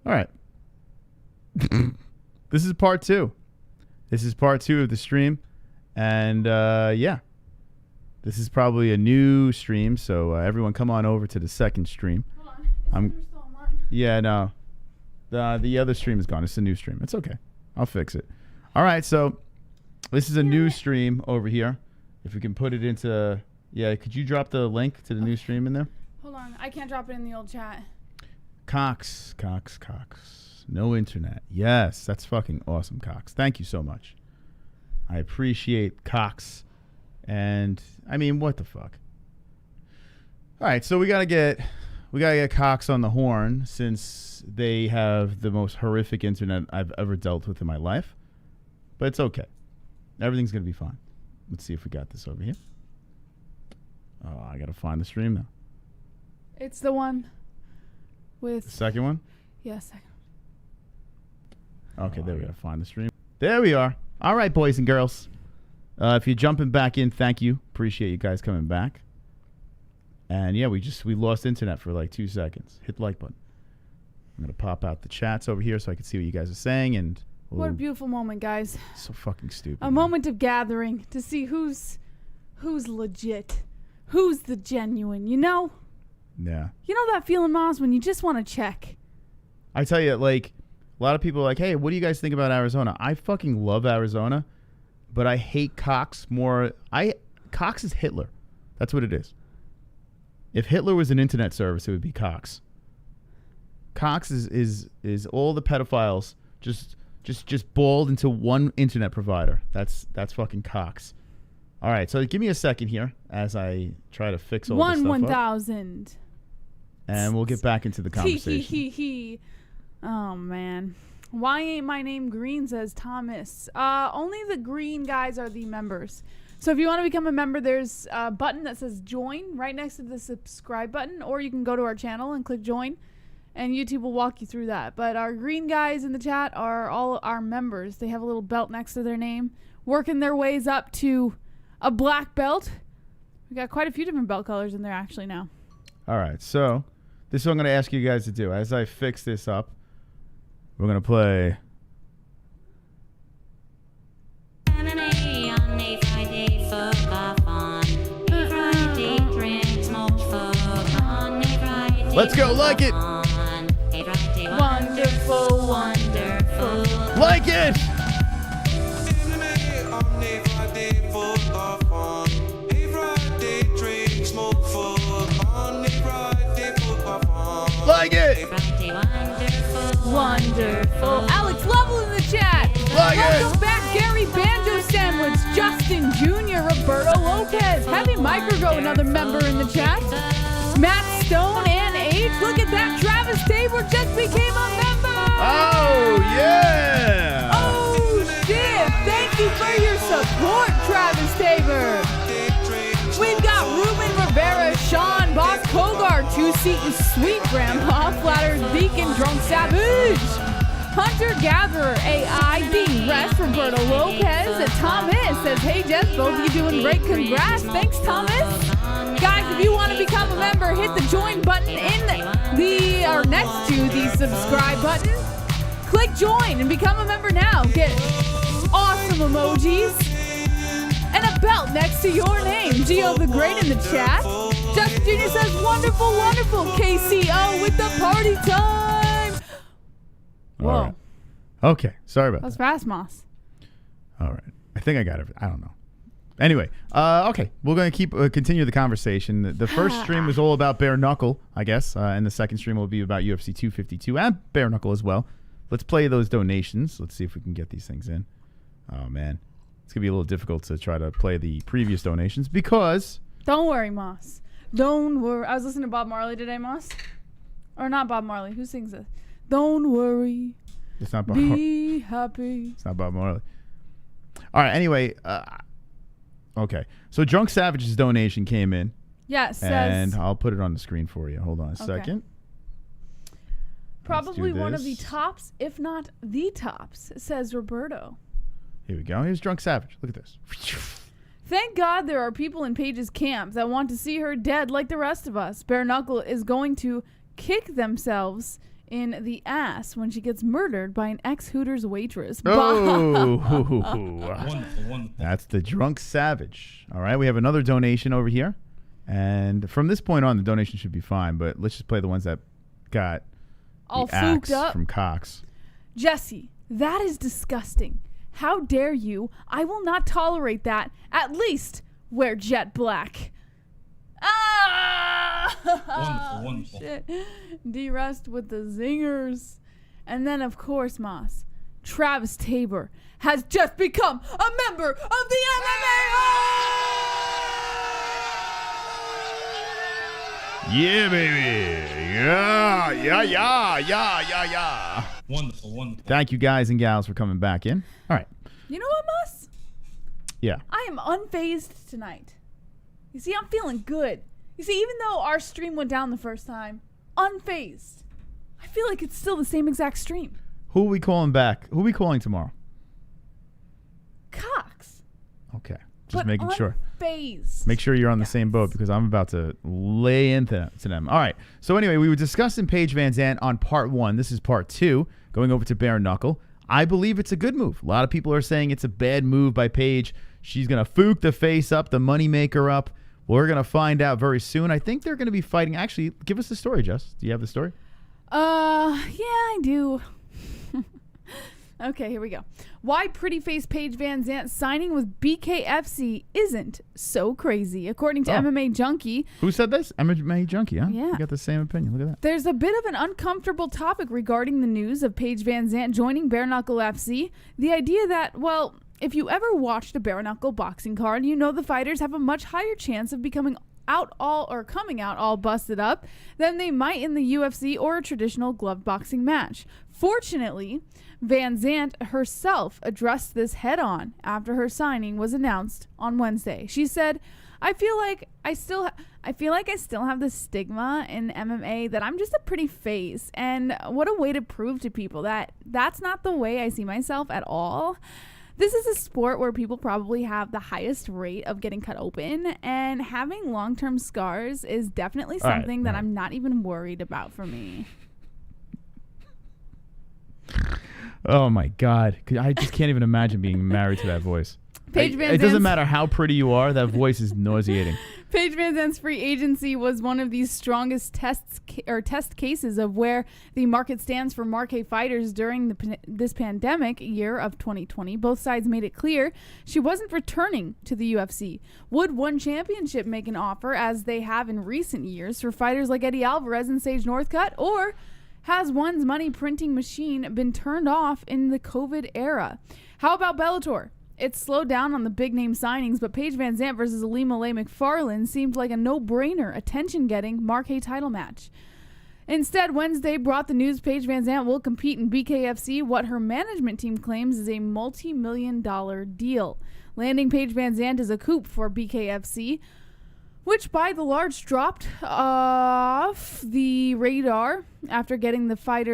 All right. This is part 2. This is part 2 of the stream. And, yeah. This is probably a new stream, so everyone come on over to the second stream. Hold on. You're still online. Yeah, no. The other stream is gone. It's a new stream. It's okay. I'll fix it. All right, so this is a new stream over here. If we can put it into... Yeah, could you drop the link to the new stream in there? Hold on. I can't drop it in the old chat. Cox. No internet. Yes, that's fucking awesome, Cox. Thank you so much. I appreciate Cox. And I mean, what the fuck? All right, so we gotta get Cox on the horn since they have the most horrific internet I've ever dealt with in my life. But it's okay. Everything's gonna be fine. Let's see if we got this over here. Oh, I gotta find the stream now. It's the one with the second one? Yeah, second. Okay, there we go. Find the stream. There we are. All right, boys and girls. If you're jumping back in, thank you. Appreciate you guys coming back. And yeah, we lost internet for like 2 seconds. Hit the like button. I'm gonna pop out the chats over here so I can see what you guys are saying. And what a beautiful moment, guys! So fucking stupid. A moment of gathering to see who's legit, who's the genuine. You know? Yeah. You know that feeling, Moz, when you just want to check. I tell you, like, a lot of people are like, hey, what do you guys think about Arizona? I fucking love Arizona. But I hate Cox more. Cox is Hitler. That's what it is. If Hitler was an internet service, it would be Cox. Cox is all the pedophiles just balled into one internet provider. That's fucking Cox. All right, so give me a second here as I try to fix all this stuff 1,000. And we'll get back into the conversation. Oh man. Why ain't my name green, says Thomas. Only the green guys are the members. So if you want to become a member, there's a button that says join right next to the subscribe button, or you can go to our channel and click join, and YouTube will walk you through that. But our green guys in the chat are all our members. They have a little belt next to their name, working their ways up to a black belt. We got quite a few different belt colors in there actually now. All right, so this is what I'm going to ask you guys to do. As I fix this up, we're going to play... Let's go, like it! Wonderful, wonderful. Like it! Like it! Wonderful. Alex Lovell in the chat. Like Welcome it! back, Gary Banjo Sandwich, Justin Jr., Roberto Lopez, Heavy Microgo, another member in the chat. Matt Stone and H. Look at that. Travis Tabor just became a member. Oh, yeah! Oh, shit. Thank you for your support, Travis Tabor. We've got Ruben Rivera, Sean, Boss Kogar, Two-Seat and Sweet Grandpa, Flattered Deacon, Drunk Savage, Hunter Gatherer, AID, Rest, Roberto Lopez, Thomas says, hey Jess, both of you doing great. Congrats. Thanks, Thomas. Guys, if you want to become a member, hit the join button or next to the subscribe button. Click join and become a member now. Get awesome emojis and a belt next to your name. Gio the Great in the chat. Justin Jr. says, wonderful, wonderful. KCO with the party time. Whoa. All right. Okay, sorry about that. That's fast, Moss. All right. I think I got it. I don't know. Anyway, okay, we're going to continue the conversation. The first stream was all about Bare Knuckle, I guess, and the second stream will be about UFC 252 and Bare Knuckle as well. Let's play those donations. Let's see if we can get these things in. Oh, man. It's going to be a little difficult to try to play the previous donations because... Don't worry, Moss. Don't worry. I was listening to Bob Marley today, Moss. Or not Bob Marley. Who sings it? Don't worry. It's not Bob Marley. Be happy. It's not Bob Marley. All right, anyway... okay, so Drunk Savage's donation came in. Yes, and I'll put it on the screen for you. Hold on a second. Probably one of the tops, if not the tops, says Roberto. Here we go. Here's Drunk Savage. Look at this. Thank God there are people in Paige's camp that want to see her dead like the rest of us. Bare Knuckle is going to kick themselves in the ass when she gets murdered by an ex-Hooters waitress. Oh, Wonderful. that's the drunk savage. All right, we have another donation over here. And from this point on, the donation should be fine. But let's just play the ones that got all the axe fooked up from Cox. Jesse, that is disgusting. How dare you? I will not tolerate that. At least wear jet black. Ah! Wonderful. Shit. D-Rust with the zingers. And then, of course, Moss, Travis Tabor has just become a member of the MMA-Holes! Yeah, baby. Yeah. Wonderful. Thank you, guys and gals, for coming back in. All right. You know what, Moss? Yeah. I am unfazed tonight. You see, I'm feeling good. You see, even though our stream went down the first time, unfazed. I feel like it's still the same exact stream. Who are we calling back? Who are we calling tomorrow? Cox. Okay. Just making sure. Unfazed. Make sure you're on the same boat because I'm about to lay into them. All right. So anyway, we were discussing Paige VanZant on part 1. This is part 2, going over to Bare Knuckle. I believe it's a good move. A lot of people are saying it's a bad move by Paige. She's going to fook the face up, the moneymaker up. We're going to find out very soon. I think they're going to be fighting. Actually, give us the story, Jess. Do you have the story? Yeah, I do. Okay, here we go. Why pretty face Paige VanZant signing with BKFC isn't so crazy, according to MMA Junkie. Who said this? MMA Junkie, huh? Yeah. You got the same opinion. Look at that. There's a bit of an uncomfortable topic regarding the news of Paige VanZant joining Bare Knuckle FC. The idea that, well, if you ever watched a bare knuckle boxing card, you know the fighters have a much higher chance of coming out all busted up than they might in the UFC or a traditional glove boxing match. Fortunately, VanZant herself addressed this head on after her signing was announced on Wednesday. She said, I feel like I still have the stigma in MMA that I'm just a pretty face, and what a way to prove to people that that's not the way I see myself at all. This is a sport where people probably have the highest rate of getting cut open, and having long-term scars is definitely something that I'm not even worried about for me. Oh, my God. I just can't even imagine being married to that voice. It doesn't matter how pretty you are. That voice is nauseating. Paige VanZant's free agency was one of the strongest test cases of where the market stands for marquee fighters during this pandemic year of 2020. Both sides made it clear she wasn't returning to the UFC. Would one championship make an offer, as they have in recent years, for fighters like Eddie Alvarez and Sage Northcutt, or has one's money printing machine been turned off in the COVID era? How about Bellator? It's slowed down on the big-name signings, but Paige VanZant versus Alima Lay McFarlane seemed like a no-brainer, attention-getting marquee title match. Instead, Wednesday brought the news Paige VanZant will compete in BKFC, what her management team claims is a multi-million-dollar deal. Landing Paige VanZant is a coup for BKFC, which by the large dropped off the radar after getting the fight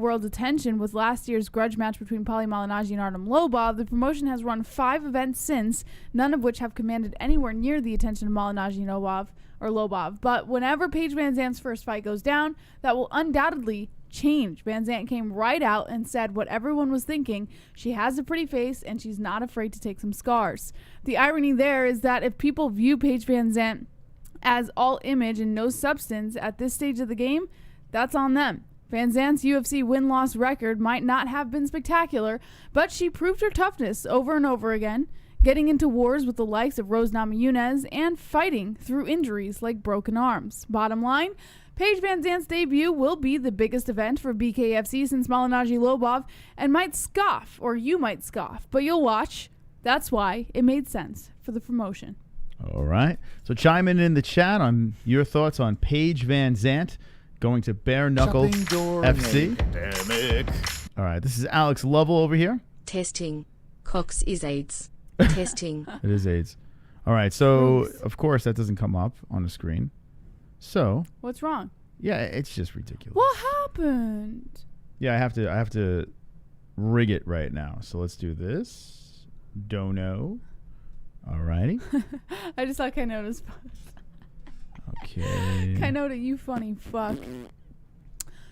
world's attention with last year's grudge match between Paulie Malignaggi and Artem Lobov. The promotion has run 5 events since, none of which have commanded anywhere near the attention of Malignaggi and Lobov. But whenever Paige VanZant's first fight goes down, that will undoubtedly change. VanZant came right out and said what everyone was thinking: she has a pretty face and she's not afraid to take some scars. The irony there is that if people view Paige VanZant as all image and no substance at this stage of the game, that's on them. VanZant's UFC win-loss record might not have been spectacular, but she proved her toughness over and over again, getting into wars with the likes of Rose Namajunas and fighting through injuries like broken arms. Bottom line, Paige VanZant's debut will be the biggest event for BKFC since Malignaggi Lobov, and might scoff, or you might scoff, but you'll watch. That's why it made sense for the promotion. All right. So chime in the chat on your thoughts on Paige VanZant going to Bare Knuckle FC. All right. This is Alex Lovell over here. Testing. Cox is AIDS. Testing. It is AIDS. All right. So, of course, that doesn't come up on the screen. So What's wrong? Yeah, it's just ridiculous. What happened? Yeah, I have to rig it right now. So let's do this. Dono. All righty. I just thought Kainoda was fun. Okay. Kainoda, you funny fuck.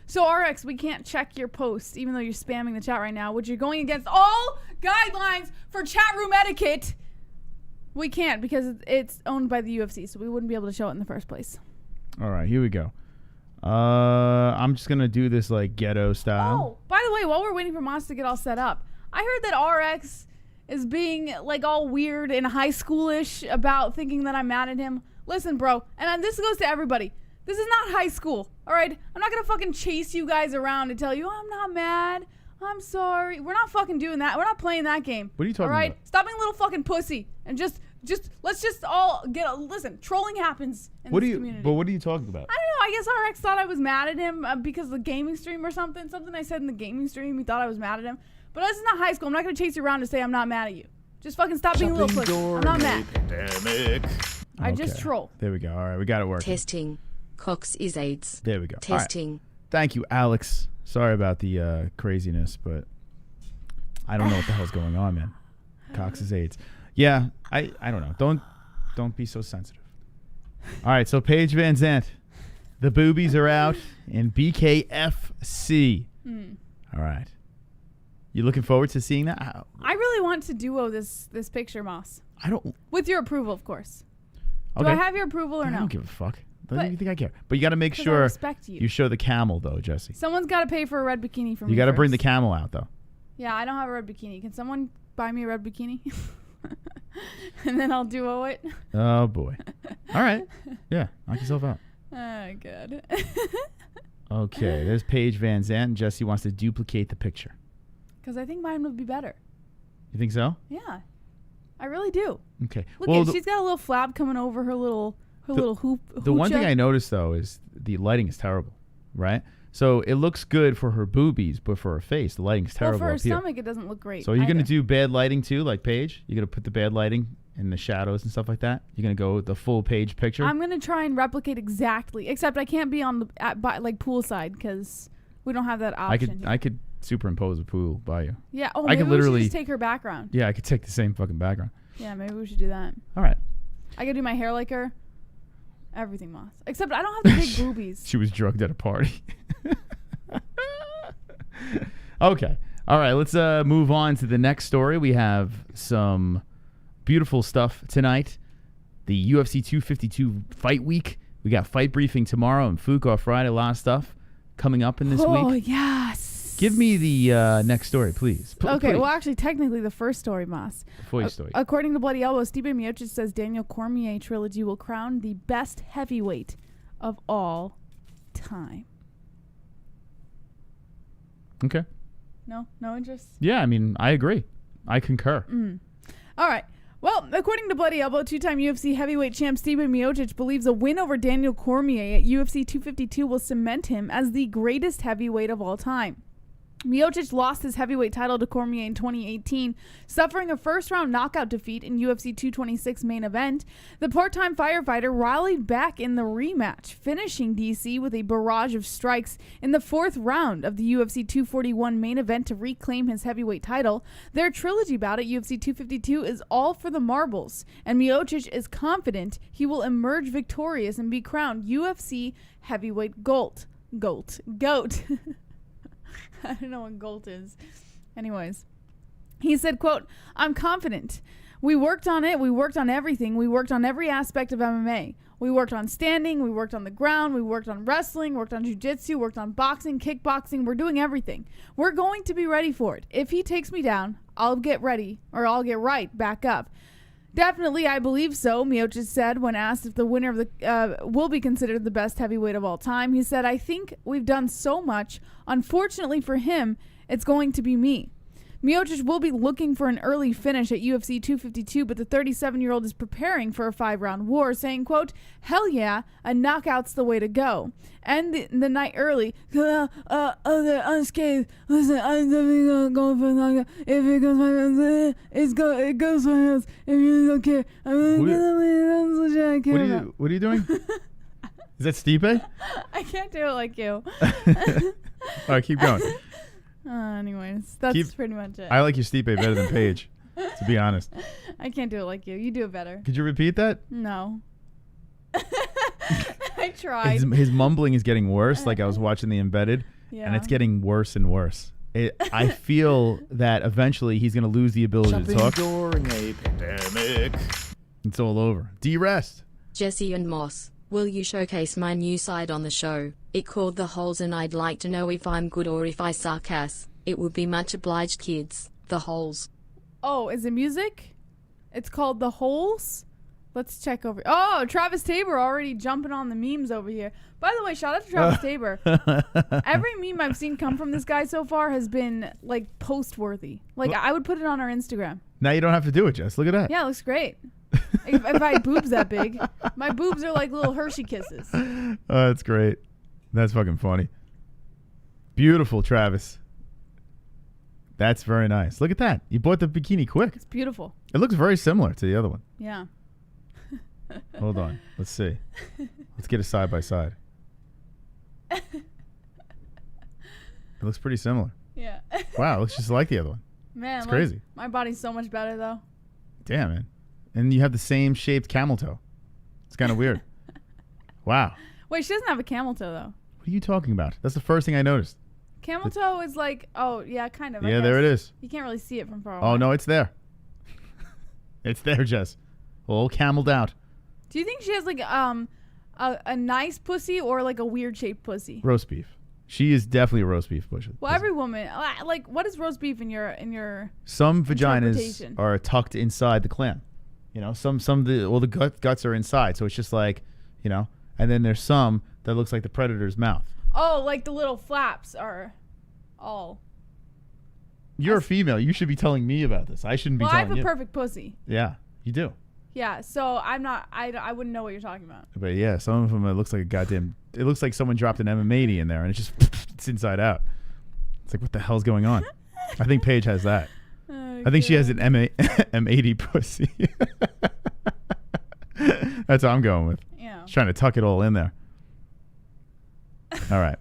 So RX, we can't check your posts, even though you're spamming the chat right now, which you're going against all guidelines for chat room etiquette. We can't because it's owned by the UFC, so we wouldn't be able to show it in the first place. All right, here we go. I'm just gonna do this like ghetto style. Oh, by the way, while we're waiting for Moss to get all set up, I heard that RX is being like all weird and high schoolish about thinking that I'm mad at him. Listen, bro, and this goes to everybody. This is not high school, all right? I'm not gonna fucking chase you guys around and tell you, I'm not mad. I'm sorry. We're not fucking doing that. We're not playing that game. What are you talking about? All right? about? Stop being a little fucking pussy and let's just all listen, trolling happens in this community. But what are you talking about? I don't know. I guess RX thought I was mad at him because of the gaming stream or something. Something I said in the gaming stream, he thought I was mad at him. But this is not high school. I'm not going to chase you around to say I'm not mad at you. Just fucking stop being a little pussy. I'm not mad. Pandemic. I just troll. There we go. All right, we got it working. Testing. Cox is AIDS. There we go. Testing. Right. Thank you, Alex. Sorry about the craziness, but I don't know what the hell's going on, man. Cox is AIDS. Yeah, I don't know. Don't be so sensitive. All right, so Paige VanZant. The boobies are out in BKFC. All right. You looking forward to seeing that? I really want to duo this picture, Moss. I don't. With your approval, of course. Do Okay. I have your approval or no? I don't give a fuck. Don't you think I care? But you got to make 'Cause I sure respect you. you show the camel, though, Jesse. Someone's got to pay for a red bikini for me. You got to bring the first. camel out, though. Yeah, I don't have a red bikini. Can someone buy me a red bikini? And then I'll duo it. Oh, boy. All right. Yeah, knock yourself out. Oh, good. Okay, there's Paige VanZant. Jesse wants to duplicate the picture. Because I think mine would be better. You think so? Yeah, I really do. Okay. Look well, at she's got a little flab coming over her little hoop. The one thing I noticed, though, is the lighting is terrible, right? So it looks good for her boobies, but for her face, the lighting is terrible. Well, for her up here. stomach, it doesn't look great. So are you going to either. do bad lighting, too, like Paige? You're going to put the bad lighting in the shadows and stuff like that? You're going to go with the full Paige picture? I'm going to try and replicate exactly, except I can't be on the like poolside because we don't have that option. I could superimpose a pool by you. Yeah. Oh, I maybe could we literally should just take her background. Yeah, I could take the same fucking background. Yeah, maybe we should do that. All right. I could do my hair like her. Everything, Moss. Except I don't have the big boobies. She was drugged at a party. Okay. All right, let's move on to the next story. We have some beautiful stuff tonight. The UFC 252 fight week. We got fight briefing tomorrow and Fuku Friday. A lot of stuff coming up in this week. Oh, yes. Give me the next story, please. Okay, please. well, actually, technically the first story, Moss. Before story. According to Bloody Elbow, Stipe Miocic says Daniel Cormier trilogy will crown the best heavyweight of all time. Okay. No interest? Yeah, I mean, I agree. I concur. All right. Well, according to Bloody Elbow, two-time UFC heavyweight champ Stipe Miocic believes a win over Daniel Cormier at UFC 252 will cement him as the greatest heavyweight of all time. Miocic lost his heavyweight title to Cormier in 2018, suffering a first-round knockout defeat in UFC 226 main event. The part-time firefighter rallied back in the rematch, finishing DC with a barrage of strikes in the fourth round of the UFC 241 main event to reclaim his heavyweight title. Their trilogy bout at UFC 252 is all for the marbles, and Miocic is confident he will emerge victorious and be crowned UFC heavyweight GOAT. I don't know what GOAT is. Anyways, he said, quote, "I'm confident. We worked on it. We worked on everything. We worked on every aspect of MMA. We worked on standing. We worked on the ground. We worked on wrestling, worked on jiu-jitsu, worked on boxing, kickboxing. We're doing everything. We're going to be ready for it. If he takes me down, I'll get ready, or I'll get right back up." Definitely, I believe so, Miocic said when asked if the winner of the will be considered the best heavyweight of all time. He said, "I think we've done so much. Unfortunately for him, it's going to be me." Miocic will be looking for an early finish at UFC 252, but the 37-year-old is preparing for a 5-round war, saying, quote, "Hell yeah, a knockout's the way to go." And the night early, unscathed. Listen, I'm definitely gonna go for a knockout. If it goes my hands, it goes my hands. I really don't care. I really don't care. What are you doing? Is that Stipe? I can't do it like you. All right, keep going. Anyways, that's pretty much it. I like your Stipe better than Paige, to be honest. I can't do it like you. You do it better. Could you repeat that? No. I tried. His mumbling is getting worse. Like I was watching the Embedded, Yeah. and it's getting worse and worse. I feel that eventually he's going to lose the ability to talk. During a pandemic. It's all over. D-Rest. Jesse and Moss, will you showcase my new side on the show? It called The Holes and I'd like to know if I'm good or if I suck ass. It would be much obliged, kids. The Holes. Oh, is it music? It's called The Holes? Let's check over. Oh, Travis Tabor already jumping on the memes over here. By the way, shout out to Travis Tabor. Every meme I've seen come from this guy so far has been like post-worthy. Like I would put it on our Instagram. Now you don't have to do it, Jess. Look at that. Yeah, it looks great. if I had boobs that big, my boobs are like little Hershey kisses. Oh, that's great. That's fucking funny. Beautiful, Travis. That's very nice. Look at that. You bought the bikini quick. It's beautiful. It looks very similar to the other one. Yeah. Hold on. Let's see. Let's get a side by side. It looks pretty similar. Yeah. Wow, it looks just like the other one. Man, it's crazy. My body's so much better though. Damn, man. And you have the same shaped camel toe. It's kind of weird. Wow. Wait, she doesn't have a camel toe though. What are you talking about? That's the first thing I noticed. Camel toe is like, oh yeah, kind of. Yeah, there it is. You can't really see it from far away. Oh no, it's there. It's there, Jess. All cameled out. Do you think she has like a nice pussy or like a weird shaped pussy? Roast beef. She is definitely a roast beef pussy. Well, every woman, like, what is roast beef in your? Some vaginas are tucked inside the clam. You know, all the guts are inside, so it's just like, you know. And then there's some that looks like the predator's mouth. Oh, like the little flaps are all. You're a female. You should be telling me about this. I shouldn't be telling you. Well, I have a perfect pussy. Yeah, you do. Yeah, so I'm not. I wouldn't know what you're talking about. But yeah, some of them it looks like a goddamn. It looks like someone dropped an MMA in there, and it's inside out. It's like, what the hell's going on? I think Paige has that. I think she has an M80 pussy. That's what I'm going with. Yeah. She's trying to tuck it all in there. All right.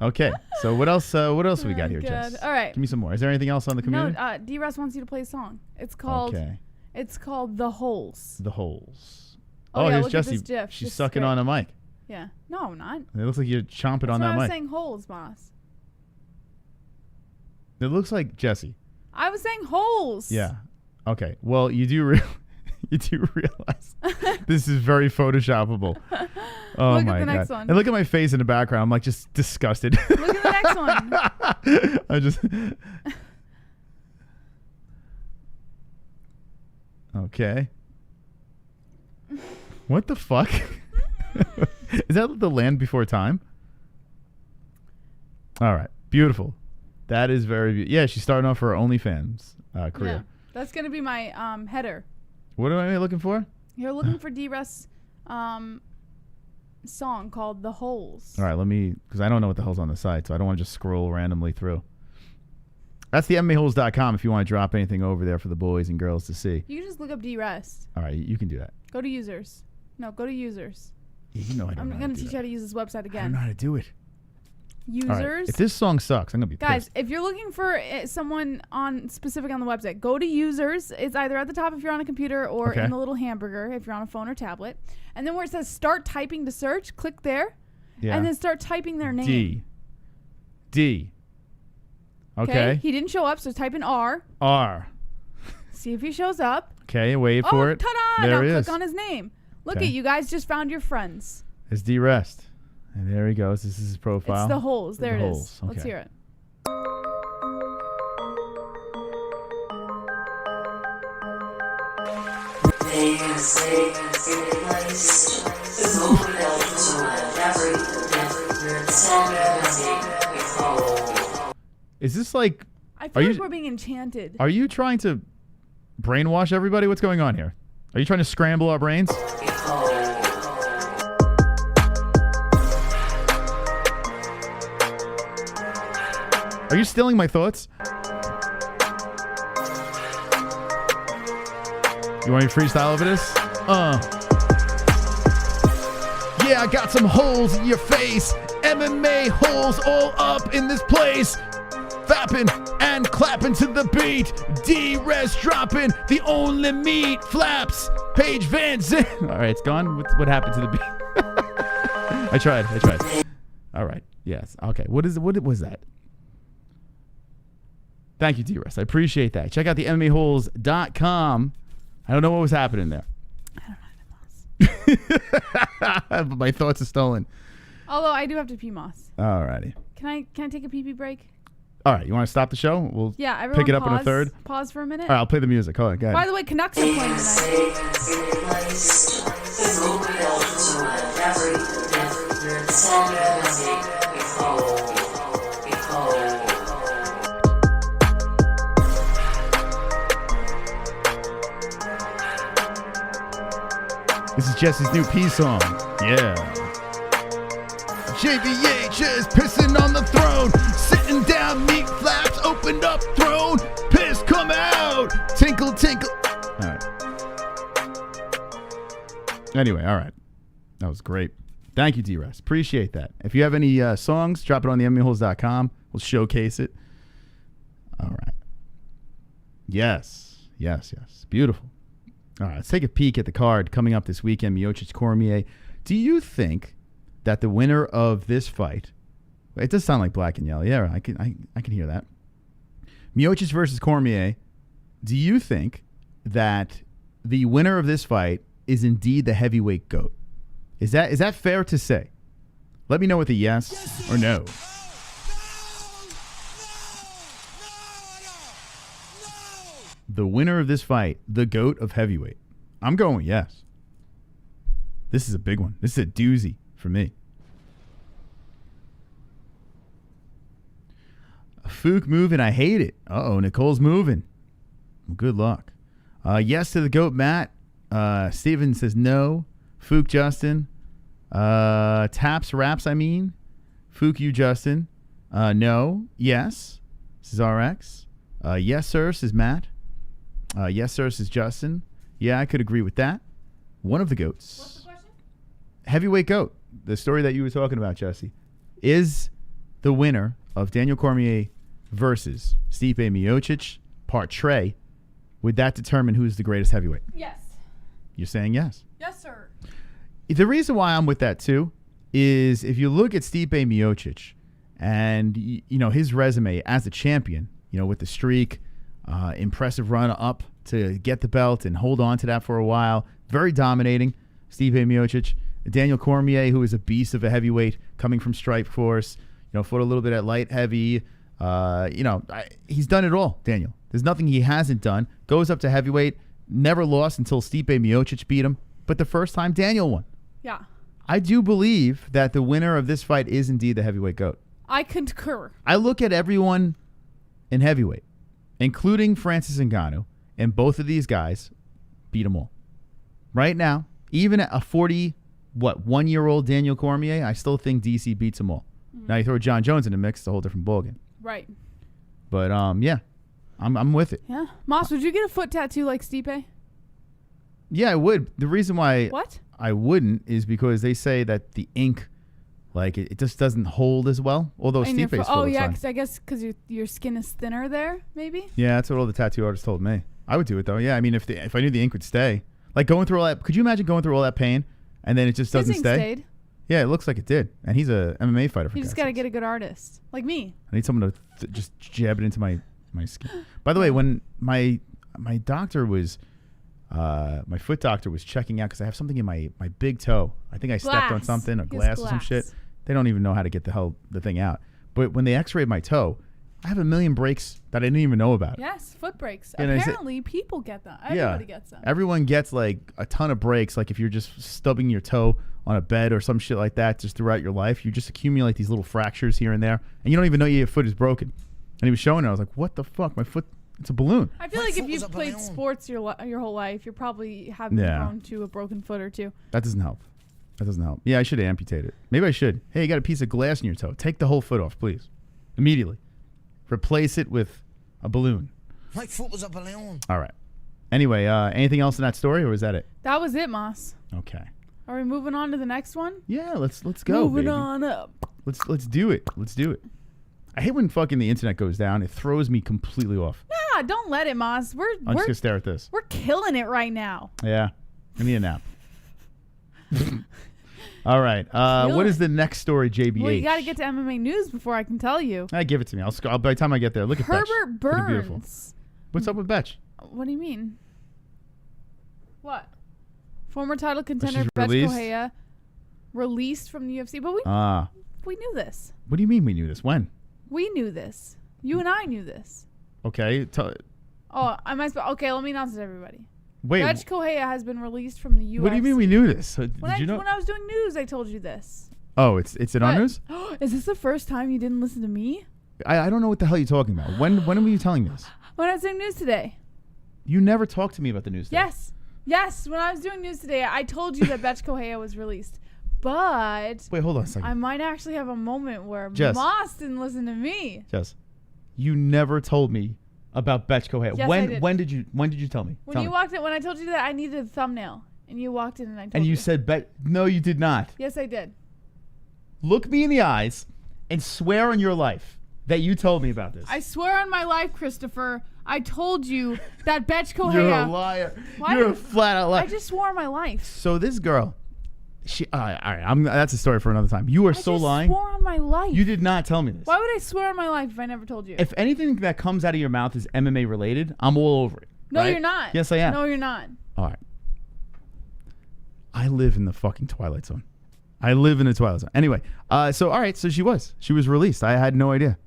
Okay. So what else? What else we got here, Jess? All right. Give me some more. Is there anything else on the community? No. D-Russ wants you to play a song. It's called. Okay. It's called The Holes. The Holes. Oh, yeah, here's look at Jessie. this GIF. She's This is sucking great. on a mic. Yeah. No, I'm not. It looks like you're chomping on that I was mic. saying holes, boss. It looks like Jessie. I was saying holes. Yeah. Okay. Well, you do realize this is very photoshoppable. Oh Look my at the god! next one. And look at my face in the background. I'm like just disgusted. Look at the next one. I just. Okay. What the fuck? Is that the Land Before Time? All right. Beautiful. That is very beautiful. Yeah, she's starting off her OnlyFans career. Yeah. That's going to be my header. What am I looking for? You're looking for D-Russ song called The Holes. All right, because I don't know what the hell's on the site, so I don't want to just scroll randomly through. That's the MMAHoles.com if you want to drop anything over there for the boys and girls to see. You can just look up D-Russ. All right, you can do that. Go to users. No, go to users. Yeah, you know I don't know I'm how to going to do teach that. you how to use this website I don't again. know how to do it. Users. All right. If this song sucks, I'm going to be Guys, pissed. if you're looking for someone specific on the website, go to users. It's either at the top if you're on a computer or Okay. in the little hamburger if you're on a phone or tablet. And then where it says start typing to search, click there. Yeah. And then start typing their name. D. Okay. He didn't show up, so type in R. R. See if he shows up. Okay, wait for it. Ta-da! There Now he click is. on his name. Look Okay. at you guys just found your friends. It's D-Rest. And there he goes. This is his profile. It's The Holes. There The it Holes. is. Let's Okay. hear it. Is this like... I feel Are like you- we're being enchanted. Are you trying to brainwash everybody? What's going on here? Are you trying to scramble our brains? Are you stealing my thoughts? You want me to freestyle over this? Yeah, I got some holes in your face. MMA holes all up in this place. Fapping and clapping to the beat. D-Res dropping the only meat. Flaps. Paige VanZant. All right, it's gone. What happened to the beat? I tried. All right. Yes. Okay. What was that? Thank you, D-Rest. I appreciate that. Check out the MMAHoles.com. I don't know what was happening there. I don't know, Moss. But my thoughts are stolen. Although I do have to pee, Moss. Alrighty. Can I take a pee break? All right. You want to stop the show? We'll everyone pick it up pause, in a third. Pause for a minute. All right. I'll play the music. Hold on. Go ahead. By the way, Canucks are playing tonight. This is Jesse's new pee song. Yeah. JBH is pissing on the throne. Sitting down, meat flaps, opened up throne. Piss come out. Tinkle, tinkle. All right. Anyway, all right. That was great. Thank you, D-Rest. Appreciate that. If you have any songs, drop it on the MMAHoles.com. We'll showcase it. All right. Yes. Beautiful. All right, let's take a peek at the card coming up this weekend, Miocic Cormier. Do you think that the winner of this fight, it does sound like black and yellow. Yeah, I can hear that. Miocic versus Cormier. Do you think that the winner of this fight is indeed the heavyweight GOAT? Is that fair to say? Let me know with a yes or no. The winner of this fight, the GOAT of heavyweight. I'm going with yes. This is a big one. This is a doozy for me. Fook moving. I hate it. Uh-oh, Nicole's moving. Well, good luck. Yes to the GOAT, Matt. Steven says no. Fook, Justin. Taps, raps, I mean. Fook, you, Justin. No. Yes. This is RX. Yes, sir, says Matt. Yes, sir, says Justin. Yeah, I could agree with that. One of the GOATs. What's the question? Heavyweight GOAT. The story that you were talking about, Jesse, is the winner of Daniel Cormier versus Stipe Miocic, part Trey. Would that determine who's the greatest heavyweight? Yes. You're saying yes. Yes, sir. The reason why I'm with that, too, is if you look at Stipe Miocic and, his resume as a champion, with the streak, impressive run up to get the belt and hold on to that for a while. Very dominating, Stipe Miocic. Daniel Cormier, who is a beast of a heavyweight, coming from Strikeforce, fought a little bit at light heavy. He's done it all, Daniel. There's nothing he hasn't done. Goes up to heavyweight, never lost until Stipe Miocic beat him. But the first time, Daniel won. Yeah. I do believe that the winner of this fight is indeed the heavyweight GOAT. I concur. I look at everyone in heavyweight, including Francis Ngannou, and both of these guys beat them all. Right now, even at a 1-year-old Daniel Cormier, I still think DC beats them all. Mm-hmm. Now you throw John Jones in the mix, it's a whole different ballgame. Right. But yeah, I'm with it. Yeah. Moss, would you get a foot tattoo like Stipe? Yeah, I would. The reason why What? I wouldn't is because they say that the ink, like it just doesn't hold as well. Although Stipe's full. Oh yeah, because I guess because your skin is thinner there, maybe. Yeah, that's what all the tattoo artists told me. I would do it though. Yeah, I mean, if I knew the ink would stay, like going through all that. Could you imagine going through all that pain and then it just doesn't stay? Stayed. Yeah, it looks like it did. And he's a MMA fighter. You just got to get a good artist like me. I need someone to just jab it into my skin. By the way, when my doctor was. My foot doctor was checking out because I have something in my big toe. I think I stepped on something, a glass or some shit. They don't even know how to get the thing out. But when they x-rayed my toe, I have a million breaks that I didn't even know about. Yes, foot breaks. And apparently, people get them. Everybody gets them. Everyone gets like a ton of breaks. Like if you're just stubbing your toe on a bed or some shit like that just throughout your life, you just accumulate these little fractures here and there. And you don't even know your foot is broken. And he was showing it. I was like, what the fuck? My foot... It's a balloon. I feel like if you've played sports your whole life, you probably have been prone to a broken foot or two. That doesn't help. Yeah, I should amputate it. Maybe I should. Hey, you got a piece of glass in your toe. Take the whole foot off, please. Immediately. Replace it with a balloon. My foot was a balloon. All right. Anyway, anything else in that story, or was that it? That was it, Moss. Okay. Are we moving on to the next one? Yeah, let's go. Moving baby. on up. Let's do it. Let's do it. I hate when fucking the internet goes down. It throws me completely off. Nah, don't let it, Moss. I'm just gonna stare at this. We're killing it right now. Yeah, I need a nap. All right. What is the next story, JBH? Well, you got to get to MMA news before I can tell you. Give it to me. I'll by the time I get there, look at Herbert Betch. Looking beautiful. Burns. What's up with Betch? What do you mean? What? Former title contender she's Betch released? Correia released from the UFC, but we knew this. What do you mean we knew this? When? We knew this. You and I knew this. Okay. Okay, let me announce it to everybody. Wait. Betch Correia has been released from the UFC. What do you mean we knew this? Did you know? When I was doing news, I told you this. Oh, it's in our news? Is this the first time you didn't listen to me? I don't know what the hell you're talking about. When were you telling me this? When I was doing news today. You never talked to me about the news today. Yes. When I was doing news today, I told you that Betch Correia was released. But wait, hold on a second. I might actually have a moment where Jess. Moss didn't listen to me. Jess, you never told me about Betch Correia. Yes, when I did. when did you tell me? When you walked in, when I told you that I needed a thumbnail, and you walked in and I told you. And you said no, you did not. Yes, I did. Look me in the eyes and swear on your life that you told me about this. I swear on my life, Christopher, I told you that Betch Correia. You're a liar. You're a flat out liar. I just swore on my life. So this girl, all right. That's a story for another time. You are so lying. I swore on my life. You did not tell me this. Why would I swear on my life if I never told you? If anything that comes out of your mouth is MMA related, I'm all over it. No, right? you're not. Yes, I am. No, you're not. All right. I live in the fucking Twilight Zone. I live in the Twilight Zone. Anyway, so all right, so she was released. I had no idea.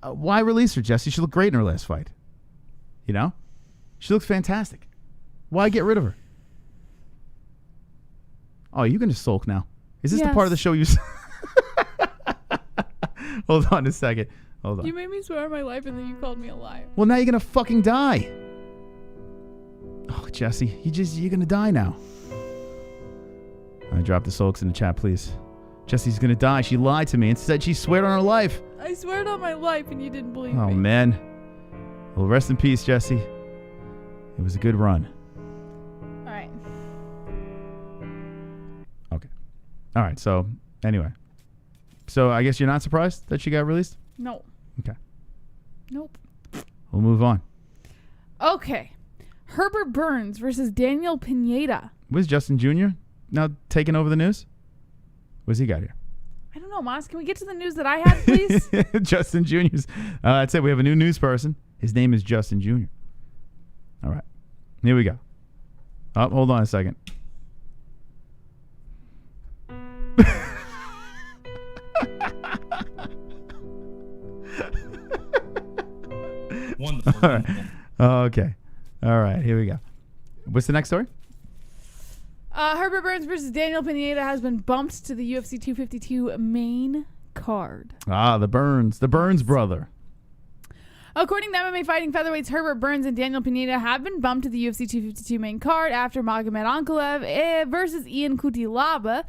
Why release her, Jesse? She looked great in her last fight. You know? She looks fantastic. Why get rid of her? Oh, you're going to sulk now. Is this the part of the show you... Hold on a second. Hold on. You made me swear on my life and then you called me a liar. Well, now you're going to fucking die. Oh, Jesse, you're going to die now. Drop the sulks in the chat, please. Jesse's going to die. She lied to me and said she swore on her life. I swear on my life and you didn't believe me. Oh, man. Well, rest in peace, Jesse. It was a good run. All right. Okay. All right, so anyway. So I guess you're not surprised that she got released? No. Okay. Nope. We'll move on. Okay. Herbert Burns versus Daniel Pineda. Was Justin Jr. now taking over the news? What's he got here? I don't know, Moss. Can we get to the news that I had, please? Justin Jr.'s. That's it. We have a new news person. His name is Justin Jr. All right. Here we go. Oh, hold on a second. Wonderful. All right. Okay. All right. Here we go. What's the next story? Herbert Burns versus Daniel Pineda has been bumped to the UFC 252 main card. The Burns brother. According to MMA Fighting Featherweights, Herbert Burns and Daniel Pineda have been bumped to the UFC 252 main card after Magomed Ankalaev versus Ian Cutelaba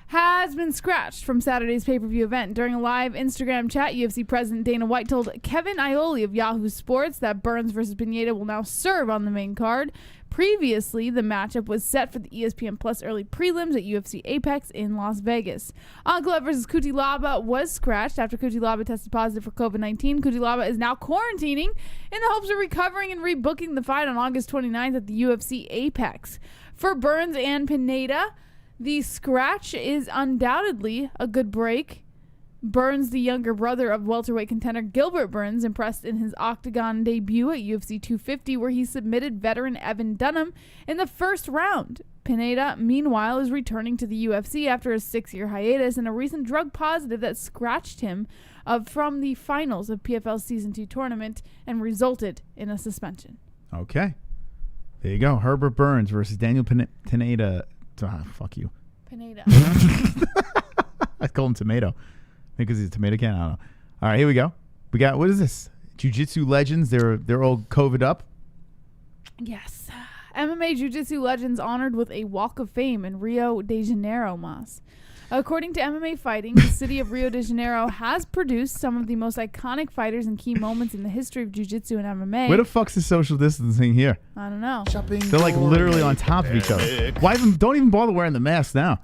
has been scratched from Saturday's pay-per-view event. During a live Instagram chat, UFC President Dana White told Kevin Iole of Yahoo Sports that Burns versus Pineda will now serve on the main card. Previously, the matchup was set for the ESPN Plus early prelims at UFC Apex in Las Vegas. Ankalaev versus Cutelaba was scratched after Cutelaba tested positive for COVID-19. Cutelaba is now quarantining in the hopes of recovering and rebooking the fight on August 29th at the UFC Apex. For Burns and Pineda, the scratch is undoubtedly a good break. Burns, the younger brother of welterweight contender Gilbert Burns, impressed in his octagon debut at UFC 250, where he submitted veteran Evan Dunham in the first round. Pineda, meanwhile, is returning to the UFC after a 6-year hiatus and a recent drug positive that scratched him from the finals of PFL's Season 2 tournament and resulted in a suspension. Okay. There you go. Herbert Burns versus Daniel Pineda. Fuck you. Pineda. I call him Tomato. Because he's a tomato can. I don't know. All right, here we go. We got, what is this? Jiu-Jitsu legends. They're all COVID up. Yes. MMA Jiu-Jitsu legends honored with a Walk of Fame in Rio de Janeiro, Mas. According to MMA Fighting, the city of Rio de Janeiro has produced some of the most iconic fighters and key moments in the history of Jiu-Jitsu and MMA. Where the fuck's the social distancing here? I don't know. They're like literally on top of each other. Don't even bother wearing the mask now.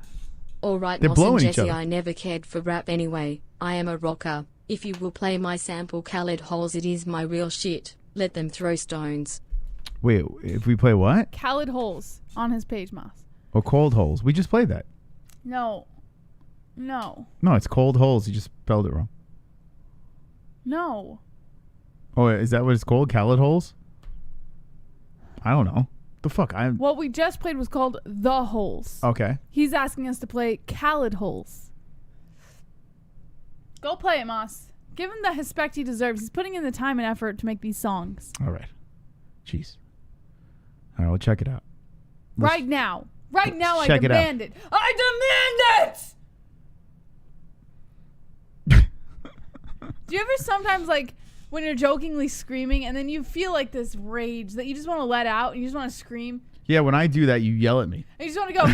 Alright, They're Moss and blowing each Jesse, other. I never cared for rap anyway. I am a rocker. If you will play my sample Khaled Holes, it is my real shit. Let them throw stones. Wait, if we play what? Khaled Holes on his page, Mas. Or Cold Holes? We just played that. No. No. No, it's cold holes. You just spelled it wrong. No. Oh, is that what it's called? Khaled holes? I don't know. The fuck? What we just played was called The Holes. Okay. He's asking us to play Khaled Holes. Go play it, Moss. Give him the respect he deserves. He's putting in the time and effort to make these songs. All right. Jeez. All right, we'll check it out. Right now. Right now, I check it out. demand it. I demand it! Do you ever sometimes, like, when you're jokingly screaming and then you feel like this rage that you just want to let out and you just want to scream? Yeah, when I do that, you yell at me. And you just want to go.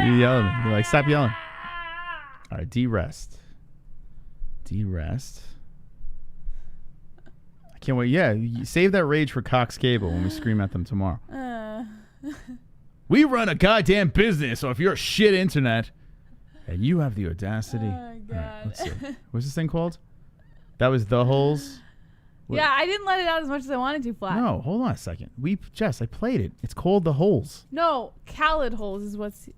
You yell at me. You're like, stop yelling. All right, D-Rest. D-Rest. I can't wait. Yeah, you save that rage for Cox Cable when we scream at them tomorrow. We run a goddamn business, so if you're a shit internet and you have the audacity. Oh, God. All right, let's see. What's this thing called? That was The Holes? What? Yeah, I didn't let it out as much as I wanted to, Flat. No, hold on a second. Jess, I played it. It's called The Holes. No, Khaled Holes is what's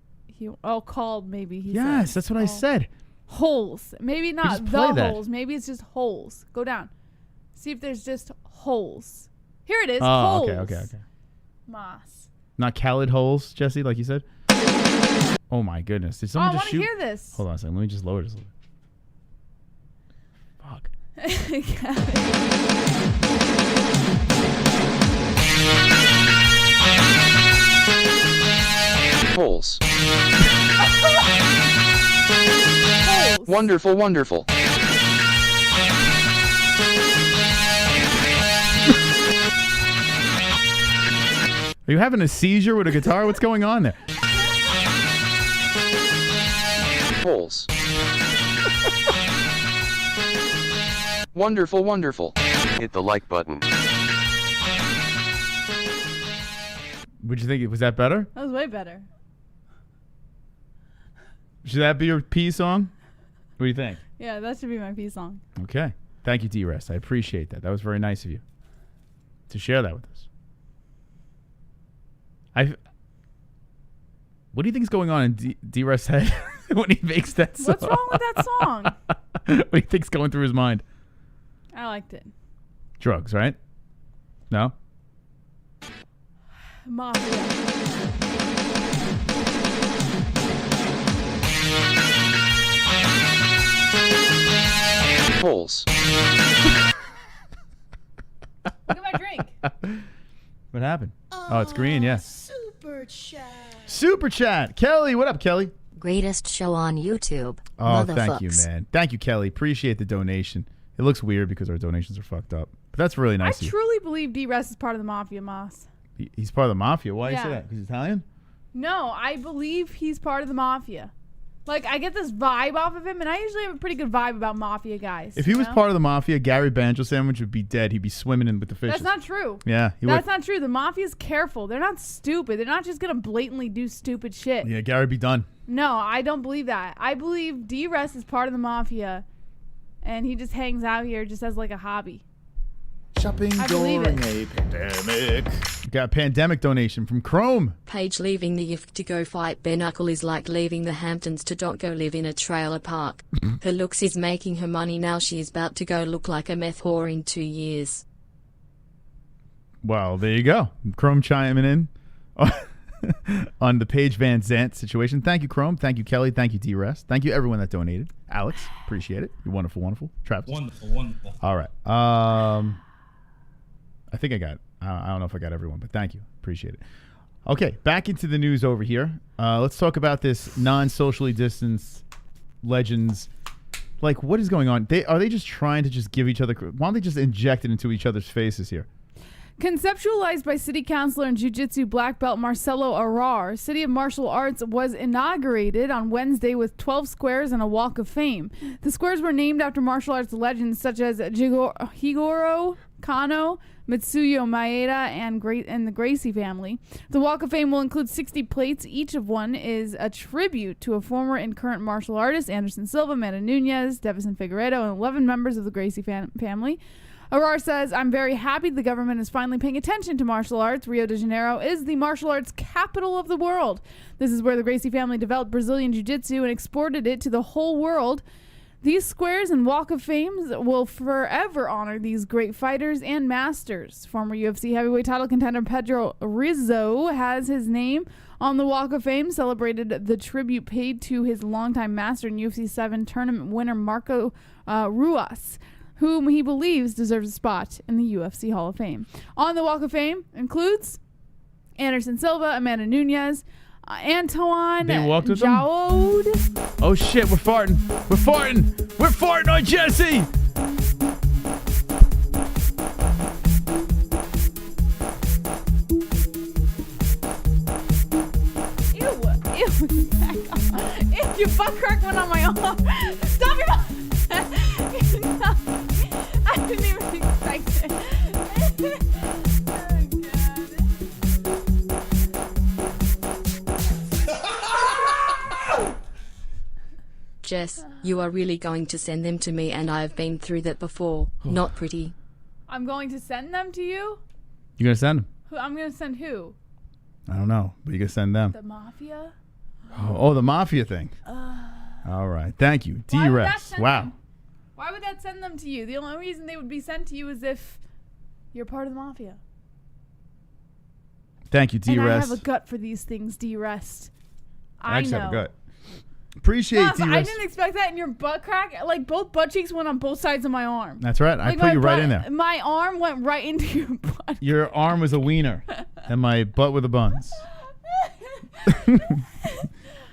called maybe. Yes, that's what I said. Holes. Maybe not just The play that. Holes. Maybe it's just holes. Go down. See if there's just holes. Here it is. Oh, holes. okay. Moss. Not Khaled Holes, Jesse, like you said? Oh, my goodness. Did someone I just want shoot? to hear this. Hold on a second. Let me just lower this a little bit. Fuck. Holes. Holes. Wonderful, wonderful. Are you having a seizure with a guitar? What's going on there? Holes. Wonderful, wonderful. Hit the like button. What'd you think? Was that better? That was way better. Should that be your P song? What do you think? Yeah, that should be my peace song. Okay. Thank you, D-Rest. I appreciate that. That was very nice of you to share that with us. What do you think is going on in D-Rest's head when he makes that song? What's wrong with that song? What do you think's going through his mind? I liked it. Drugs, right? No? Mafia. Holes. Look at my drink. What happened? Oh, it's green, yeah. Super chat. Super chat. Kelly, what up, Kelly? Greatest show on YouTube. Oh, thank you, Motherfucks. man. Thank you, Kelly. Appreciate the donation. It looks weird because our donations are fucked up. But that's really nice of I you. truly believe D-Rest is part of the Mafia, Moss. He's part of the Mafia. Why do you say Yeah. that? Because he's Italian? No, I believe he's part of the Mafia. Like, I get this vibe off of him, and I usually have a pretty good vibe about Mafia guys. If he you was know? part of the Mafia, Gary Banjo Sandwich would be dead. He'd be swimming in with the fishes. That's not true. Yeah, he That's would. not true. The Mafia's careful. They're not stupid. They're not just going to blatantly do stupid shit. Yeah, Gary'd be done. No, I don't believe that. I believe D-Rest is part of the Mafia, and he just hangs out here just as like a hobby. Shopping I believe during it. a pandemic. Got a pandemic donation from Chrome. Paige leaving the IF to go fight Bare Knuckle is like leaving the Hamptons to not go live in a trailer park. Her looks is making her money now. She's about to go look like a meth whore in 2 years. Well, there you go. Chrome chiming in on the Paige VanZant situation. Thank you, Chrome. Thank you, Kelly. Thank you, D-Rest. Thank you, everyone that donated. Alex, appreciate it. You're wonderful, wonderful. Travis. Wonderful, wonderful. All right. I think I got, I don't know if I got everyone, but thank you. Appreciate it. Okay, back into the news over here. Let's talk about this non-socially distanced legends. Like, what is going on? Are they just trying to just give each other, why don't they just inject it into each other's faces here? Conceptualized by City Councilor and Jiu-Jitsu black belt Marcelo Arar, City of Martial Arts was inaugurated on Wednesday with 12 squares and a walk of fame. The squares were named after martial arts legends such as Higoro Kano, Mitsuyo Maeda, and the Gracie family. The walk of fame will include 60 plates. Each of one is a tribute to a former and current martial artist, Anderson Silva, Amanda Nunez, Devison Figueredo, and 11 members of the Gracie family. Arar says, I'm very happy the government is finally paying attention to martial arts. Rio de Janeiro is the martial arts capital of the world. This is where the Gracie family developed Brazilian Jiu-Jitsu and exported it to the whole world. These squares and Walk of Fame will forever honor these great fighters and masters. Former UFC heavyweight title contender Pedro Rizzo has his name on the Walk of Fame, celebrated the tribute paid to his longtime master and UFC 7 tournament winner Marco Ruas, whom he believes deserves a spot in the UFC Hall of Fame. On the Walk of Fame includes Anderson Silva, Amanda Nunes, Antoine They walked with Jaude. Oh shit, we're farting. We're farting. We're farting on Jesse. Ew, your butt crack went on my arm. Stop your mouth. I didn't even expect it. Jess, you are really going to send them to me, and I have been through that before. Not pretty. I'm going to send them to you? You gonna send them? I'm going to send who? I don't know, but you can send them. The Mafia? Oh, the Mafia thing. All right. Thank you. Why would that D-Rex. send Wow. them? Why would that send them to you? The only reason they would be sent to you is if you're part of the Mafia. Thank you, And I D-Rest. have a gut for these things, D-Rest. I actually know. have a gut. Appreciate Boss, I D-Rest. didn't expect that in your butt crack. Like, both butt cheeks went on both sides of my arm. That's right. I Like, put my you right butt- in there. My arm went right into your butt. Your arm was a wiener, and my butt with the buns.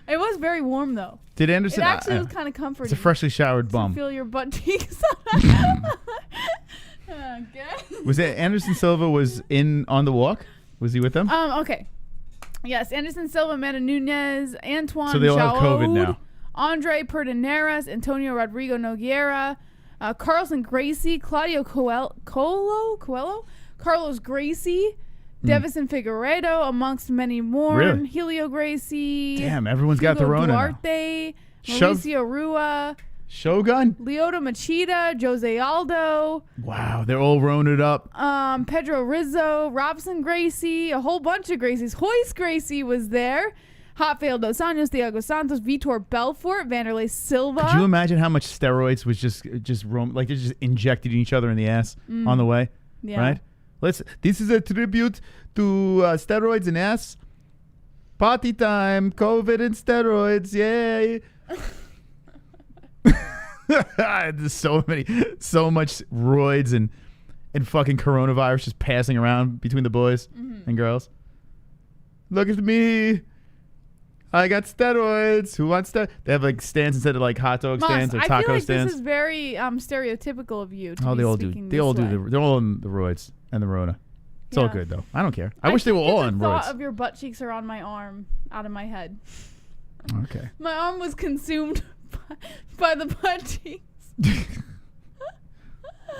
It was very warm, though. Did Anderson? It actually was kind of comforting. It's a freshly showered to bum. feel your butt cheeks. Okay. Was it Anderson Silva was in on the walk? Was he with them? Okay. Yes, Anderson Silva, Amanda Nunes, Antoine So they all have COVID Jaude, now. Andre Perdineras, Antonio Rodrigo Nogueira, Carlson Gracie, Claudio Coelho, Carlos Gracie, Devison Figueiredo, amongst many more. Really? Helio Gracie. Damn, everyone's got Hugo the Rona now. Duarte, Shove- Mauricio Rua, Shogun? Leota Machida, Jose Aldo, Wow, they're all roned up. Pedro Rizzo, Robson Gracie, a whole bunch of Gracies. Hoist Gracie was there. Hotfail Dos Anjos, Thiago Santos, Vitor Belfort, Vanderlei Silva. Could you imagine how much steroids was just like they're just injecting each other in the ass on the way? Yeah. Right? This is a tribute to steroids and ass. Party time, COVID and steroids, yay. There's so much roids and fucking coronavirus just passing around between the boys and girls. Look at me. I got steroids. Who wants that? They have like stands instead of like hot dog Moss, stands or I taco feel like stands. this is very stereotypical of you. To Oh, be they all do. speaking They this all do. way. They're all on the roids and the Rona. It's all Yeah. good though. I don't care. I wish they were think all the on thought roids. of your butt cheeks are on my arm, out of my head. Okay. My arm was consumed by the butt cheeks.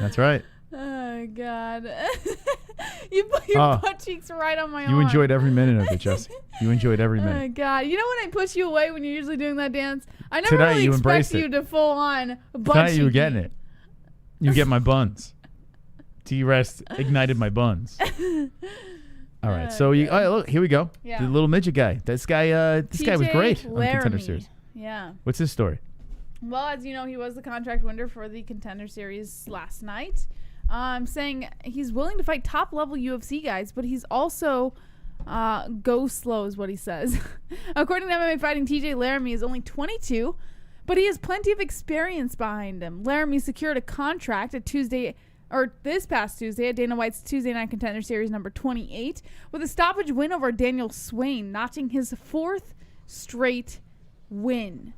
That's right. Oh God! You put your butt cheeks right on my arm. You enjoyed every minute of it, Jesse. You enjoyed every Oh minute. God! You know when I push you away when you're usually doing that dance? I never Tonight really you expect embraced you it. to full on butt Tonight you were cheeky. getting it. You get my buns. T-Rest ignited my buns. All right, so look, here we go. Yeah. The little midget guy. This guy was TJ great on the Contender Laramie. Series. Yeah. What's his story? Well, as you know, he was the contract winner for the Contender Series last night. Saying he's willing to fight top-level UFC guys, but he's also go slow is what he says. According to MMA Fighting, TJ Laramie is only 22, but he has plenty of experience behind him. Laramie secured a contract this past Tuesday at Dana White's Tuesday Night Contender Series number 28 with a stoppage win over Daniel Swain, notching his 4th straight win.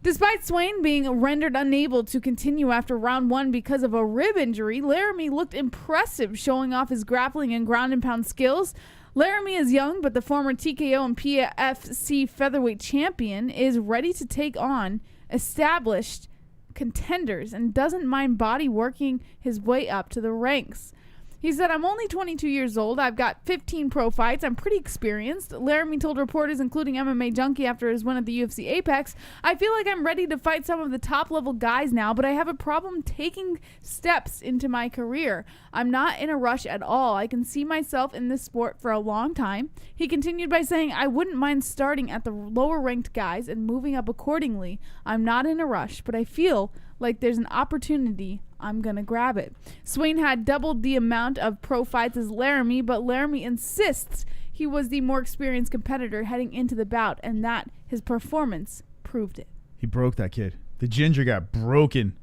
Despite Swain being rendered unable to continue after round 1 because of a rib injury, Laramie looked impressive, showing off his grappling and ground and pound skills. Laramie is young, but the former TKO and PEFC featherweight champion is ready to take on established contenders and doesn't mind body working his way up to the ranks. He said, I'm only 22 years old. I've got 15 pro fights. I'm pretty experienced. Laramie told reporters, including MMA Junkie after his win at the UFC Apex, I feel like I'm ready to fight some of the top level guys now, but I have a problem taking steps into my career. I'm not in a rush at all. I can see myself in this sport for a long time. He continued by saying, I wouldn't mind starting at the lower ranked guys and moving up accordingly. I'm not in a rush, but I feel like there's an opportunity. I'm gonna grab it. Swain had doubled the amount of pro fights as Laramie, but Laramie insists he was the more experienced competitor heading into the bout, and that his performance proved it. He broke that kid. The ginger got broken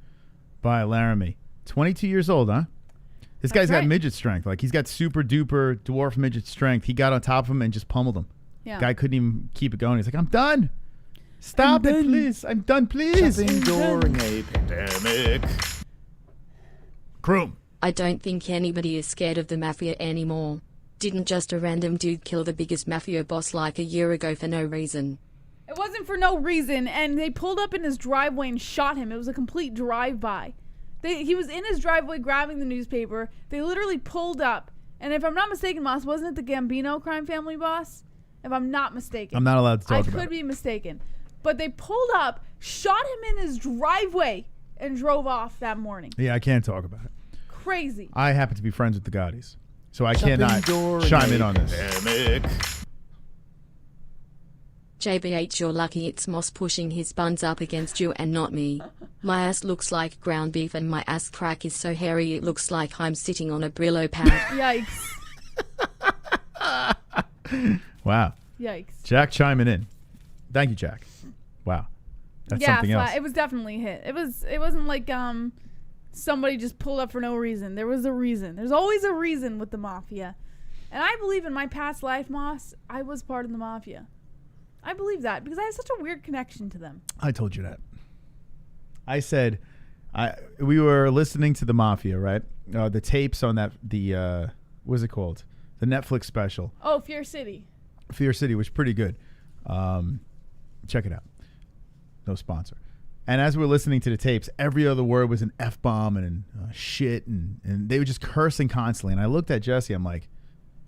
by Laramie. 22 years old, huh? This guy's got midget strength. Like, he's got super duper dwarf midget strength. He got on top of him and just pummeled him. Yeah. Guy couldn't even keep it going. He's like, I'm done. Stop it, please. I'm done, please. Shopping during a pandemic. Croom. I don't think anybody is scared of the mafia anymore. Didn't just a random dude kill the biggest mafia boss like a year ago for no reason? It wasn't for no reason, and they pulled up in his driveway and shot him. It was a complete drive-by. He was in his driveway grabbing the newspaper. They literally pulled up, and if I'm not mistaken, Moss, wasn't it the Gambino crime family boss? If I'm not mistaken. I'm not allowed to talk about it. I could be mistaken. But they pulled up, shot him in his driveway, and drove off that morning. Yeah, I can't talk about it. Crazy. I happen to be friends with the Gaudis, so I cannot chime in on this. Pandemic. JBH, you're lucky it's Moss pushing his buns up against you and not me. My ass looks like ground beef and my ass crack is so hairy it looks like I'm sitting on a Brillo pad. Yikes. Wow. Yikes. Jack chiming in. Thank you, Jack. Wow. That's something else. It was definitely a hit. It wasn't like somebody just pulled up for no reason. There was a reason. There's always a reason with the mafia. And I believe in my past life, Moss, I was part of the mafia. I believe that because I have such a weird connection to them. I told you that. I said, we were listening to the Mafia, right? The tapes on that, what's it called? The Netflix special. Oh, Fear City. Fear City was pretty good. Check it out. No sponsor. And as we were listening to the tapes, every other word was an F-bomb and shit, and they were just cursing constantly. And I looked at Jesse, I'm like,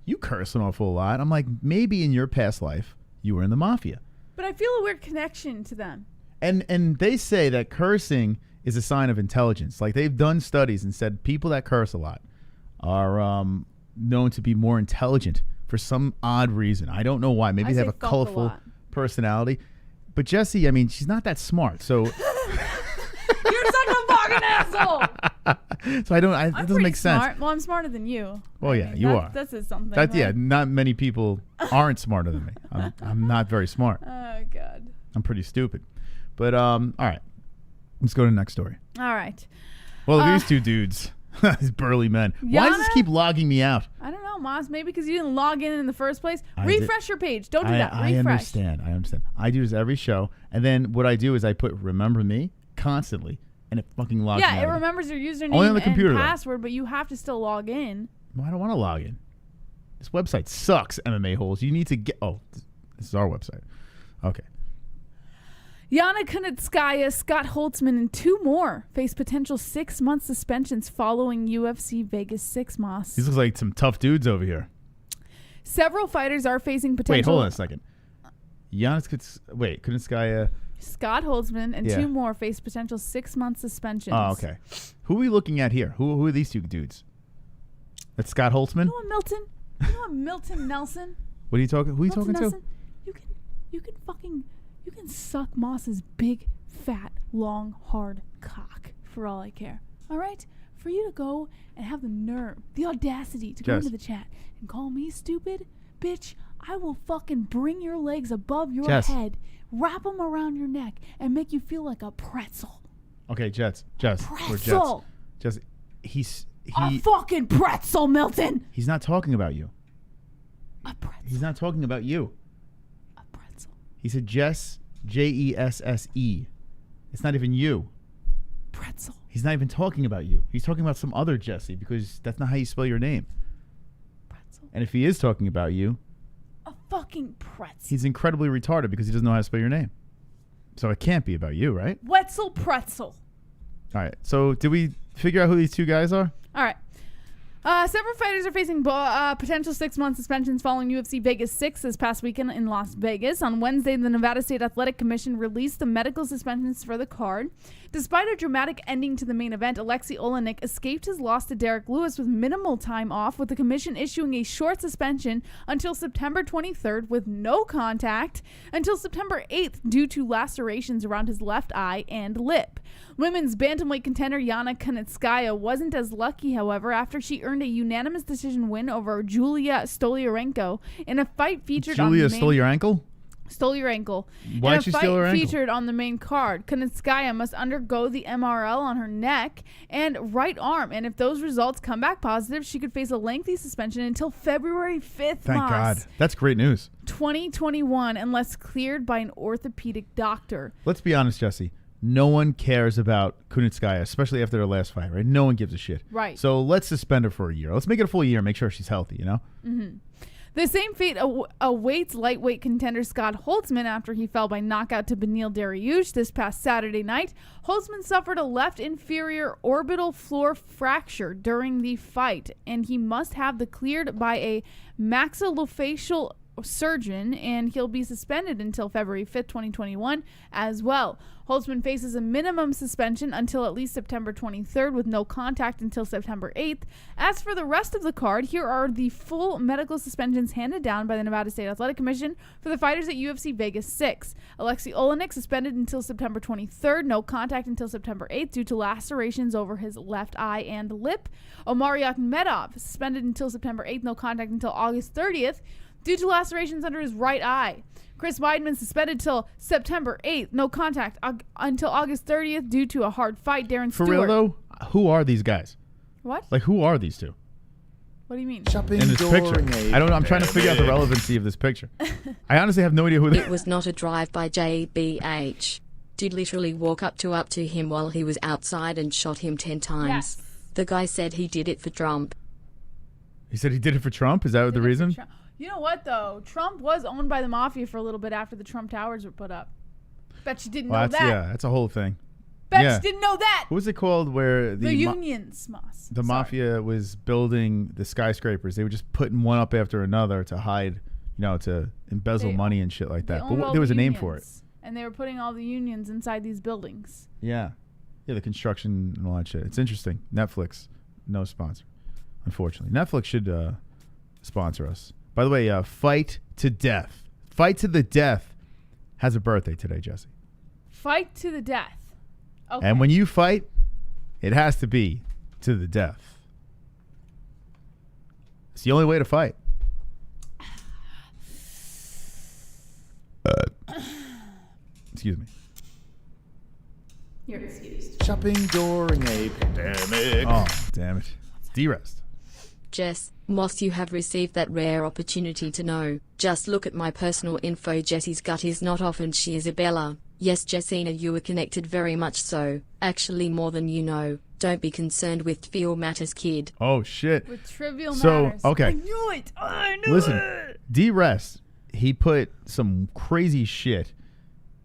you curse an awful lot. I'm like, maybe in your past life, you were in the Mafia. But I feel a weird connection to them. And they say that cursing is a sign of intelligence. Like, they've done studies and said people that curse a lot are known to be more intelligent for some odd reason. I don't know why. Maybe they have a colorful personality. But Jessie, I mean, she's not that smart. So you're such a fucking asshole. So it doesn't make sense. Smart. Well, I'm smarter than you. Well, yeah, you are. That says something. That's right? Yeah, not many people aren't smarter than me. I'm not very smart. Oh God. I'm pretty stupid. But all right, let's go to the next story. All right. Well, these two dudes, these burly men. Why does this keep logging me out? I don't know, Moss. Maybe because you didn't log in the first place. Refresh your page. Don't do that. Refresh. I understand. I do this every show, and then what I do is I put "remember me" constantly, and it fucking logs me out. Yeah, it remembers your username only on the computer, and password, but you have to still log in. Well, I don't want to log in. This website sucks, MMA-Holes. You need to get... Oh, this is our website. Okay. Yana Kunitskaya, Scott Holtzman, and two more face potential 6-month suspensions following UFC Vegas 6, Moss. These look like some tough dudes over here. Several fighters are facing potential... Wait, hold on a second. Kunitskaya... Scott Holtzman and two more face potential 6-month suspensions. Oh, okay. Who are we looking at here? Who are these two dudes? That's Scott Holtzman? You know what, Milton? You know what, Milton Nelson? What are you talking? Who are you talking Nelson, to? You can suck Moss's big, fat, long, hard cock for all I care. All right? For you to go and have the nerve, the audacity to go into the chat and call me stupid, bitch, I will fucking bring your legs above your head, wrap them around your neck, and make you feel like a pretzel. Okay, Jess. Pretzel. Jess, a fucking pretzel, Milton. He's not talking about you. A pretzel. He's not talking about you. A pretzel. He said Jess, Jesse. It's not even you. Pretzel. He's not even talking about you. He's talking about some other Jesse because that's not how you spell your name. Pretzel. And if he is talking about you, a fucking pretzel. He's incredibly retarded because he doesn't know how to spell your name. So it can't be about you, right? Wetzel Pretzel. All right. So did we figure out who these two guys are? All right. Several fighters are facing potential 6-month suspensions following UFC Vegas 6 this past weekend in Las Vegas. On Wednesday, the Nevada State Athletic Commission released the medical suspensions for the card. Despite a dramatic ending to the main event, Alexei Olenek escaped his loss to Derek Lewis with minimal time off, with the commission issuing a short suspension until September 23rd with no contact until September 8th due to lacerations around his left eye and lip. Women's bantamweight contender Yana Kunitskaya wasn't as lucky, however, after she earned a unanimous decision win over Julia Stolyarenko in a fight featured on the main... Stole your ankle. Why'd she steal her ankle? Featured on the main card. Kunitskaya must undergo the MRL on her neck and right arm, and if those results come back positive, she could face a lengthy suspension until February 5th. Thank God. That's great news. 2021, unless cleared by an orthopedic doctor. Let's be honest, Jesse. No one cares about Kunitskaya, especially after her last fight, right? No one gives a shit. Right. So let's suspend her for a year. Let's make it a full year and make sure she's healthy, you know? Mm-hmm. The same fate awaits lightweight contender Scott Holtzman after he fell by knockout to Beneil Dariush this past Saturday night. Holtzman suffered a left inferior orbital floor fracture during the fight, and he must have the cleared by a maxillofacial surgeon, and he'll be suspended until February 5th, 2021 as well. Holtzman faces a minimum suspension until at least September 23rd with no contact until September 8th. As for the rest of the card, here are the full medical suspensions handed down by the Nevada State Athletic Commission for the fighters at UFC Vegas 6. Alexei Olenek suspended until September 23rd, no contact until September 8th due to lacerations over his left eye and lip. Omari Akhmedov suspended until September 8th, no contact until August 30th due to lacerations under his right eye. Chris Weidman suspended till September 8th, no contact until August 30th due to a hard fight. Darren Stewart. For real though, who are these guys? What? Like, who are these two? What do you mean? In this picture. I don't know. I'm trying to figure out the relevancy of this picture. I honestly have no idea who they are. It was not a drive by JBH. Did literally walk up to him while he was outside and shot him 10 times. Yes. The guy said he did it for Trump. He said he did it for Trump? Is that the reason? You know what, though? Trump was owned by the mafia for a little bit after the Trump Towers were put up. Bet you didn't know that. Yeah, that's a whole thing. Bet you didn't know that. What was it called where the unions? The mafia was building the skyscrapers. They were just putting one up after another to hide, to embezzle money and shit like that. But there was a name for it. And they were putting all the unions inside these buildings. Yeah. Yeah, the construction and all that shit. It's interesting. Netflix, no sponsor, unfortunately. Netflix should sponsor us. By the way, Fight to Death. Fight to the Death has a birthday today, Jesse. Fight to the death. Okay. And when you fight, it has to be to the death. It's the only way to fight. Excuse me. You're excused. Shopping during a pandemic. Oh, damn it. It's D-Rest. Jess, Moss, you have received that rare opportunity to know. Just look at my personal info. Jessie's gut is not off and she is a Bella. Yes, Jessina, you are connected, very much so. Actually, more than you know. Don't be concerned with trivial matters, kid. Oh, shit. With trivial matters. Okay. I knew it. I knew it. D-Rest, he put some crazy shit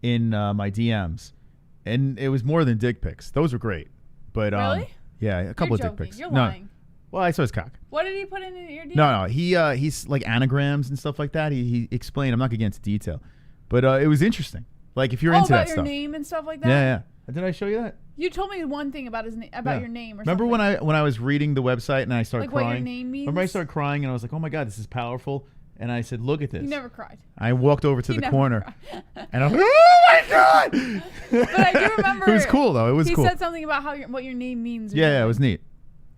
in my DMs. And it was more than dick pics. Those were great. But really? Yeah, a couple of dick pics. You're lying. Well, I saw his cock. What did he put in your DM? No. He's like anagrams and stuff like that. He explained. I'm not going to get into detail. But it was interesting. Like, if you're into that stuff. About your name and stuff like that? Yeah. Did I show you that? You told me one thing about his about your name or Remember something. when I was reading the website and I started crying? What your name means? Remember I started crying and I was like, oh my God, this is powerful. And I said, look at this. You never cried. I walked over to the corner. And I was like, oh my God. But I do remember. It was cool, though. It was cool. He said something about what your name means. Yeah, it was neat.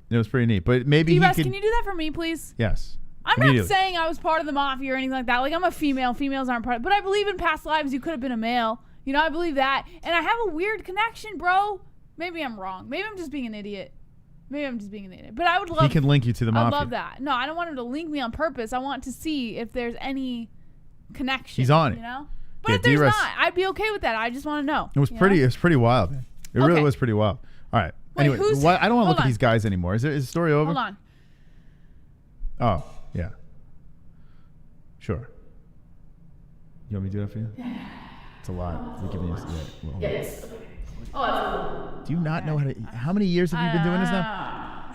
It was pretty neat. But maybe D-Rest, can you do that for me, please? Yes. I'm not saying I was part of the mafia or anything like that. Like, I'm a female. Females aren't part of it. But I believe in past lives you could have been a male. I believe that. And I have a weird connection, bro. Maybe I'm wrong. Maybe I'm just being an idiot. But I would love... He can link you to the mafia. I love that. No, I don't want him to link me on purpose. I want to see if there's any connection. He's on it. But if there's not, I'd be okay with that. I just want to know. It was pretty wild, man. It really was pretty wild. All right. Wait, anyway, I don't want to look at these guys anymore. Is the story over? Hold on. Oh, yeah. Sure. You want me to do that for you? Yeah. It's a lot. They're giving you... Yes. Do you not know how many years have you been doing this now?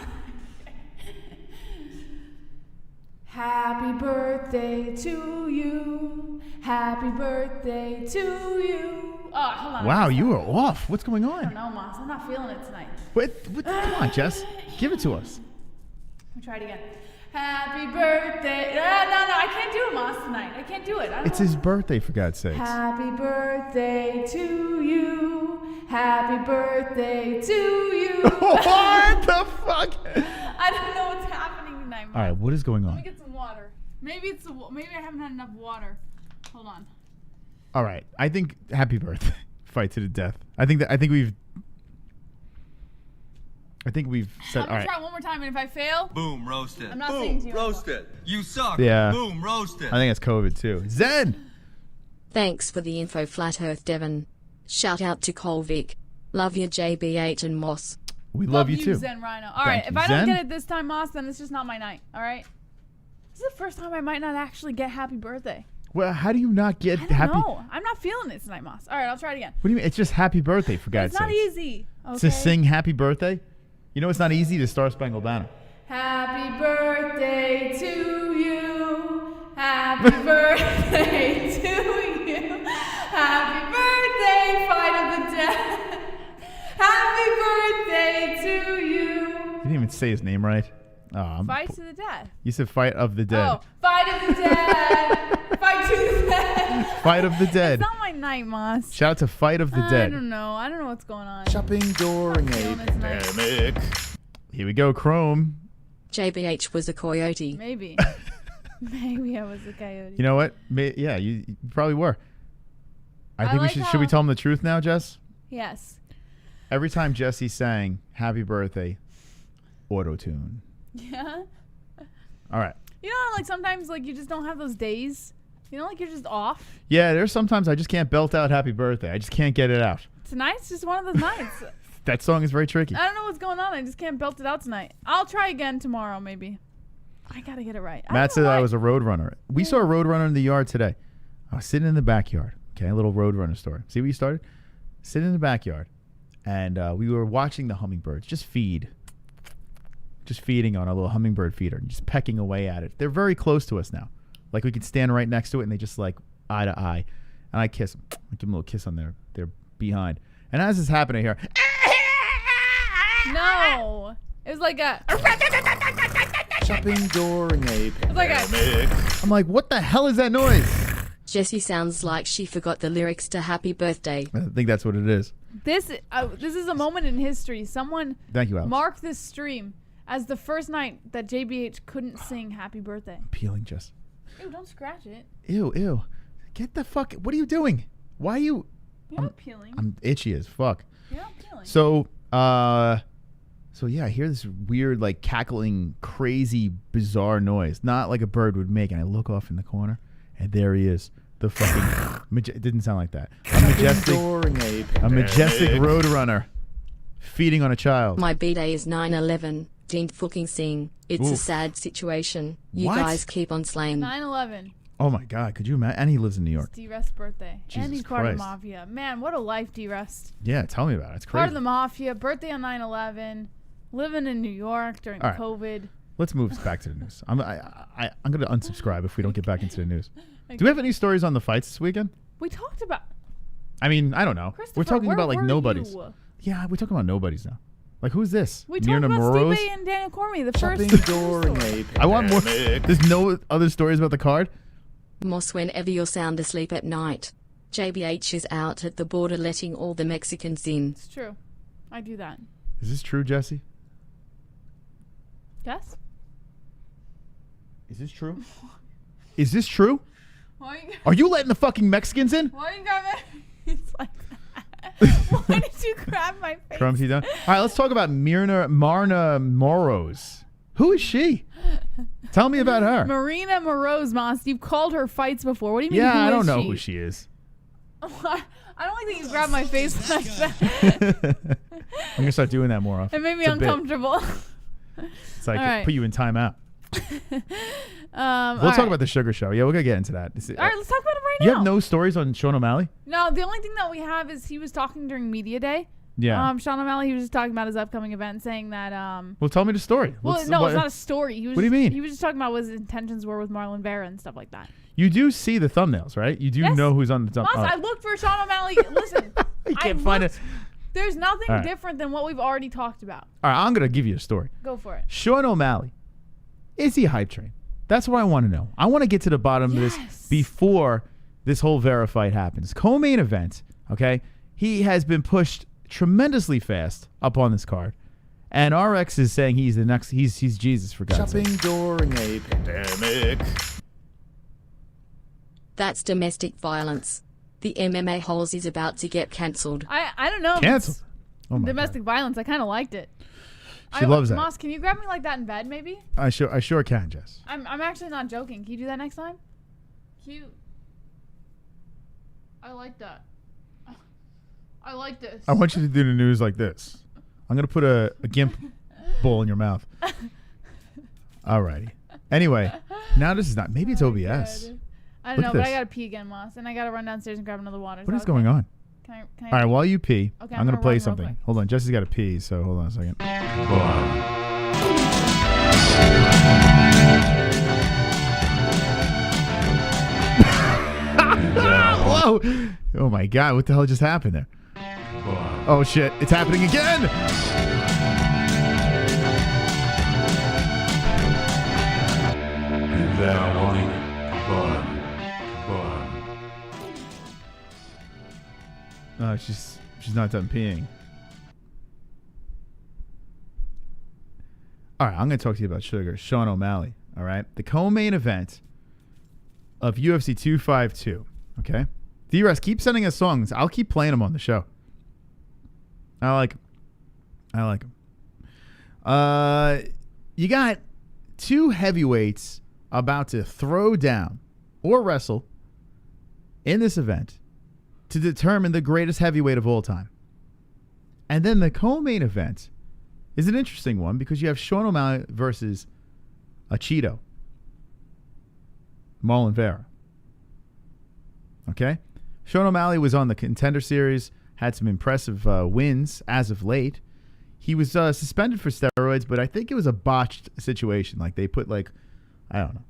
Happy birthday to you. Happy birthday to you. Oh, hold on. Wow, you were off. What's going I don't on? know, Moss. I'm not feeling it tonight. Come on, Jess. Give it to us. Let me try it again. Happy birthday. No, I can't do it, Moss, tonight. I can't do it. It's his birthday, for God's sakes. Happy birthday to you. Happy birthday to you. What the fuck? I don't know what's happening tonight, Moss. All right, what is going Let me on? get some water. Maybe I haven't had enough water. Hold on. All right, I think happy birthday. Fight to the death. I think we've said. I'm All gonna right. try one more time, and if I fail, Boom, roasted. I'm not saying to you. Roasted. You suck. Yeah. Boom, roasted. I think it's COVID too. Zen. Thanks for the info, Flat Earth Devon. Shout out to Colvic. Love you, JBH and Moss. We love you too. Zen Rhino. All right, Thank if you, I don't Zen. get it this time, Moss, then it's just not my night. All right. This is the first time I might not actually get happy birthday. Well, how do you not get I don't happy? know. I'm not feeling it tonight, Moss. All right, I'll try it again. What do you mean? It's just happy birthday, for God's It's not sakes. easy. Okay? To sing happy birthday? You know it's not easy to Star Spangled Banner. Happy birthday to you. Happy birthday to you. Happy birthday, fight of the dead. Happy birthday to you. You didn't even say his name right. Fight to the death. You said Fight of the Dead. Oh, fight of the dead. Fight to the dead. Fight of the Dead. It's not my night, Moss. Shout out to Fight of the I Dead. don't know. I don't know what's going on. Shopping during a feeling it's nice. pandemic. Here we go, Chrome. JBH was a coyote. Maybe. Maybe I was a coyote. You know what? Yeah, you probably were. I think like should we tell him the truth now, Jess? Yes. Every time Jesse sang Happy Birthday, auto-tune. Yeah. All right. You know how, like, sometimes, like, you just don't have those days? You know, like, you're just off? Yeah, there's sometimes I just can't belt out Happy Birthday. I just can't get it out. Tonight's just one of those nights. That song is very tricky. I don't know what's going on. I just can't belt it out tonight. I'll try again tomorrow, maybe. I gotta get it right. Matt said I was a road runner. We saw a road runner in the yard today. I was sitting in the backyard. Okay, a little road runner story. See where you started? Sitting in the backyard, and we were watching the hummingbirds just feeding on a little hummingbird feeder and just pecking away at it. They're very close to us now. Like we could stand right next to it and they just like eye to eye. And I kiss them. I give them a little kiss on their behind. And as this happened, I hear, No. It was like a... Shopping during a like a- pandemic. I'm like, what the hell is that noise? Jessie sounds like she forgot the lyrics to Happy Birthday. I think that's what it is. This is a moment in history. Someone Thank you, Alex. mark this stream as the first night that JBH couldn't sing Happy Birthday. Peeling, Jess. Ew, don't scratch it. Ew, ew. Get the fuck. What are you doing? Why are you? You're not peeling. I'm itchy as fuck. You're not peeling. So yeah, I hear this weird, like cackling, crazy, bizarre noise, not like a bird would make. And I look off in the corner, and there he is. The fucking it didn't sound like that. A majestic road runner feeding on a child. My B-day is 9/11. Didn't fucking sing. It's a Oof. sad situation. You What? guys keep on slaying. 9/11. Oh my God, could you imagine? And he lives in New York. It's D-Rest's birthday. Jesus and he's part of the Christ. Mafia. Man, what a life, D-Rest. Yeah, tell me about it. It's Part crazy. of the Mafia, birthday on 9/11, living in New York during All right. COVID. Let's move back to the news. I'm going to unsubscribe if we don't get back into the news. Do we have any stories on the fights this weekend? We talked about... I mean, I don't know. We're talking where about like were nobodies. you? Yeah, we're talking about nobodies now. Like, who's this? We talked about Moroz? Stipe and Daniel Cormier, the first... Shopping during a pandemic. I want more. There's no other stories about the card? Moss, whenever you're sound asleep at night. JBH is out at the border letting all the Mexicans in. It's true. I do that. Is this true, Jesse? Yes? Is this true? Is this true? Why you, Are you letting the fucking Mexicans in? why you got me? It's like that. Why did you grab my face? Crumbs, you done? All right, let's talk about Marna Moroz. Who is she? Tell me about her. Marina Moroz, Moss. You've called her fights before. What do you mean? Yeah, who I don't is know who she is. I don't like that you grabbed my face like that. I'm going to start doing that more often. It made me It's a bit. uncomfortable. It's like All right. put you in timeout. All We'll talk right. about the Sugar Show. Yeah, we're going to get into that. All right, let's talk about it right You now. have no stories on Sean O'Malley? No, the only thing that we have is he was talking during media day. Yeah. Sean O'Malley, he was just talking about his upcoming event, saying that. Well, tell me the story. Well, it's not a story. He was what do you mean? He was just talking about what his intentions were with Marlon Vera and stuff like that. You do see the thumbnails, right? You do know who's on the thumbnail. Plus, I looked for Sean O'Malley. Listen, you can't find it. There's nothing different than what we've already talked about. All right, I'm going to give you a story. Go for it. Sean O'Malley, is he a hype train? That's what I want to know. I want to get to the bottom of this before this whole Vera fight happens. Co-main event, okay? He has been pushed tremendously fast up on this card. And RX is saying he's the next, he's Jesus, for God's sake. Shopping during a pandemic. That's domestic violence. The MMA-Holes is about to get cancelled. I don't know. Cancelled. Oh my domestic violence. I kind of liked it. She loves that. Moss, can you grab me like that in bed, maybe? I sure can, Jess. I'm actually not joking. Can you do that next time? Cute. I like that. I like this. I want you to do the news like this. I'm going to put a gimp bowl in your mouth. Alrighty. Anyway, now this is not, maybe it's OBS. God. I don't know, but I got to pee again, Moss, and I got to run downstairs and grab another water. What is going on? Can I All right, while you pee, okay, I'm going to play something. Hold on. Jesse's got to pee, so hold on a second. Whoa! Oh my God! What the hell just happened there? Oh shit! It's happening again! Oh, she's not done peeing. All right, I'm going to talk to you about Sugar, Sean O'Malley. All right, the co-main event of UFC 252. Okay, D-Rest, keep sending us songs. I'll keep playing them on the show. I like them. You got two heavyweights about to throw down or wrestle in this event to determine the greatest heavyweight of all time. And then the co-main event is an interesting one because you have Sean O'Malley versus a Cheeto, Marlon Vera. Okay? Sean O'Malley was on the Contender Series, had some impressive wins as of late. He was suspended for steroids, but I think it was a botched situation. Like they put I don't know,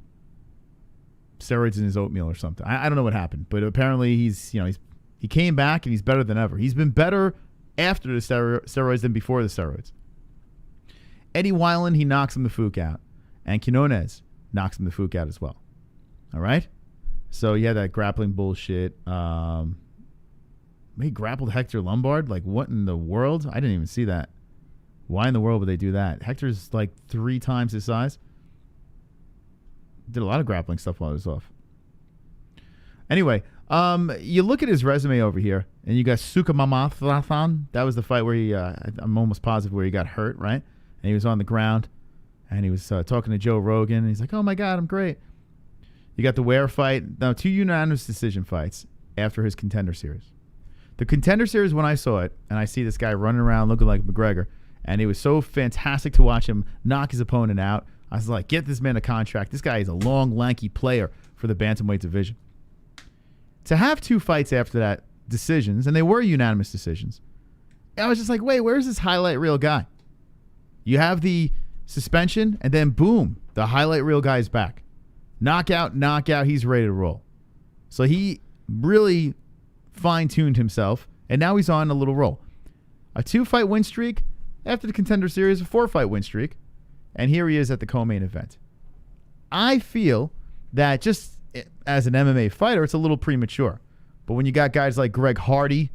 steroids in his oatmeal or something. I don't know what happened, but apparently he came back and he's better than ever. He's been better after the steroids than before the steroids. Eddie Wineland, he knocks him the fuck out. And Quinones knocks him the fuck out as well. All right? So, yeah, that grappling bullshit. He grappled Hector Lombard? Like, what in the world? I didn't even see that. Why in the world would they do that? Hector's like 3 times his size. Did a lot of grappling stuff while I was off. Anyway, you look at his resume over here, and you got Sukumamathan. That was the fight where he, I'm almost positive where he got hurt, right? And he was on the ground, and he was talking to Joe Rogan, and he's like, oh, my God, I'm great. You got the Ware fight. Now, 2 unanimous decision fights after his Contender Series. The Contender Series, when I saw it, and I see this guy running around looking like McGregor, and it was so fantastic to watch him knock his opponent out. I was like, get this man a contract. This guy is a long, lanky player for the bantamweight division. To have 2 fights after that, decisions, and they were unanimous decisions, I was just like, wait, where's this highlight reel guy? You have the suspension, and then boom, the highlight reel guy is back. Knockout, he's ready to roll. So he really fine-tuned himself, and now he's on a little roll. A 2-fight win streak after the Contender Series, a 4-fight win streak, and here he is at the co-main event. I feel that just as an MMA fighter, it's a little premature. But when you got guys like Greg Hardy,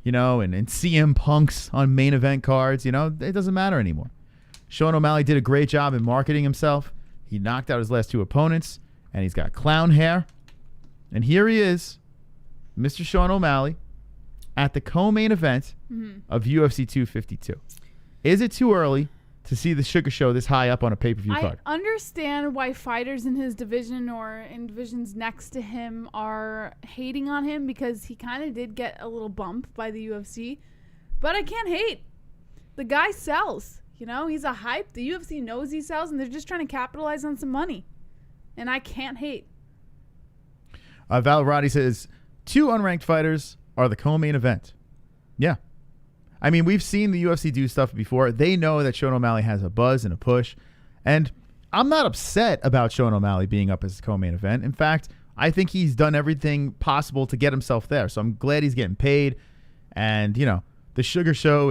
and CM Punks on main event cards, it doesn't matter anymore. Sean O'Malley did a great job in marketing himself. He knocked out his last 2 opponents, and he's got clown hair. And here he is, Mr. Sean O'Malley, at the co-main event of UFC 252. Is it too early to see the Sugar Show this high up on a pay-per-view card? I understand why fighters in his division or in divisions next to him are hating on him because he kind of did get a little bump by the UFC. But I can't hate. The guy sells. He's a hype. The UFC knows he sells, and they're just trying to capitalize on some money. And I can't hate. Val Roddy says, 2 unranked fighters are the co-main event. Yeah. I mean, we've seen the UFC do stuff before. They know that Sean O'Malley has a buzz and a push. And I'm not upset about Sean O'Malley being up as a co-main event. In fact, I think he's done everything possible to get himself there. So I'm glad he's getting paid. And, you know, the Sugar Show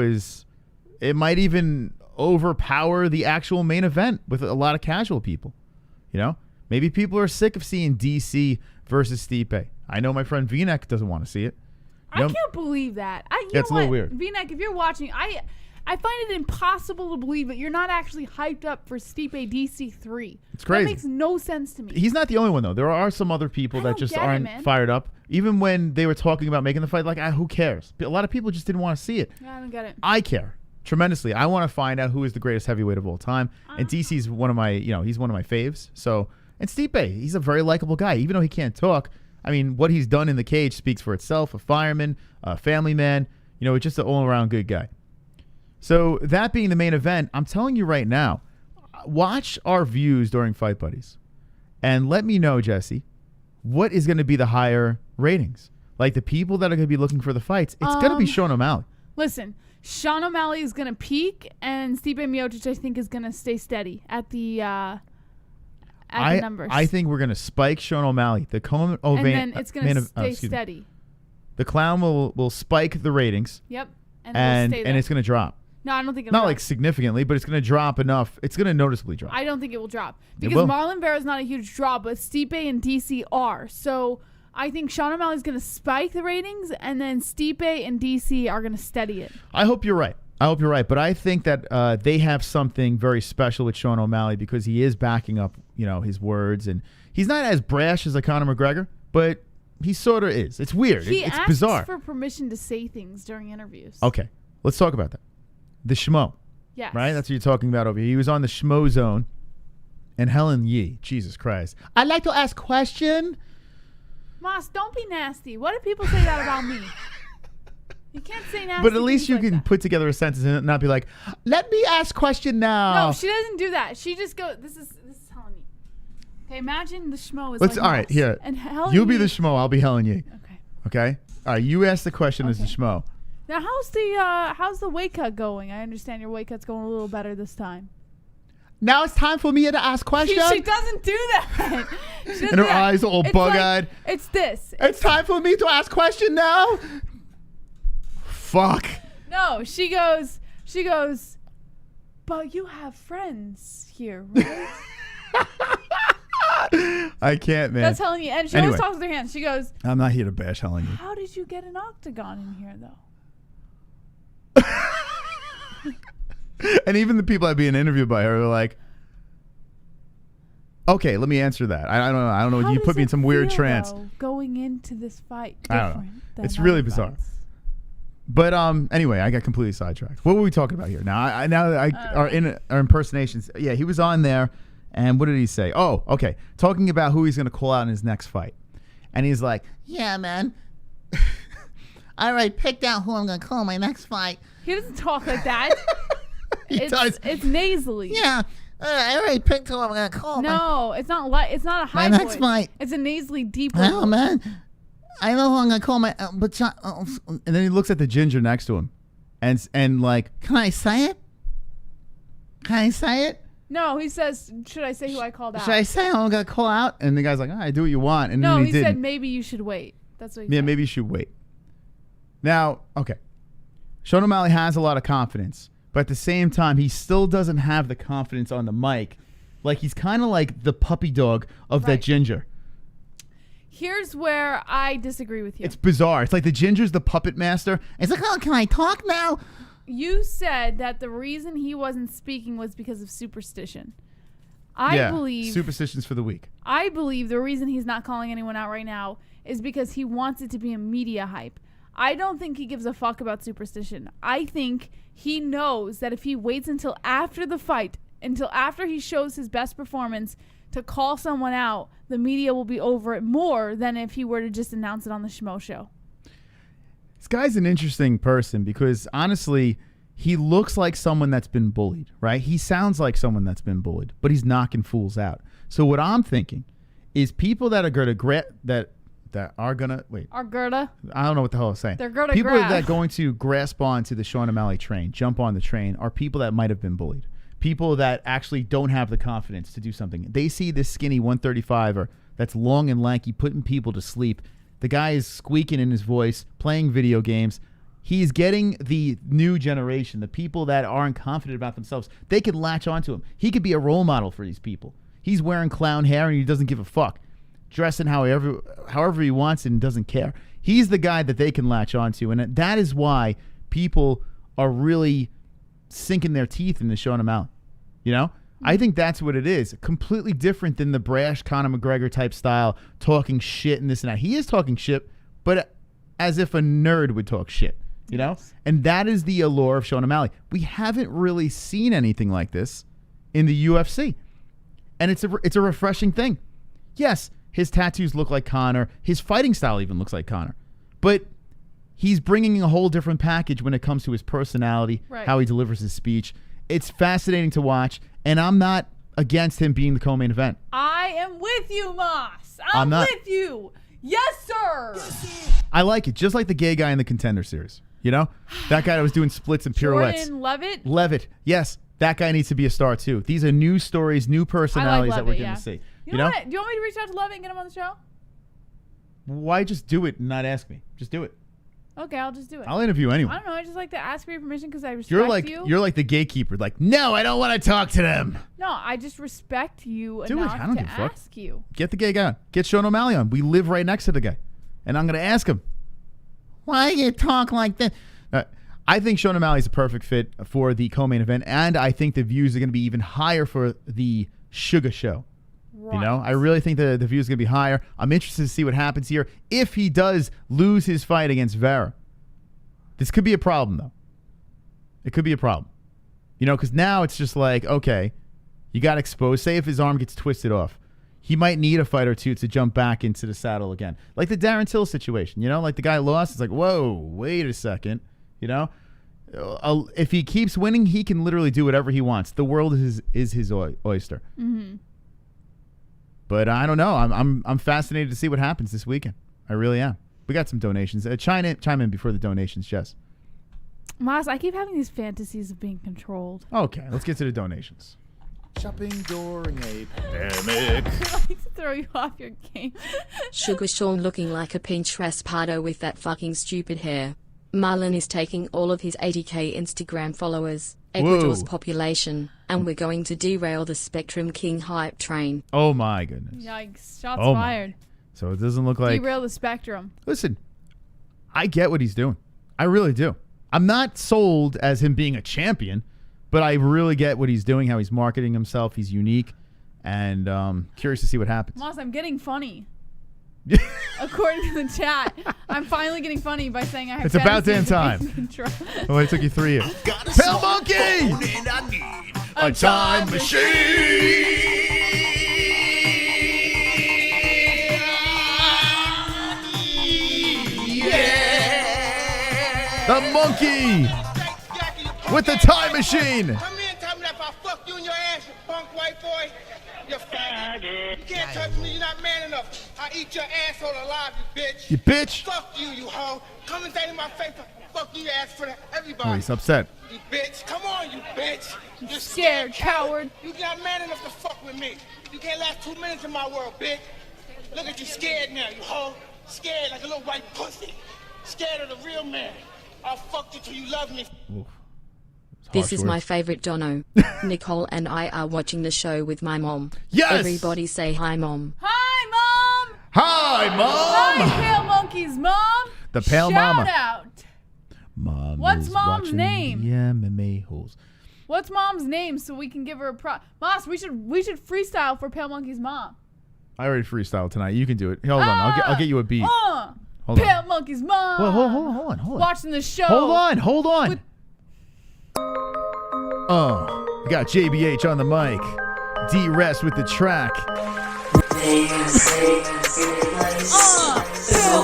it might even overpower the actual main event with a lot of casual people. You know, maybe people are sick of seeing DC versus Stipe. I know my friend V-Neck doesn't want to see it. I can't believe that. It's a little weird. V-Neck, if you're watching, I find it impossible to believe that you're not actually hyped up for Stipe DC3. It's crazy. That makes no sense to me. He's not the only one, though. There are some other people that just aren't fired up. Even when they were talking about making the fight, like, who cares? A lot of people just didn't want to see it. I don't get it. I care tremendously. I want to find out who is the greatest heavyweight of all time. And DC's one of my, he's one of my faves. So, and Stipe, he's a very likable guy. Even though he can't talk, I mean, what he's done in the cage speaks for itself. A fireman, a family man, just an all-around good guy. So that being the main event, I'm telling you right now, watch our views during Fight Buddies. And let me know, Jesse, what is going to be the higher ratings? Like the people that are going to be looking for the fights, it's going to be Sean O'Malley. Listen, Sean O'Malley is going to peak, and Stipe Miocic, I think, is going to stay steady at the numbers. I think we're going to spike Sean O'Malley. And then it's going to stay steady. The clown will spike the ratings. Yep. And it's going to drop. No, I don't think it'll Not drop. like significantly, but it's going to drop enough. It's going to noticeably drop. I don't think it will drop. Because Marlon Vera is not a huge draw, but Stipe and DC are. So I think Sean O'Malley is going to spike the ratings, and then Stipe and DC are going to steady it. I hope you're right. But I think that they have something very special with Sean O'Malley because he is backing up, his words. And he's not as brash as a Conor McGregor, but he sort of is. It's weird. It's bizarre. He asks for permission to say things during interviews. Okay. Let's talk about that. The Schmo. Yes. Right? That's what you're talking about over here. He was on the Schmo Zone. And Helen Yee, Jesus Christ. I'd like to ask question. Moss, don't be nasty. What if people say that about me? You can't say nasty. But at least you like can that. put together a sentence and not be like, let me ask question now. No, she doesn't do that. She just goes, this is Helen Yee. Okay, imagine the Schmo is all right, Moss. here. And Helen you be Yee, the Schmo, I'll be Helen Yee. Okay. All right, you ask the question as the Schmo. Now, how's the weight cut going? I understand your weight cut's going a little better this time. Now it's time for me to ask questions. She doesn't do that. And her eyes all bug-eyed. It's this. It's time for me to ask question now. Fuck. No, she goes, but you have friends here, right? I can't, man. That's Helen Yee. And she always talks with her hands. She goes, I'm not here to bash Helen Yee. how did you get an octagon in here, though? And even the people that being interviewed by her are like, okay, let me answer that. I don't know. You put me in some weird trance. Going into this fight, I don't know. It's really bizarre. But anyway, I got completely sidetracked. What were we talking about here? Our impersonations. Yeah, he was on there, and what did he say? Oh, okay, talking about who he's going to call out in his next fight, and he's like, Yeah, man. I already picked out who I'm going to call my next fight. He doesn't talk like that. He does. It's nasally. Yeah. I already picked who I'm going to call. No, it's not a high my voice. next fight. It's a nasally deep Oh, voice. man. I know who I'm going to call my... and then he looks at the ginger next to him, and like, Can I say it? Can I say it? No, he says, should I say who I called out? Should I say who I'm going to call out? and the guy's like, all right, do what you want. And No, then he said maybe you should wait. That's what he Yeah, said. maybe you should wait. Now, okay. Sean O'Malley has a lot of confidence, but at the same time, he still doesn't have the confidence on the mic. Like, he's kind of like the puppy dog of that ginger. Here's where I disagree with you. It's bizarre. It's like the ginger's the puppet master. It's like, oh, can I talk now? You said that the reason he wasn't speaking was because of superstition. I believe superstitions for the week. I believe the reason he's not calling anyone out right now is because he wants it to be a media hype. I don't think he gives a fuck about superstition. I think he knows that if he waits until after the fight, until after he shows his best performance to call someone out, the media will be over it more than if he were to just announce it on the Schmo Show. This guy's an interesting person because, honestly, he looks like someone that's been bullied, right? He sounds like someone that's been bullied, but he's knocking fools out. So what I'm thinking is people that are going to that are gonna wait. Are Gerda? I don't know what the hell I'm saying. They're gonna people grab. that are going to grasp onto the Sean O'Malley train, jump on the train, are people that might have been bullied. People that actually don't have the confidence to do something. They see this skinny 135er that's long and lanky, putting people to sleep. The guy is squeaking in his voice, playing video games. He's getting the new generation, the people that aren't confident about themselves. They could latch onto him. He could be a role model for these people. He's wearing clown hair and he doesn't give a fuck. Dressing however he wants and doesn't care. He's the guy that they can latch onto. And that is why people are really sinking their teeth in the Sean O'Malley. You know? I think that's what it is. Completely different than the brash Conor McGregor type style, talking shit and this and that. He is talking shit, but as if a nerd would talk shit. You know? And that is the allure of Sean O'Malley. We haven't really seen anything like this in the UFC. And it's a refreshing thing. Yes, his tattoos look like Conor. His fighting style even looks like Conor. But he's bringing a whole different package when it comes to his personality, how he delivers his speech. It's fascinating to watch, and I'm not against him being the co-main event. I am with you, Moss. I'm with you. Yes, sir. I like it, just like the gay guy in the Contender Series. You know? That guy that was doing splits and pirouettes. Jordan Levitt? Levitt, yes. That guy needs to be a star, too. These are new stories, new personalities that we're going to see. You know what? Do you want me to reach out to Levitt and get him on the show? Why just do it and not ask me? Just do it. Okay, I'll just do it. I'll interview anyway. I don't know. I just like to ask for your permission because I respect you. You're like the gatekeeper. Like, no, I don't want to talk to them. No, I just respect you Do enough it. I don't to give a fuck. ask you. Get the gay guy on. Get Sean O'Malley on. We live right next to the guy. And I'm going to ask him, why you talk like that? I think Sean O'Malley's a perfect fit for the co-main event, and I think the views are going to be even higher for the Sugar Show. Right. You know, I really think the views are going to be higher. I'm interested to see what happens here. If he does lose his fight against Vera, this could be a problem, though. It could be a problem. You know, because now it's just like, okay, you got exposed. Say if his arm gets twisted off. He might need a fight or two to jump back into the saddle again. Like the Darren Till situation, you know? Like the guy lost. It's like, whoa, wait a second. You know? If he keeps winning, he can literally do whatever he wants. The world is his oyster. Mm-hmm. But I don't know. I'm fascinated to see what happens this weekend. I really am. We got some donations. Chime in before the donations, Jess. Mas, I keep having these fantasies of being controlled. Okay, let's get to the donations. Shopping during a pandemic. I like to throw you off your game. Sugar Sean looking like a pinch raspado with that fucking stupid hair. Marlon is taking all of his 80k Instagram followers, Ecuador's population, and we're going to derail the Spectrum King hype train. Oh my goodness. Yikes. Shots fired. So it doesn't look like... Derail the Spectrum. Listen, I get what he's doing. I really do. I'm not sold as him being a champion, but I really get what he's doing, how he's marketing himself. He's unique, and curious to see what happens. Moss, I'm getting funny. According to the chat, I'm finally getting funny by saying I have. It's about damn time. Oh, it took you 3 years. Pale Monkey! A time machine! Yeah! The monkey with the time machine. Come here and tell me that if I fuck you in your ass, you punk white boy. You faggot. You can't touch me, you're not man enough. I eat your asshole alive, you bitch. You bitch. Fuck you, you hoe. Come and say to my face, fuck you, ass for everybody. Oh, he's upset. You bitch. Come on, you bitch. You're scared, coward. You not man enough to fuck with me. You can't last 2 minutes in my world, bitch. Look at you scared now, you hoe. Scared like a little white pussy. Scared of the real man. I'll fuck you till you love me. Oof. This is my favorite Dono. Nicole and I are watching the show with my mom. Yes! Everybody say hi, Mom. Hi, Mom! Hi, Mom! Hi, Pale Monkey's mom! The Pale Mama. Shout out! Mom What's is Mom's watching name? The MMA-Holes. What's Mom's name so we can give her a Moss, we should freestyle for Pale Monkey's mom. I already freestyled tonight. You can do it. Hold on. I'll get you a beat. Hold Pale on. Monkey's mom! Well, hold on. Watching the show. Hold on. We got JBH on the mic. D-Rest with the track. Pale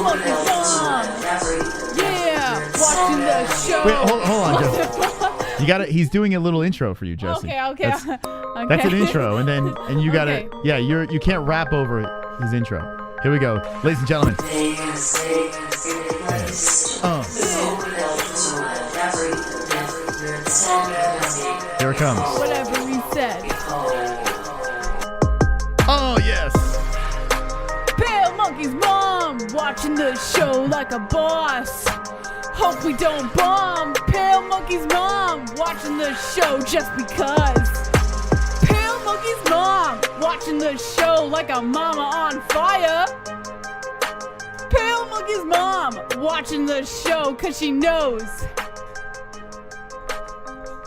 Monkey's mom! Yeah! Watching the show! Wait, hold on, Jesse. You got it. He's doing a little intro for you, Jesse. Okay. That's an intro, and you got to. Yeah, you can't rap over his intro. Here we go. Ladies and gentlemen. Here it comes. Whatever we said. Oh, yes. Pale Monkey's mom watching the show like a boss. Hope we don't bomb. Pale Monkey's mom watching the show just because. Pale Monkey's mom watching the show like a mama on fire. Pale Monkey's mom watching the show cause she knows.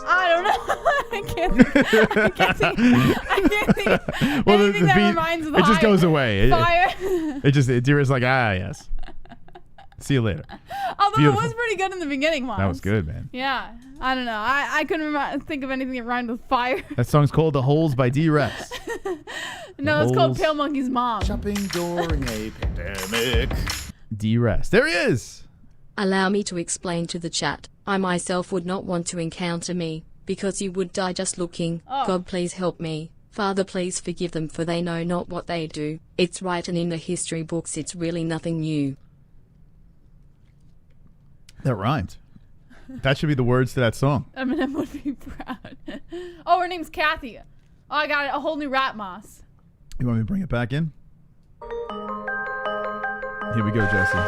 I don't know. I can't think Well, anything that reminds of the it just goes away. fire. Deer's like, yes. See you later. Although Beautiful. it was pretty good in the beginning, Mom. That was good, man. Yeah. I don't know. I couldn't think of anything that rhymed with fire. That song's called The Holes by D-Rex. No, it's called Holes. Pale Monkey's mom. Shopping during a pandemic. D-Rex. There he is. Allow me to explain to the chat. I myself would not want to encounter me, because you would die just looking. Oh. God please help me. Father please forgive them for they know not what they do. It's written in the history books, it's really nothing new. That rhymed. That should be the words to that song. Eminem would be proud. Oh, her name's Kathy. Oh, I got a whole new rap, Moss. You want me to bring it back in? Here we go, Jesse.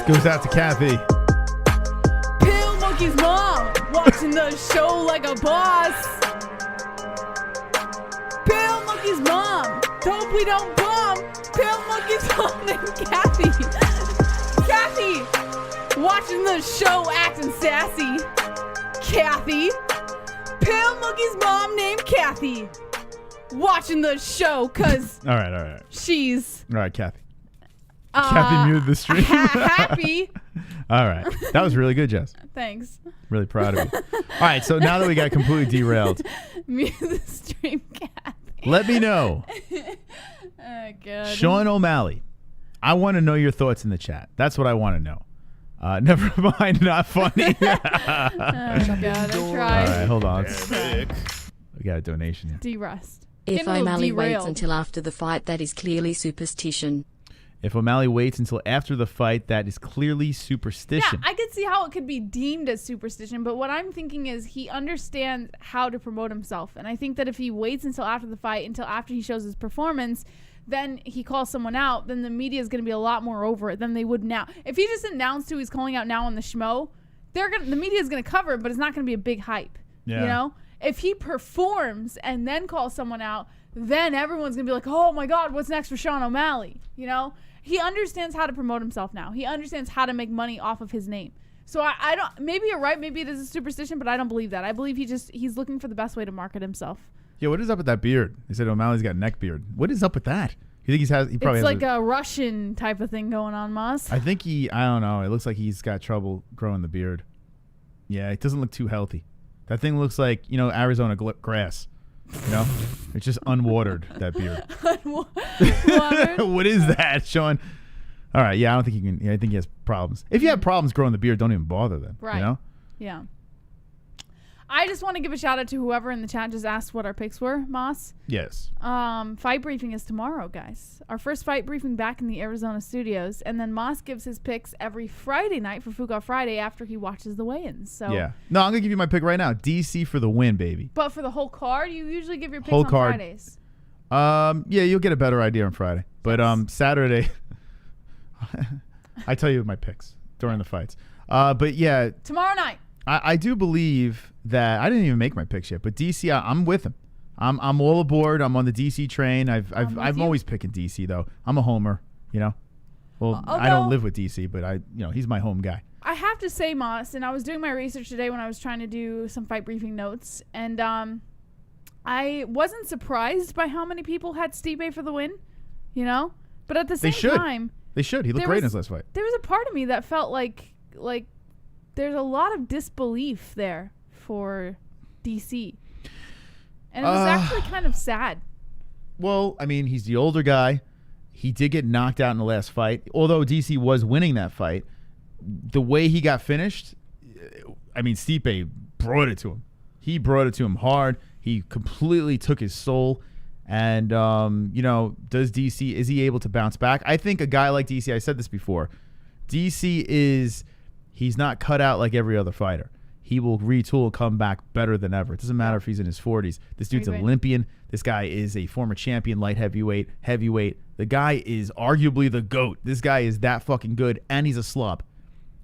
Goes out to Kathy. Pale Monkey's mom watching the show like a boss. Pale Monkey's mom. Hope we don't bomb. Pale Monkey's mom named Kathy. Kathy watching the show acting sassy. Kathy. Pale Monkey's mom named Kathy watching the show cause All right. she's All right, Kathy. Kathy muted the stream. happy. All right. That was really good, Jess. Thanks. Really proud of you. All right, so now that we got completely derailed, Mute the stream, Kathy. let me know. Oh, God. Sean O'Malley, I want to know your thoughts in the chat. That's what I want to know. Never mind, not funny. Oh, God, I All tried. right, hold on. Pandemic. We got a donation here. De-rust. If Getting a little O'Malley waits derailed. until after the fight, that is clearly superstition. If O'Malley waits until after the fight, that is clearly Yeah, superstition. I could see how it could be deemed as superstition, but what I'm thinking is he understands how to promote himself. And I think that if he waits until after the fight, until after he shows his performance, then he calls someone out, then the media is going to be a lot more over it than they would now. If he just announced who he's calling out now on the schmo, the media is going to cover it, but it's not going to be a big hype. Yeah. You know? If he performs and then calls someone out, then everyone's going to be like, oh my God, what's next for Sean O'Malley? You know? He understands how to promote himself now. He understands how to make money off of his name. So I don't, maybe you're right. Maybe it is a superstition, but I don't believe that. I believe he's looking for the best way to market himself. Yeah, what is up with that beard? They said O'Malley's got neck beard. What is up with that? You think he probably It's has like a Russian type of thing going on, Moss. I think I don't know. It looks like he's got trouble growing the beard. Yeah, it doesn't look too healthy. That thing looks like, Arizona grass. It's just unwatered, that beard. Watered? What is that, Sean? All right, yeah, I don't think he can. Yeah, I think he has problems. If you have problems growing the beard, don't even bother then. Right. Yeah. I just want to give a shout out to whoever in the chat just asked what our picks were, Moss. Yes. Fight briefing is tomorrow, guys. Our first fight briefing back in the Arizona studios, and then Moss gives his picks every Friday night for Fuga Friday after he watches the weigh-ins. So Yeah. No, I'm gonna give you my pick right now. DC for the win, baby. But for the whole card, you usually give your picks Whole on card. Fridays. Yeah, you'll get a better idea on Friday. But Saturday, I tell you my picks during the fights. But yeah, Tomorrow night. I do believe that I didn't even make my picks yet, but DC, I'm with him. I'm all aboard. I'm on the DC train. I'm always picking DC though. I'm a homer, Well, I don't live with DC, but he's my home guy. I have to say, Moss, and I was doing my research today when I was trying to do some fight briefing notes, and I wasn't surprised by how many people had Stipe for the win, But at the same time, they should. He looked great in his last fight. There was a part of me that felt like there's a lot of disbelief there for DC. And it was actually kind of sad. Well, I mean, he's the older guy. He did get knocked out in the last fight. Although DC was winning that fight, the way he got finished, I mean, Stipe brought it to him. He brought it to him hard. He completely took his soul. And, you know, does DC, is he able to bounce back? I think a guy like DC, I said this before, DC he's not cut out like every other fighter. He will retool, come back better than ever. It doesn't matter if he's in his 40s. This dude's an Olympian. This guy is a former champion, light heavyweight, heavyweight. The guy is arguably the GOAT. This guy is that fucking good, and he's a slob.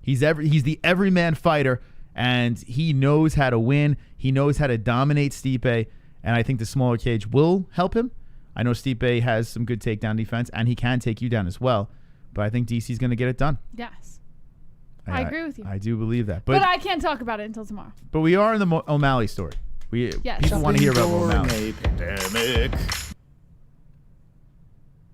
He's the everyman fighter, and he knows how to win. He knows how to dominate Stipe, and I think the smaller cage will help him. I know Stipe has some good takedown defense, and he can take you down as well, but I think DC's going to get it done. Yes. I agree with you. I do believe that. But I can't talk about it until tomorrow. But we are in the O'Malley story. People want to hear about O'Malley. Pandemic.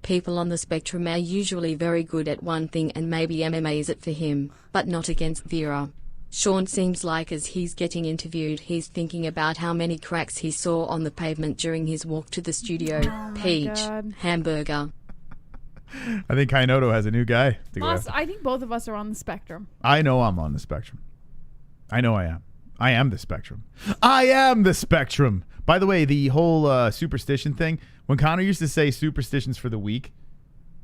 People on the spectrum are usually very good at one thing, and maybe MMA is it for him, but not against Vera. Sean seems like as he's getting interviewed, he's thinking about how many cracks he saw on the pavement during his walk to the studio. Peach, hamburger. I think Kainoto has a new guy to go after. I think both of us are on the spectrum. I know I'm on the spectrum. I know I am. I am the spectrum. I am the spectrum. By the way, the whole superstition thing, when Connor used to say superstitions for the week,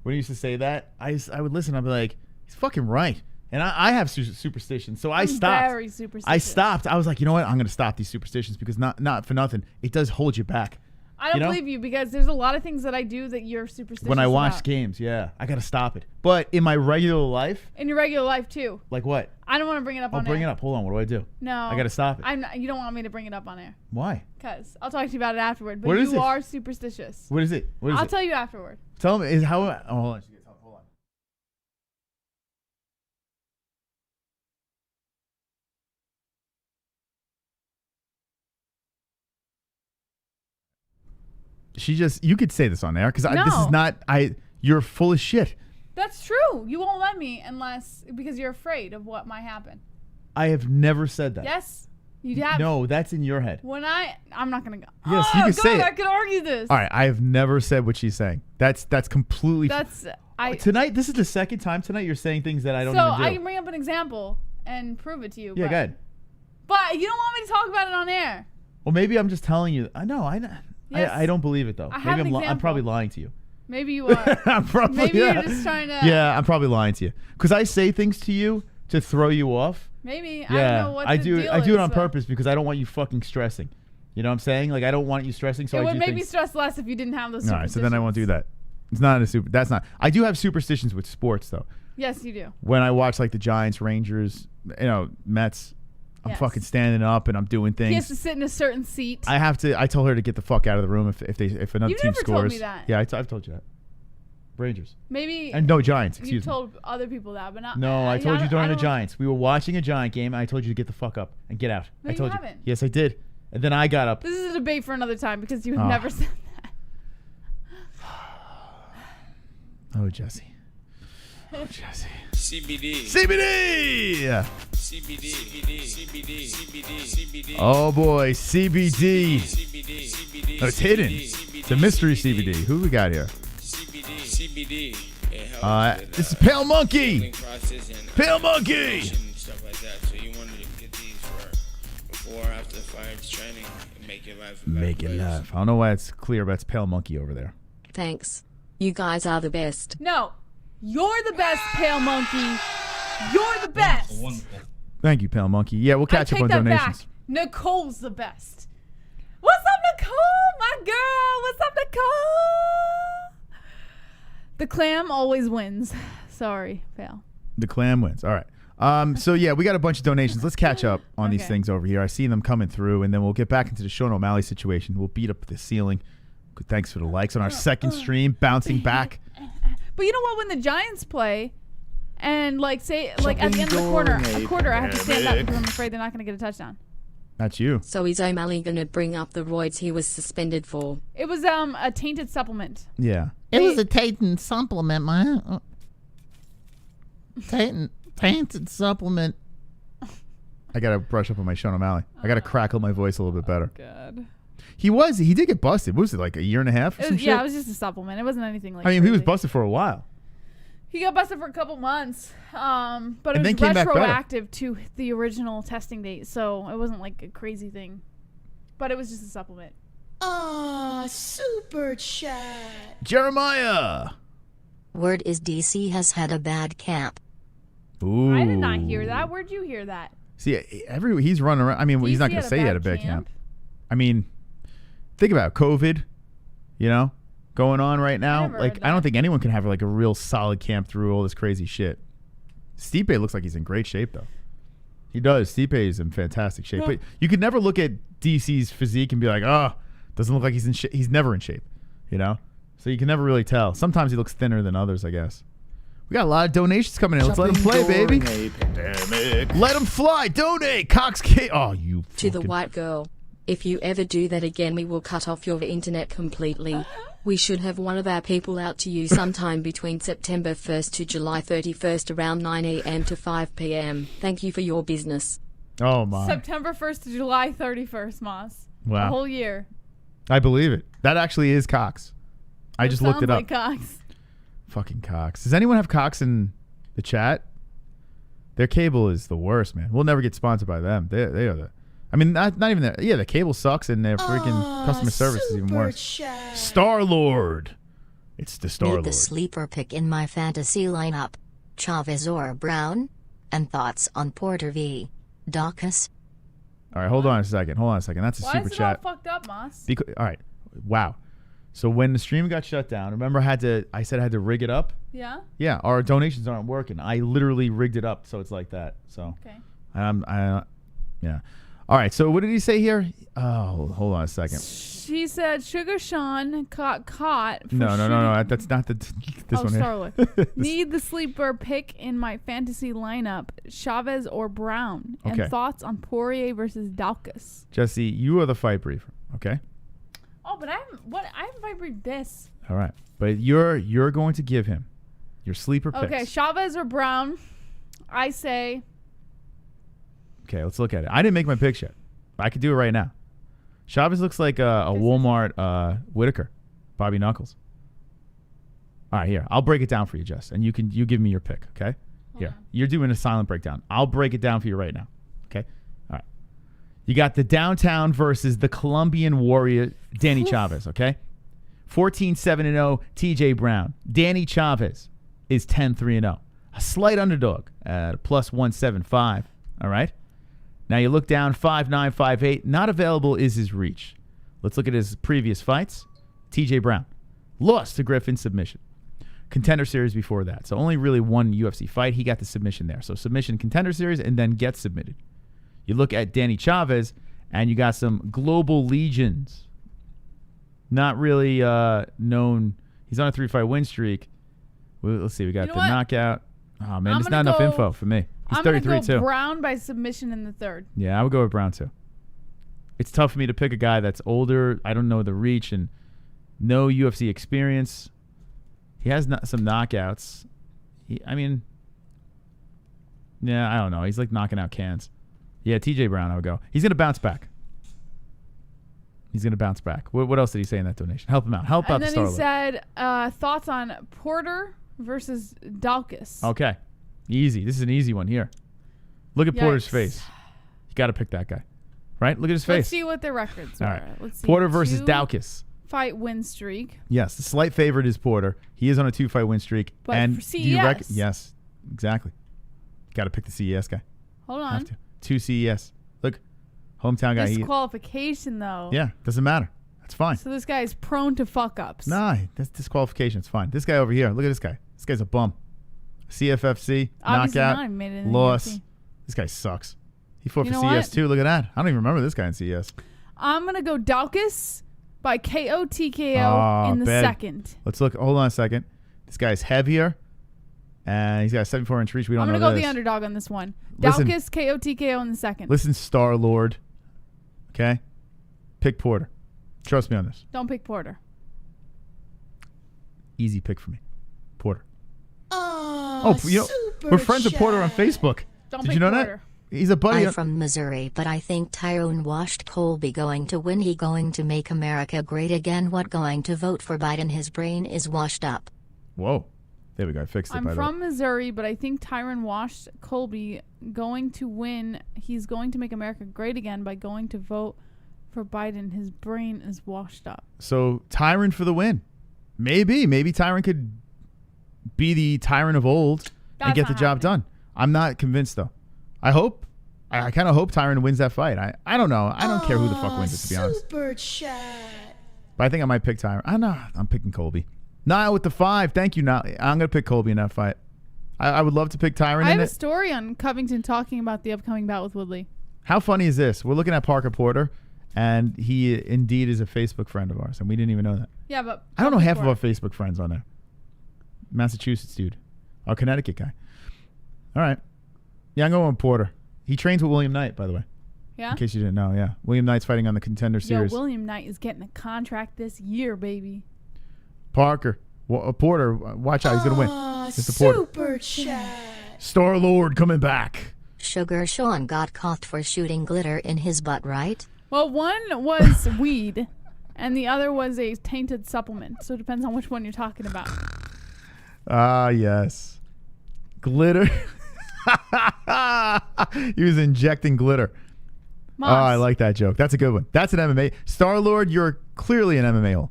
when he used to say that, I would listen. I'd be like, he's fucking right. And I have superstitions, so I stopped. Very superstitious. I stopped. I was like, you know what? I'm going to stop these superstitions because not for nothing. It does hold you back. I don't believe you because there's a lot of things that I do that you're superstitious when I watch about. games, yeah, I got to stop it. But in my regular life, in your regular life too. Like what? I don't want to bring it up on air. I'll bring it up. Hold on. What do I do? No. I got to stop it. You don't want me to bring it up on air. Why? Because I'll talk to you about it afterward. But what is you it? are superstitious. What is it? What is I'll it? tell you afterward. Tell me. Hold on. Hold on. You could say this on air because this is not, you're full of shit. That's true. You won't let me because you're afraid of what might happen. I have never said that. Yes, you have. No, that's in your head. I'm not going to go. Yes, you can say it. I could argue this. All right, I have never said what she's saying. That's completely. Tonight, this is the second time tonight you're saying things that I don't even do. So I can bring up an example and prove it to you. Yeah, go ahead. But you don't want me to talk about it on air. Well, maybe I'm just telling you. I know. Yes. I don't believe it though. Maybe I'm probably lying to you. Maybe you are. Maybe you're just trying to. Yeah, I'm probably lying to you because I say things to you to throw you off. Maybe. Yeah, I don't know what I the do. deal I do it on is, purpose because I don't want you fucking stressing. You know what I'm saying? Like I don't want you stressing. So it I would do make things. me stress less if you didn't have those. All right, so then I won't do that. It's not a super. That's not. I do have superstitions with sports though. Yes, you do. When I watch like the Giants, Rangers, Mets. I'm fucking standing up and I'm doing things. He has to sit in a certain seat. I told her to get the fuck out of the room if another team scores. You never told me that. Yeah, I've told you that. Rangers. Maybe. And no, Giants. Excuse me. You told other people that, but not. No, I told you during the Giants. We were watching a Giant game and I told you to get the fuck up and get out. No, I told you haven't. Yes, I did. And then I got up. This is a debate for another time because you have never said that. Oh, Jesse. Oh, Jesse. CBD. CBD. CBD. CBD. Oh boy, CBD. CBD. No, it's hidden. It's a mystery CBD. Who we got here? CBD. This is Pale Monkey. Pale Monkey. Stuff like that. So you want to get these for before or after the fight training and make your life. Make it live. I don't know why it's clear, but it's Pale Monkey over there. Thanks. You guys are the best. No. You're the best, Pale Monkey. You're the best. Wonderful. Thank you, Pale Monkey. Yeah, we'll catch up on donations. Back. Nicole's the best. What's up, Nicole? My girl. What's up, Nicole? The clam always wins. Sorry, Pale. The clam wins. All right. So yeah, we got a bunch of donations. Let's catch up on these things over here. I see them coming through, and then we'll get back into the Sean O'Malley situation. We'll beat up the ceiling. Thanks for the likes on our second stream, bouncing back. But you know what? When the Giants play, and at the end of the quarter, I have to stand up because I'm afraid they're not going to get a touchdown. That's you. So is O'Malley going to bring up the roids he was suspended for? It was a tainted supplement. Yeah. It was a tainted supplement, man. Tainted supplement. I got to brush up on my Sean O'Malley. I got to crackle my voice a little bit better. God. He did get busted. What was it, like a year and a half or some shit? Yeah, it was just a supplement. It wasn't anything like he was crazy. busted for a while. He got busted for a couple months, but And it then was came back better. retroactive to the original testing date, so it wasn't like a crazy thing. But it was just a supplement. Super chat. Jeremiah. Word is DC has had a bad camp. Ooh. I did not hear that. Where'd you hear that? See, he's running around. I mean, he's not DC going to had say a he had a bad bad camp. I mean, think about it. COVID, going on right now. never Like, heard I don't that. think anyone can have like a real solid camp through all this crazy shit. Stipe looks like he's in great shape, though. He does. Stipe is in fantastic shape. But you could never look at DC's physique and be like, oh, doesn't look like he's in shape. He's never in shape, So you can never really tell. Sometimes he looks thinner than others, I guess. We got a lot of donations coming in. Let's let them play, baby. Let them fly. Donate. Cox K. Oh, you. To the white girl. If you ever do that again, we will cut off your internet completely. We should have one of our people out to you sometime between September 1st to July 31st around 9 a.m. to 5 p.m. Thank you for your business. Oh, my. September 1st to July 31st, Moss. Wow. A whole year. I believe it. That actually is Cox. I just looked it up. Sounds like Cox. Fucking Cox. Does anyone have Cox in the chat? Their cable is the worst, man. We'll never get sponsored by them. They are the. I mean, not even that. Yeah, the cable sucks, and their freaking customer service is even worse. Star-Lord. It's the Need Star-Lord. the sleeper pick in my fantasy lineup. Chavez or Brown? And thoughts on Porter v. Dawkins? All right, hold on a second. That's a Why super is it chat. all fucked up, Moss? All right. Wow. So when the stream got shut down, remember I said I had to rig it up? Yeah? Yeah, our donations aren't working. I literally rigged it up so it's like that. So Okay. Yeah. All right, so what did he say here? Oh, hold on a second. She said Sugar Sean got caught for No. That's not this one here. Starwood. Need the sleeper pick in my fantasy lineup, Chavez or Brown. Okay. And thoughts on Poirier versus Dawkins. Jesse, you are the fight briefer, okay? Oh, but I haven't vibrated this. All right. But you're going to give him your sleeper picks. Okay, Chavez or Brown. I say Okay, let's look at it. I didn't make my picks yet. I could do it right now. Chavez looks like a Walmart Whitaker, Bobby Knuckles. All right, here. I'll break it down for you, Jess, and you give me your pick, okay? Here. You're doing a silent breakdown. I'll break it down for you right now, okay? All right. You got the Downtown versus the Colombian Warrior, Danny Chavez, okay? 14-7-0, TJ Brown. Danny Chavez is 10-3-0. A slight underdog at a plus 175, all right? Now you look down, 5'9", 5'8". Not available is his reach. Let's look at his previous fights. TJ Brown lost to Griffin submission. Contender series before that. So only really one UFC fight. He got the submission there. So submission, contender series, and then gets submitted. You look at Danny Chavez, and you got some global legions. Not really known. He's on a 3-fight win streak. Let's see. We got the knockout. Oh, man, there's not enough info for me. He's 33 too. Brown by submission in the third. Yeah, I would go with Brown too. It's tough for me to pick a guy that's older. I don't know the reach and no UFC experience. He has some knockouts. I don't know. He's like knocking out cans. Yeah, TJ Brown, I would go. He's going to bounce back. What else did he say in that donation? Help him out. Help out the Starlet. And then he said thoughts on Porter versus Dawkins. Okay. Easy. This is an easy one here. Look at Porter's face. You got to pick that guy. Right? Look at his face. Let's see what their records are. All right. Let's see. Porter versus Dawkins. Fight win streak. Yes. The slight favorite is Porter. He is on a 2-fight win streak. But and for CES. Yes. Exactly. Got to pick the CES guy. Hold on. Have to. 2 CES. Look. Hometown guy. Disqualification, though. Yeah. Doesn't matter. That's fine. So this guy is prone to fuck-ups. Nah. That's disqualification. It's fine. This guy over here. Look at this guy. This guy's a bum. CFFC, Obviously knockout, loss. This guy sucks. He fought for CES too. Look at that. I don't even remember this guy in CES. I'm going to go Dawkins by KO TKO in the second. Let's look. Hold on a second. This guy's heavier, and he's got a 74-inch reach. We don't know this. I'm going to go the underdog on this one. Dawkins, KO TKO in the second. Listen, Star-Lord. Okay? Pick Porter. Trust me on this. Don't pick Porter. Easy pick for me. Porter. We're friends with Porter on Facebook. Did you know that? He's a buddy. I'm from Missouri, but I think Tyron washed Colby going to win. He going to make America great again. What going to vote for Biden? His brain is washed up. Whoa. There we go. I fixed it. I'm from Missouri, but I think Tyron washed Colby. Going to win. He's going to make America great again by going to vote for Biden. His brain is washed up. So Tyron for the win. Maybe Tyron could be the Tyron of old and get the job done. I'm not convinced though. I hope. I kind of hope Tyron wins that fight. I don't know. I don't care who the fuck wins it, to be honest. Super chat. But I think I might pick Tyron. I know. I'm picking Colby. Niall with the 5. Thank you, Niall. I'm going to pick Colby in that fight. I would love to pick Tyron in it. I have a story on Covington talking about the upcoming bout with Woodley. How funny is this? We're looking at Parker Porter, and he indeed is a Facebook friend of ours, and we didn't even know that. Yeah, but I don't know half of our Facebook friends on there. Massachusetts dude. Our Connecticut guy. All right. Yeah, I'm going with Porter. He trains with William Knight, by the way. Yeah? In case you didn't know, yeah. William Knight's fighting on the Contender Series. William Knight is getting a contract this year, baby. Parker. Porter, watch out. He's going to win. Mr. Porter. Super chat. Star-Lord coming back. Sugar Sean got caught for shooting glitter in his butt, right? Well, one was weed, and the other was a tainted supplement. So it depends on which one you're talking about. Ah, yes. Glitter. He was injecting glitter. Moss. Oh, I like that joke. That's a good one. That's an MMA. Star-Lord, you're clearly an MMA hole.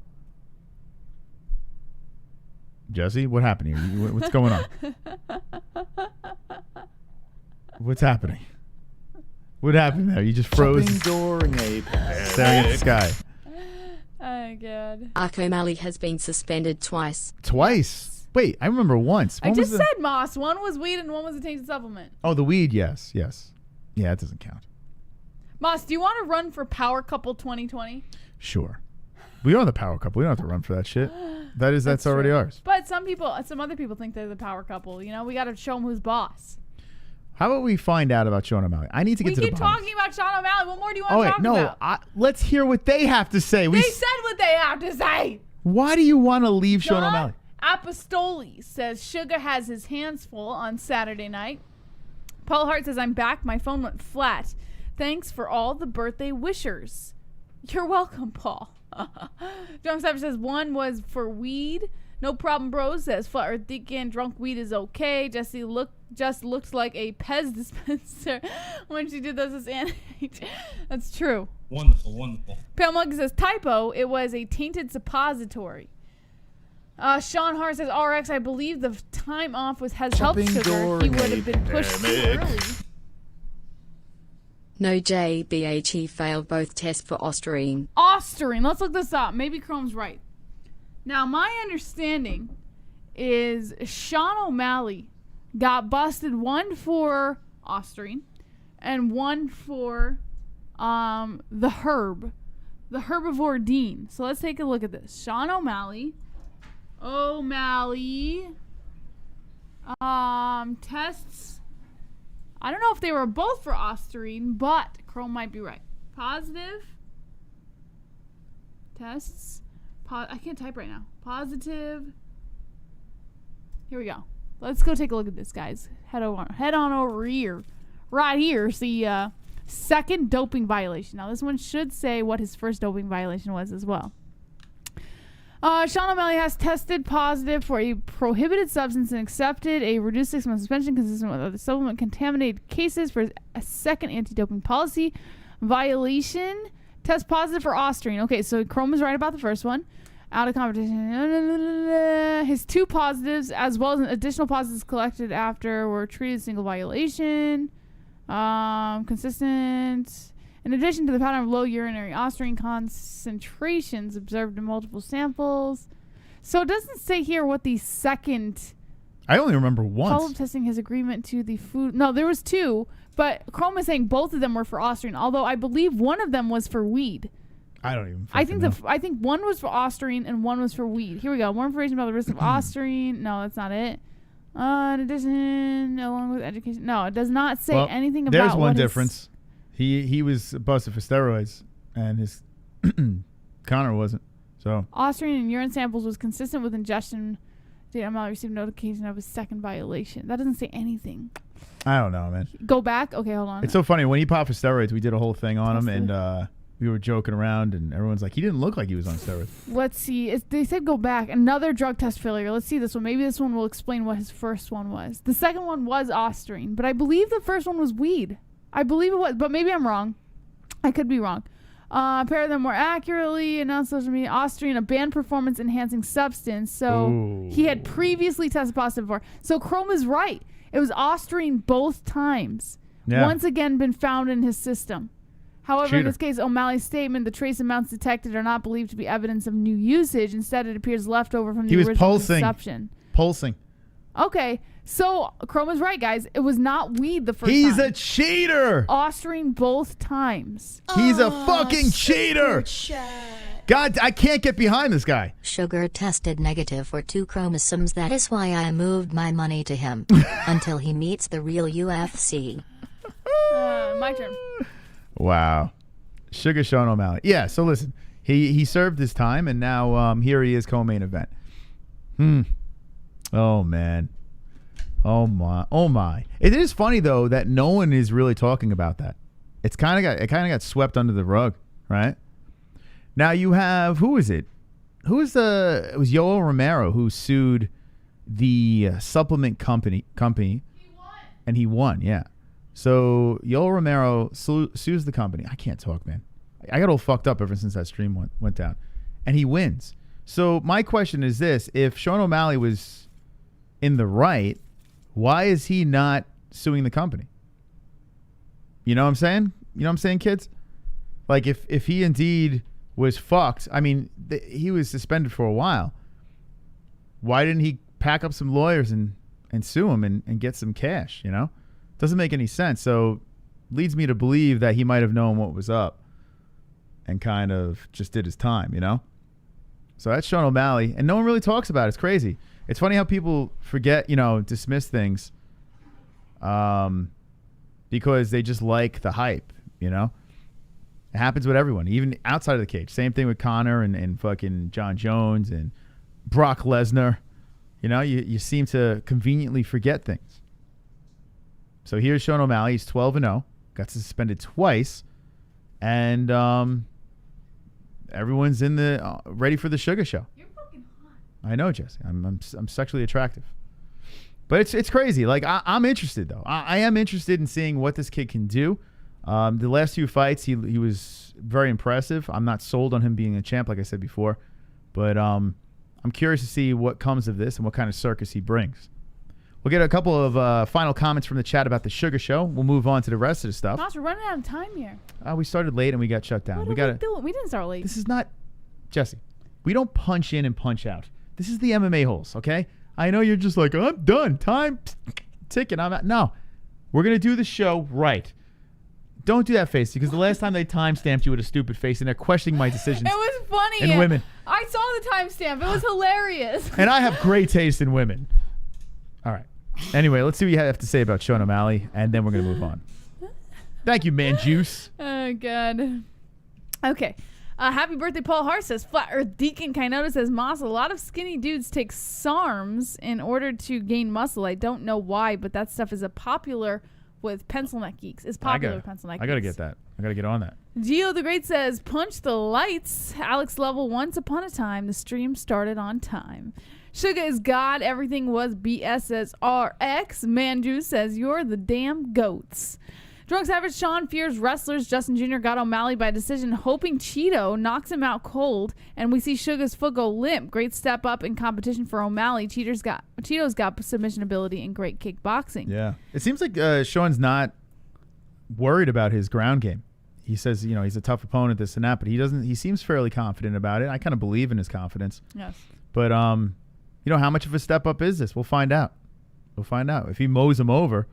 Jesse, what happened here? What's going on? What's happening? What happened there? You just froze. During a Staring at the sky. Oh, God. O'Malley has been suspended twice. Twice? Wait, I remember once. I just said, Moss. One was weed and one was a tainted supplement. Oh, the weed, yes. Yeah, it doesn't count. Moss, do you want to run for Power Couple 2020? Sure. We are the power couple. We don't have to run for that shit. That's already ours. But some other people think they're the power couple. You know, we got to show them who's boss. How about we find out about Sean O'Malley? I need to get to the bottom. We keep talking about Sean O'Malley. What more do you want to talk about? Let's hear what they have to say. They said what they have to say. Why do you want to leave Sean O'Malley? Apostoli says Sugar has his hands full on Saturday night. Paul Hart says, I'm back. My phone went flat. Thanks for all the birthday wishers. You're welcome, Paul. Drunk Savage says, one was for weed. No problem, bros. Says Flat Earth Deacon, drunk weed is okay. Jessie just looked like a Pez dispenser when she did this. That's true. Wonderful. Pale Monkey says, typo. It was a tainted suppository. Sean Hart says, RX, I believe the time off has helped Sugar. He would have been pushed too early. No JBH, he failed both tests for Ostarine. Ostarine. Let's look this up. Maybe Chrome's right. Now, my understanding is Sean O'Malley got busted, one for Ostarine and one for the herbivore Dean. So let's take a look at this. Sean O'Malley. Tests. I don't know if they were both for Ostarine, but Chrome might be right. Positive tests. I can't type right now. Positive. Here we go. Let's go take a look at this, guys. Head on over here. Right here. See, second doping violation. Now, this one should say what his first doping violation was as well. Sean O'Malley has tested positive for a prohibited substance and accepted a reduced 6-month suspension consistent with other supplement contaminated cases for a second anti-doping policy violation. Test positive for Ostarine. Okay, so Chrome is right about the first one. Out of competition. His two positives, as well as additional positives collected after, were treated as single violation. Consistent. In addition to the pattern of low urinary Ostarine concentrations observed in multiple samples. So it doesn't say here what the second... I only remember once. Follow-up testing his agreement to the food... No, there was two, but Chrome is saying both of them were for Ostarine, although I believe one of them was for weed. I don't even know. I think one was for Ostarine and one was for weed. Here we go. More information about the risk of Ostarine. No, that's not it. In addition, along with education... No, it does not say anything about... There's one difference. He was busted for steroids, and his Connor wasn't. So Ostarine in urine samples was consistent with ingestion. O'Malley received notification of a second violation. That doesn't say anything. I don't know, man. Go back. Okay, hold on. It's so funny when he popped for steroids. We did a whole thing on him, and we were joking around, and everyone's like, he didn't look like he was on steroids. Let's see. They said go back. Another drug test failure. Let's see this one. Maybe this one will explain what his first one was. The second one was Osterine, but I believe the first one was weed. I believe it was, but maybe I'm wrong. I could be wrong. Pair them more accurately. Announced social media. Osterine, a banned performance-enhancing substance. So he had previously tested positive for. So Chrome is right. It was Osterine both times. Yeah. Once again been found in his system. However, Cheater. in this case, O'Malley's statement, the trace amounts detected are not believed to be evidence of new usage. Instead, it appears leftover from the original consumption. Pulsing. Okay, so Chrome is right, guys. It was not weed the first time. He's a cheater. Osterine both times. He's a fucking cheater. God, I can't get behind this guy. Sugar tested negative for 2 chromosomes. That is why I moved my money to him until he meets the real UFC. My turn. Wow. Sugar Sean O'Malley. Yeah, so listen. He served his time, and now here he is co-main event. Oh, man. Oh, my. It is funny, though, that no one is really talking about that. It kind of got swept under the rug, right? Now you have, who is it? It was Yoel Romero who sued the supplement company. He won. And he won, yeah. So Yoel Romero sues the company. I can't talk, man. I got all fucked up ever since that stream went down. And he wins. So my question is this. If Sean O'Malley was in the right, why is he not suing the company? You know what I'm saying? You know what I'm saying, kids? Like, if he indeed was fucked, I mean, he was suspended for a while. Why didn't he pack up some lawyers and sue him and get some cash, you know? Doesn't make any sense. So leads me to believe that he might have known what was up and kind of just did his time, you know? So that's Sean O'Malley. And no one really talks about it. It's crazy. It's funny how people forget, dismiss things because they just like the hype, you know? It happens with everyone, even outside of the cage. Same thing with Conor and fucking John Jones and Brock Lesnar. You know, you seem to conveniently forget things. So here's Sean O'Malley. He's 12-0. Got suspended twice. And everyone's in the ready for the Sugar Show. You're fucking hot. I know, Jesse. I'm sexually attractive. But it's crazy. Like, I'm interested, though. I am interested in seeing what this kid can do. The last few fights, he was very impressive. I'm not sold on him being a champ, like I said before. But I'm curious to see what comes of this and what kind of circus he brings. We'll get a couple of final comments from the chat about the Sugar Show. We'll move on to the rest of the stuff. Moss, we're running out of time here. We started late and we got shut down. What are we doing? We didn't start late. This is not... Jesse, we don't punch in and punch out. This is the MMA-Holes, okay? I know you're just like, I'm done. Time ticking. I'm out. No. We're going to do the show right. Don't do that face, because the last time they time-stamped you with a stupid face and they're questioning my decisions. It was funny. And women. I saw the timestamp. It was hilarious. And I have great taste in women. All right. Anyway, let's see what you have to say about Sean O'Malley, and then we're going to move on. Thank you, man juice. Oh, God. Okay. Happy birthday, Paul Hart says. Flat Earth Deacon Kainoda says, Moss, a lot of skinny dudes take SARMs in order to gain muscle. I don't know why, but that stuff is popular with pencil neck geeks. It's popular with pencil neck geeks. I got to get that. I got to get on that. Gio the Great says, punch the lights. Alex Lovell, once upon a time, the stream started on time. Sugar is God. Everything was BS, says RX. Manju says, you're the damn goats. Drunk Savage Sean fears wrestlers. Justin Jr. got O'Malley by decision, hoping Cheeto knocks him out cold. And we see Sugar's foot go limp. Great step up in competition for O'Malley. Cheeto's got submission ability and great kickboxing. Yeah. It seems like Sean's not worried about his ground game. He says, he's a tough opponent, this and that, but he seems fairly confident about it. I kind of believe in his confidence. Yes. But, how much of a step up is this? We'll find out. If he mows him over.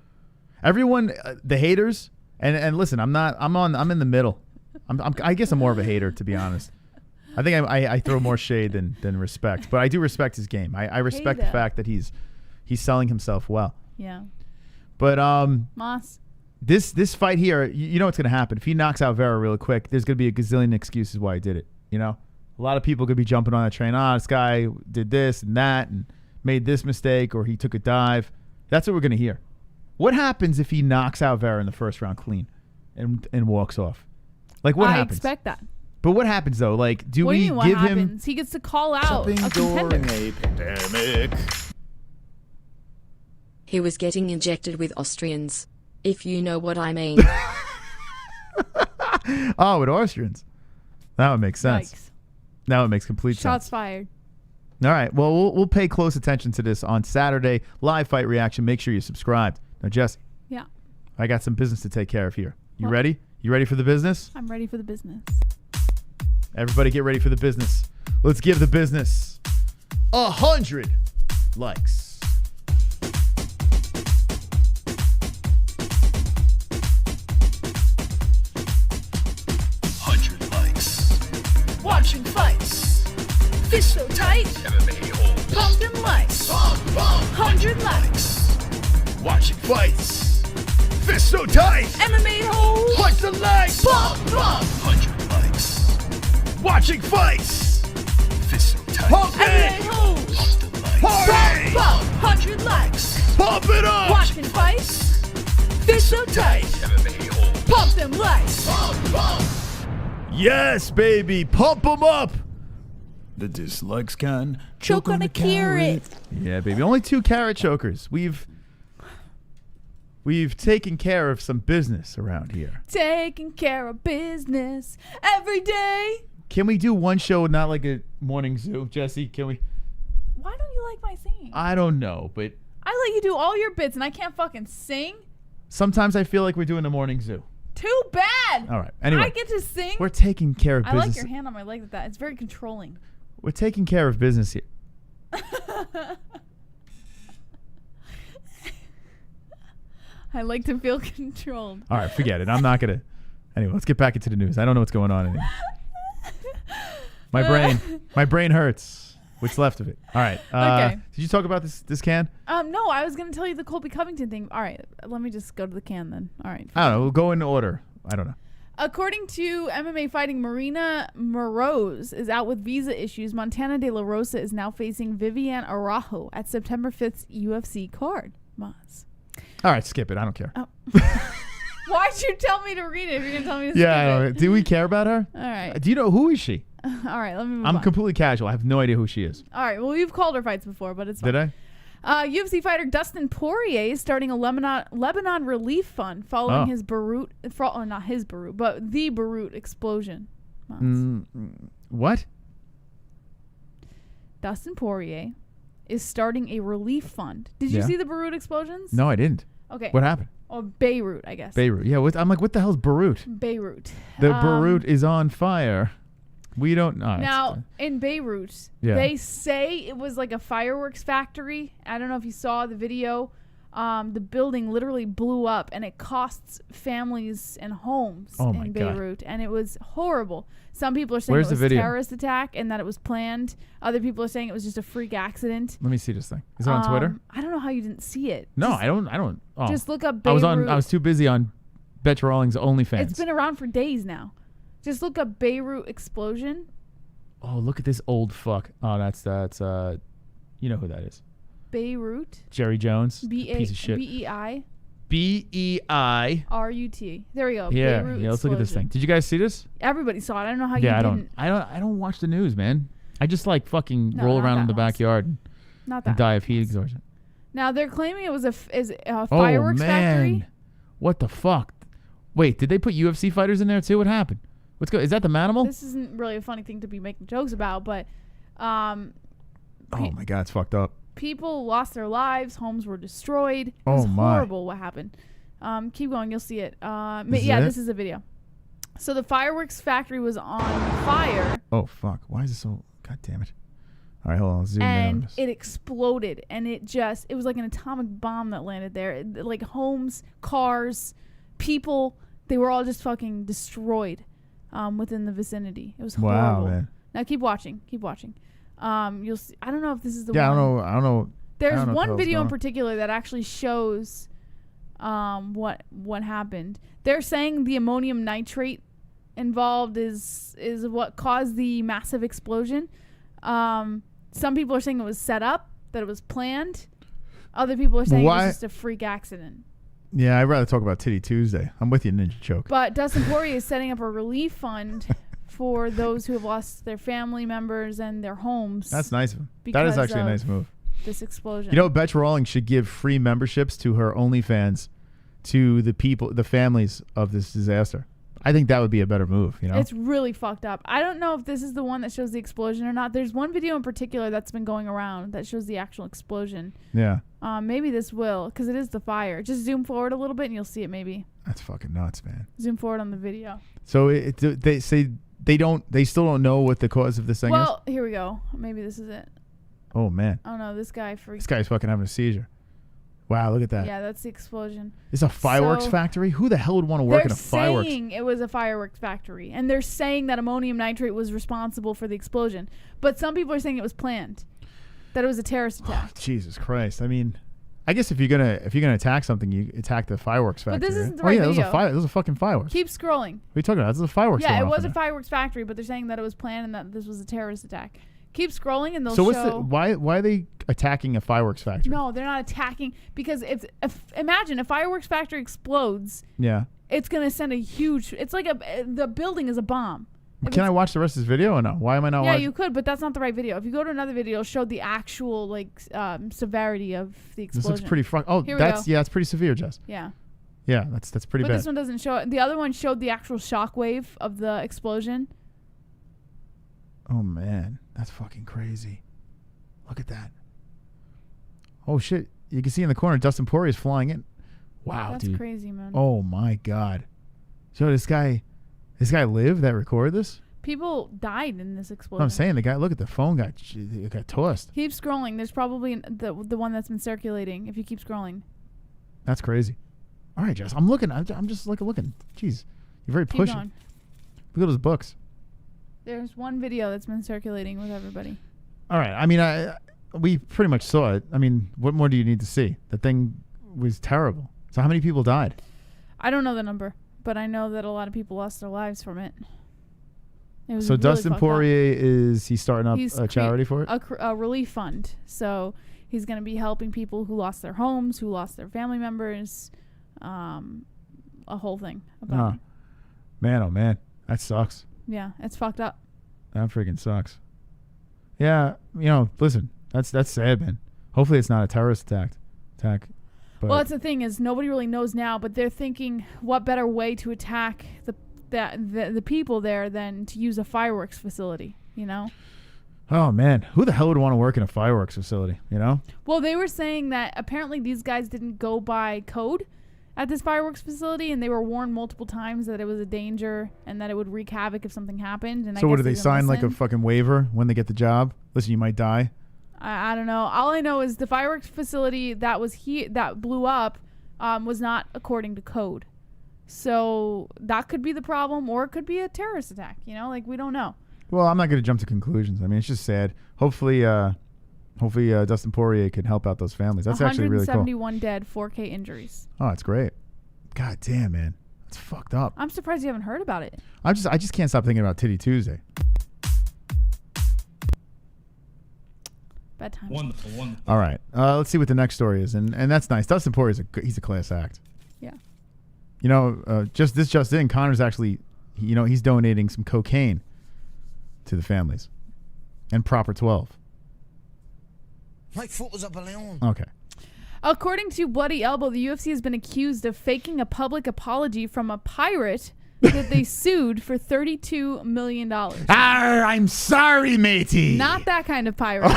Everyone, the haters, and listen, I'm in the middle. I guess I'm more of a hater, to be honest. I think I throw more shade than respect, but I do respect his game. I respect the fact that he's selling himself well. Yeah. But Moss. This fight here, you know what's gonna happen. If he knocks out Vera real quick, there's gonna be a gazillion excuses why he did it. A lot of people could be jumping on that train. This guy did this and that and made this mistake, or he took a dive. That's what we're gonna hear. What happens if he knocks out Vera in the first round clean and walks off? Like, what I happens? expect that. But what happens, though? Like, do What do we you mean what give him... happens? He gets to call out a contender. During a pandemic. He was getting injected with Austrians. If you know what I mean. Oh, with Austrians. That would make sense. Yikes. That would make complete Shots sense. fired. All right. Well, we'll pay close attention to this on Saturday. Live fight reaction. Make sure you're subscribed. Now, Jesse. Yeah. I got some business to take care of here. You What? ready? You ready for the business? I'm ready for the business. Everybody get ready for the business. Let's give the business 100 likes. Watching fights. Fish so tight. MMA-Holes. Pump them likes. 100 likes. Watching fights. Fist so tight. MMA-Holes. Punch the legs. Pump, pump. 100 likes. Watching fights. Fist so tight. Pump it. MMA-Holes. Pump the legs. Pump, Party. pump. 100 likes. Pump it up. Watching fights. Fish so tight. MMA-Holes. Pump them likes. Yes, baby. Pump them up. The dislikes can Choke on a carrot. Yeah, baby. Only 2 carrot chokers. We've taken care of some business around here. Taking care of business every day. Can we do one show, not like a morning zoo, Jesse? Can we? Why don't you like my singing? I don't know, but I let you do all your bits and I can't fucking sing. sometimes I feel like we're doing a morning zoo. Too bad. All right. Anyway, I get to sing. we're taking care of I business. like your hand on my leg like that. It's very controlling. We're taking care of business here. I like to feel controlled. All right, forget it. I'm not gonna. Anyway, let's get back into the news. I don't know what's going on anymore. My brain hurts. What's left of it? All right. Okay. Did you talk about this can? No, I was gonna tell you the Colby Covington thing. All right, let me just go to the can then. All right. I don't know. We'll go in order. I don't know. According to MMA fighting Marina Moroz is out with visa issues. Montana De La Rosa is now facing Viviane Araujo at September 5th's UFC card. Maz. All right, skip it. I don't care. Oh. Why'd you tell me to read it if you're gonna tell me to Yeah, I skip know. it? Do we care about her? All right. Do you know who is she? All right, let me move I'm on. completely casual. I have no idea who she is. All right, well, you've called her fights before, but it's fine. Did I? UFC fighter Dustin Poirier is starting a Lebanon relief fund following his Beirut, or not his Beirut, but the Beirut explosion. What? Dustin Poirier is starting a relief fund. Did you see the Beirut explosions? No, I didn't. Okay. What happened? Or Beirut, I guess. Beirut. Yeah, I'm like, what the hell's Beirut? Beirut. The Beirut is on fire. We don't know. Now, in Beirut, they say it was like a fireworks factory. I don't know if you saw the video. The building literally blew up, and it costs families and homes in Beirut. God. And it was horrible. Some people are saying it was a terrorist attack and that it was planned. Other people are saying it was just a freak accident. Let me see this thing. Is it on Twitter? I don't know how you didn't see it. No, I don't. Oh. Just look up Beirut. I was too busy on Bet Rawlings OnlyFans. It's been around for days now. Just look up Beirut explosion. Oh, look at this old fuck. Oh, that's you know who that is. Beirut. Jerry Jones. Piece of shit. BEI. BEI. RUT. There we go. Yeah, Beirut yeah. Let's look at this thing. explosion. Did you guys see this? Everybody saw it. I don't know how you didn't. I don't watch the news, man. I just like fucking roll around in the backyard and die of heat exhaustion. Now they're claiming it was a fireworks factory. What the fuck? Wait, did they put UFC fighters in there too? What happened? Is that the Manimal? This isn't really a funny thing to be making jokes about, but oh my god, it's fucked up. People lost their lives. Homes were destroyed. It was horrible what happened. Keep going. You'll see it. This is a video. So the fireworks factory was on fire. Oh, fuck. Why is it so... God damn it. All right, hold on. I'll zoom in on And this. it exploded. And it was like an atomic bomb that landed there. Like homes, cars, people, they were all just fucking destroyed within the vicinity. It was horrible. Wow, man. Now keep watching. Keep watching. You'll see. I don't know if this is the one. Yeah, I don't know. There's one video in particular that actually shows what happened. They're saying the ammonium nitrate involved is what caused the massive explosion. Some people are saying it was set up, that it was planned. Other people are saying it was just a freak accident. Yeah, I'd rather talk about Titty Tuesday. I'm with you, Ninja Choke. But Dustin Poirier is setting up a relief fund for those who have lost their family members and their homes. That's nice of him. That is actually a nice move. This explosion. You know, Betch Rawlings should give free memberships to her OnlyFans to the families of this disaster. I think that would be a better move, you know? It's really fucked up. I don't know if this is the one that shows the explosion or not. There's one video in particular that's been going around that shows the actual explosion. Yeah. Maybe this will, because it is the fire. Just zoom forward a little bit and you'll see it maybe. That's fucking nuts, man. Zoom forward on the video. So they say they still don't know what the cause of this thing is? Well, here we go. Maybe this is it. Oh, man. Oh, no, this guy freaked. This guy's fucking having a seizure. Wow, look at that. Yeah, that's the explosion. It's a fireworks factory? Who the hell would want to work in a fireworks? They're saying it was a fireworks factory. And they're saying that ammonium nitrate was responsible for the explosion. But some people are saying it was planned. That it was a terrorist attack. Oh, Jesus Christ. I mean, I guess if you're gonna attack something, you attack the fireworks factory. But this isn't the right video. Those are fucking fireworks. Keep scrolling. What are you talking about? This is a fireworks. Yeah, it was a fireworks factory, but they're saying that it was planned and that this was a terrorist attack. Keep scrolling and they'll show. Why are they attacking a fireworks factory? No, they're not attacking because if imagine a fireworks factory explodes. Yeah. It's gonna send a huge. It's like the building is a bomb. Can I watch the rest of this video or no? Why am I not watching? Yeah, you could, but that's not the right video. If you go to another video, it'll show the actual severity of the explosion. This looks pretty that's pretty severe, Jess. Yeah. Yeah, that's pretty bad. But this one doesn't show it. The other one showed the actual shockwave of the explosion. Oh man, that's fucking crazy. Look at that. Oh shit. You can see in the corner Dustin Poirier is flying in. Wow, that's dude. crazy, man. Oh my god. So this guy lived that recorded this? People died in this explosion. I'm saying the guy, look at the phone, got tossed. Keep scrolling. There's probably the one that's been circulating if you keep scrolling. That's crazy. All right, Jess. I'm looking. I'm just looking. Jeez. You're very pushy. Going. Look at those books. There's one video that's been circulating with everybody. All right. I mean, we pretty much saw it. I mean, what more do you need to see? The thing was terrible. So how many people died? I don't know the number, but I know that a lot of people lost their lives from it. It was so really Dustin Poirier is he starting up a charity for it? A relief fund. So he's going to be helping people who lost their homes, who lost their family members, a whole thing about it. Man, oh man, that sucks. Yeah, it's fucked up. That freaking sucks. Yeah, listen, that's sad, man. Hopefully it's not a terrorist attack. But well, that's the thing is nobody really knows now, but they're thinking what better way to attack the people there than to use a fireworks facility, Oh man, who the hell would want to work in a fireworks facility, Well, they were saying that apparently these guys didn't go by code at this fireworks facility, and they were warned multiple times that it was a danger and that it would wreak havoc if something happened. And so what, do they sign like a fucking waiver when they get the job? Listen, you might die. I don't know. All I know is the fireworks facility that that blew up was not according to code. So that could be the problem, or it could be a terrorist attack. We don't know. Well, I'm not going to jump to conclusions. I mean, it's just sad. Hopefully Dustin Poirier can help out those families. That's actually really cool. 171 dead, 4K injuries. Oh, that's great. God damn, man. That's fucked up. I'm surprised you haven't heard about it. I just can't stop thinking about Titty Tuesday. Bad time. Wonderful. All right. Let's see what the next story is. And that's nice. Dustin Poirier he's a class act. Yeah. Just in, Connor's actually, he's donating some cocaine to the families and Proper 12. My foot was up a balloon. Okay. According to Bloody Elbow, the UFC has been accused of faking a public apology from a pirate that they sued for $32 million. I'm sorry, matey. Not that kind of pirate.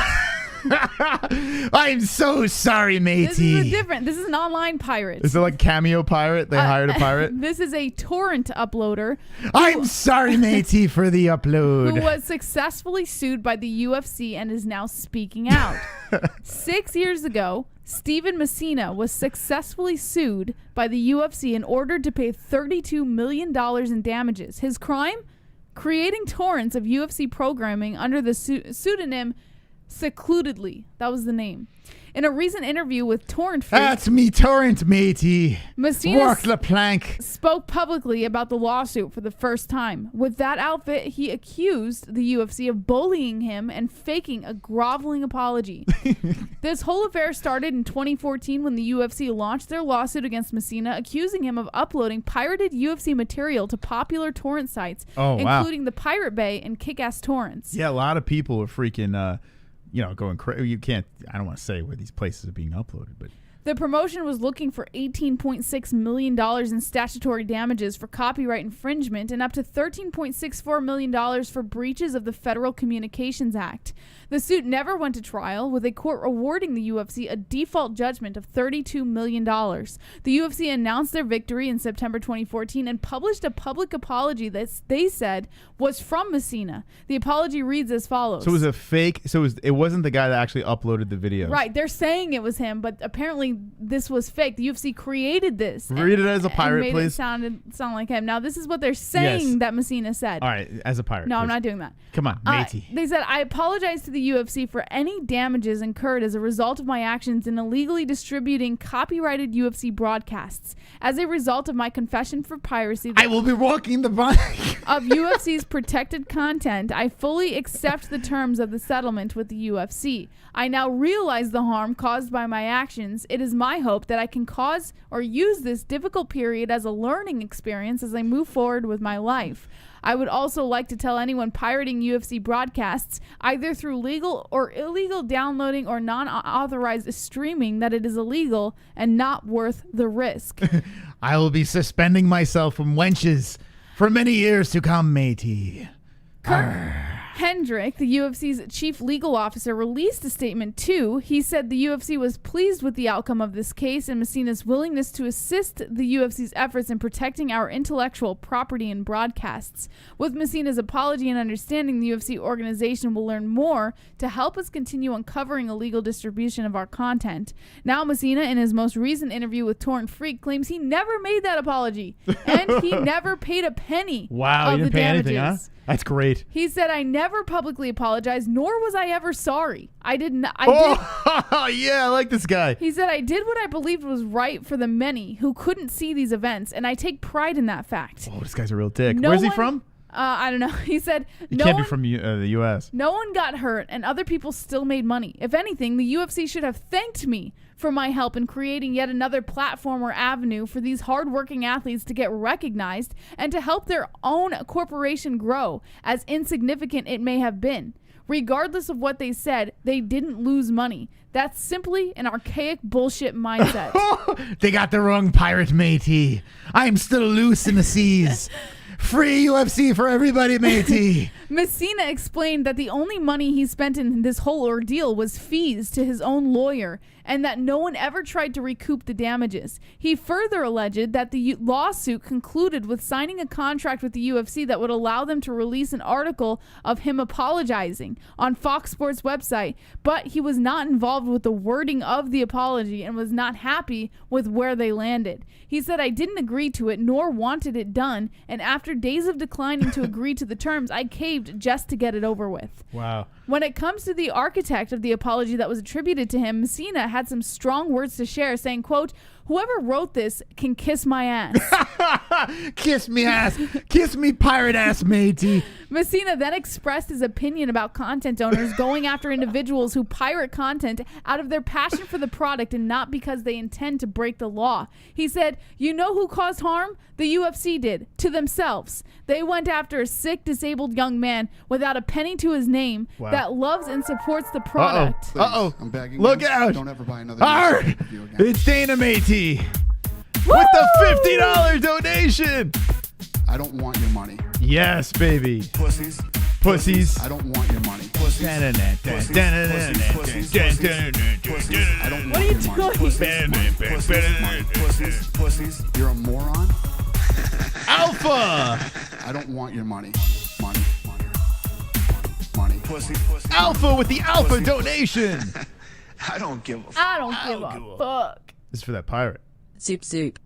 I'm so sorry, matey. This is an online pirate. Is it like Cameo Pirate? They hired a pirate? This is a torrent uploader. I'm sorry, matey, for the upload. Who was successfully sued by the UFC and is now speaking out. 6 years ago, Steven Messina was successfully sued by the UFC and ordered to pay $32 million in damages. His crime? Creating torrents of UFC programming under the pseudonym secludedly. That was the name. In a recent interview with Torrent Freak, That's me, Torrent, matey. Messina Work the plank. spoke publicly about the lawsuit for the first time. With that outfit, he accused the UFC of bullying him and faking a groveling apology. This whole affair started in 2014 when the UFC launched their lawsuit against Messina, accusing him of uploading pirated UFC material to popular torrent sites, including the Pirate Bay and Kick-Ass Torrents. Yeah, a lot of people are freaking, going crazy. You can't, I don't want to say where these places are being uploaded, but. The promotion was looking for $18.6 million in statutory damages for copyright infringement and up to $13.64 million for breaches of the Federal Communications Act. The suit never went to trial, with a court awarding the UFC a default judgment of $32 million. The UFC announced their victory in September 2014 and published a public apology that they said was from Messina. The apology reads as follows. So it was a fake, it wasn't the guy that actually uploaded the video. Right, they're saying it was him, but apparently this was fake. The UFC created this. Read it as a pirate, made please. It sound like him. Now, this is what they're saying that Messina said. All right, as a pirate. No, please. I'm not doing that. Come on, matey. They said, I apologize to the UFC for any damages incurred as a result of my actions in illegally distributing copyrighted UFC broadcasts. As a result of my confession for piracy, I will be walking the bike of UFC's protected content, I fully accept the terms of the settlement with the UFC. I now realize the harm caused by my actions. It is my hope that I can cause or use this difficult period as a learning experience as I move forward with my life. I would also like to tell anyone pirating UFC broadcasts, either through legal or illegal downloading or non-authorized streaming, that it is illegal and not worth the risk. I will be suspending myself from wenches for many years to come, matey. Hendrick, the UFC's chief legal officer, released a statement too. He said the UFC was pleased with the outcome of this case and Messina's willingness to assist the UFC's efforts in protecting our intellectual property and broadcasts. With Messina's apology and understanding, the UFC organization will learn more to help us continue uncovering illegal distribution of our content. Now Messina, in his most recent interview with Torrent Freak, claims he never made that apology and he never paid a penny Wow, of you didn't the pay damages. anything, huh? That's great. He said, I never publicly apologized, nor was I ever sorry. I did. Yeah, I like this guy. He said, I did what I believed was right for the many who couldn't see these events, and I take pride in that fact. Oh, this guy's a real dick. Where's he from? I don't know. He said, He can't be from the U.S. No one got hurt, and other people still made money. If anything, the UFC should have thanked me for my help in creating yet another platform or avenue for these hardworking athletes to get recognized and to help their own corporation grow, as insignificant it may have been. Regardless of what they said, they didn't lose money. That's simply an archaic bullshit mindset. They got the wrong pirate, matey. I'm still loose in the seas. Free UFC for everybody, matey. Messina explained that the only money he spent in this whole ordeal was fees to his own lawyer and that no one ever tried to recoup the damages. He further alleged that the lawsuit concluded with signing a contract with the UFC that would allow them to release an article of him apologizing on Fox Sports website, but he was not involved with the wording of the apology and was not happy with where they landed. He said, I didn't agree to it nor wanted it done, and after days of declining to agree to the terms, I caved just to get it over with. Wow. When it comes to the architect of the apology that was attributed to him, Messina had some strong words to share, saying, quote, whoever wrote this can kiss my ass. Kiss me ass. Kiss me pirate ass, matey. Messina then expressed his opinion about content owners going after individuals who pirate content out of their passion for the product and not because they intend to break the law. He said, you know who caused harm? The UFC did, to themselves. They went after a sick, disabled young man without a penny to his name that loves and supports the product. Uh-oh. I'm begging Look you, out. Don't ever buy another video again. It's Dana, matey. With the $50 donation. I don't want your money. Yes, baby. Pussies. Pussies. I don't want your money. Pussies. Pussies. I don't want your money. Pussies. Pussies. You're a moron. Alpha. I don't want your money. Money. Pussy. Alpha with the Alpha donation. I don't give a fuck. I don't give a fuck. This is for that pirate. Zoop zoop.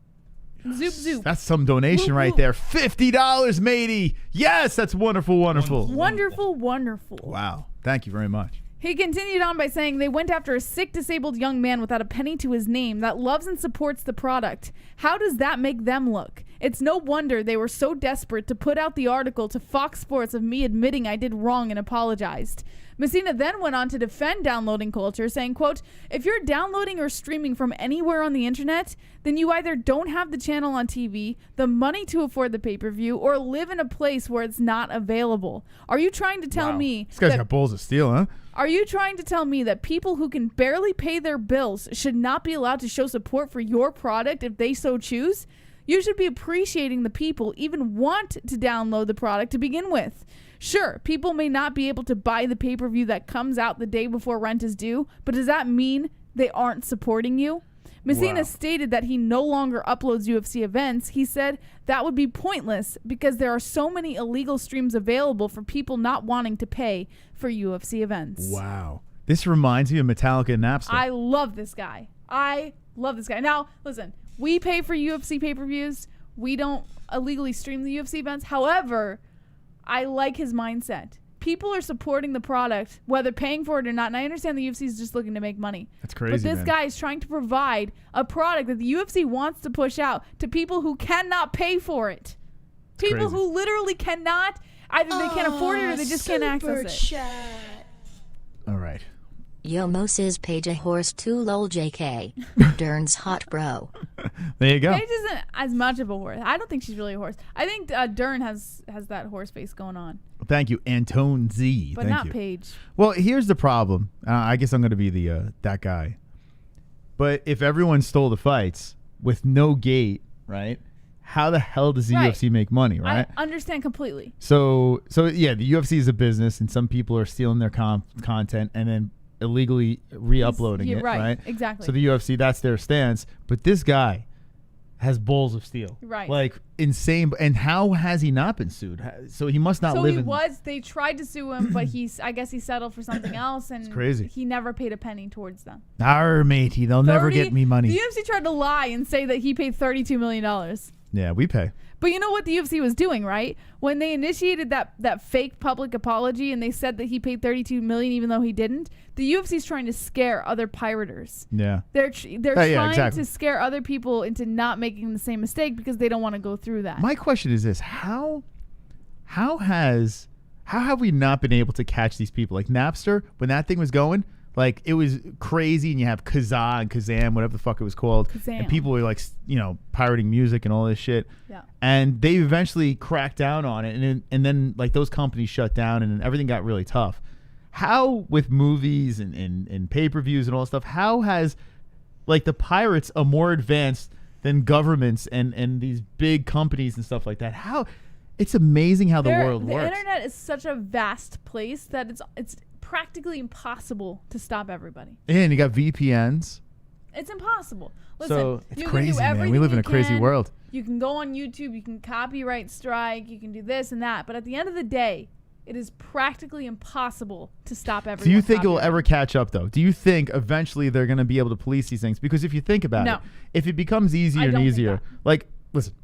Zoop zoop. That's some donation right there. $50, matey. Yes, that's wonderful, wonderful. Wonderful, wonderful. Wow. Thank you very much. He continued on by saying they went after a sick, disabled young man without a penny to his name that loves and supports the product. How does that make them look? It's no wonder they were so desperate to put out the article to Fox Sports of me admitting I did wrong and apologized. Messina then went on to defend downloading culture, saying, quote, if you're downloading or streaming from anywhere on the internet, then you either don't have the channel on TV, the money to afford the pay-per-view, or live in a place where it's not available. Are you trying to tell me... This guy's got balls of steel, huh? Are you trying to tell me that people who can barely pay their bills should not be allowed to show support for your product if they so choose? You should be appreciating the people even want to download the product to begin with. Sure, people may not be able to buy the pay-per-view that comes out the day before rent is due, but does that mean they aren't supporting you? Messina stated that he no longer uploads UFC events. He said that would be pointless because there are so many illegal streams available for people not wanting to pay for UFC events. Wow. This reminds me of Metallica and Napster. I love this guy. Now, listen, we pay for UFC pay-per-views. We don't illegally stream the UFC events. However, I like his mindset. People are supporting the product, whether paying for it or not. And I understand the UFC is just looking to make money. That's crazy, But this guy is trying to provide a product that the UFC wants to push out to people who cannot pay for it. People who literally cannot. Either they can't afford it or they just can't access it. All right. Yo Moses Paige a horse too lol JK. Dern's hot bro. There you go. Paige isn't as much of a horse. I don't think she's really a horse. I think Dern has that horse face going on. Thank you, Antone Z. But Thank not you. Paige. Well, here's the problem. I guess I'm going to be the that guy. But if everyone stole the fights with no gate, right? How the hell does the UFC make money, right? I understand completely. So yeah, the UFC is a business, and some people are stealing their content and then illegally re-uploading it, right? Exactly. So the UFC, that's their stance. But this guy has balls of steel, right? Like insane. And how has he not been sued? So he must not live. They tried to sue him, but I guess he settled for something else, and it's crazy. He never paid a penny towards them. Arr, matey, they'll never get me money. The UFC tried to lie and say that he paid $32 million. Yeah, we pay. But you know what the UFC was doing, right? When they initiated that fake public apology and they said that he paid $32 million even though he didn't, the UFC's trying to scare other pirators. Yeah. They're trying to scare other people into not making the same mistake because they don't want to go through that. My question is this: how have we not been able to catch these people? Like Napster, when that thing was going, like it was crazy, and you have Kazaa and Kazam, whatever the fuck it was called, and people were like, pirating music and all this shit. Yeah. And they eventually cracked down on it, and then like those companies shut down, and everything got really tough. How with movies and pay-per-views and all that stuff? How has like the pirates are more advanced than governments and these big companies and stuff like that? How it's amazing how the world works. The internet is such a vast place that it's practically impossible to stop everybody. And you got VPNs. It's impossible. Listen, so it's crazy, man. We live in a crazy world. You can go on YouTube, you can copyright strike, you can do this and that, but at the end of the day, it is practically impossible to stop everyone. Do you think it will ever catch up, though? Do you think eventually they're going to be able to police these things? Because if you think about it, if it becomes easier and easier, like, listen,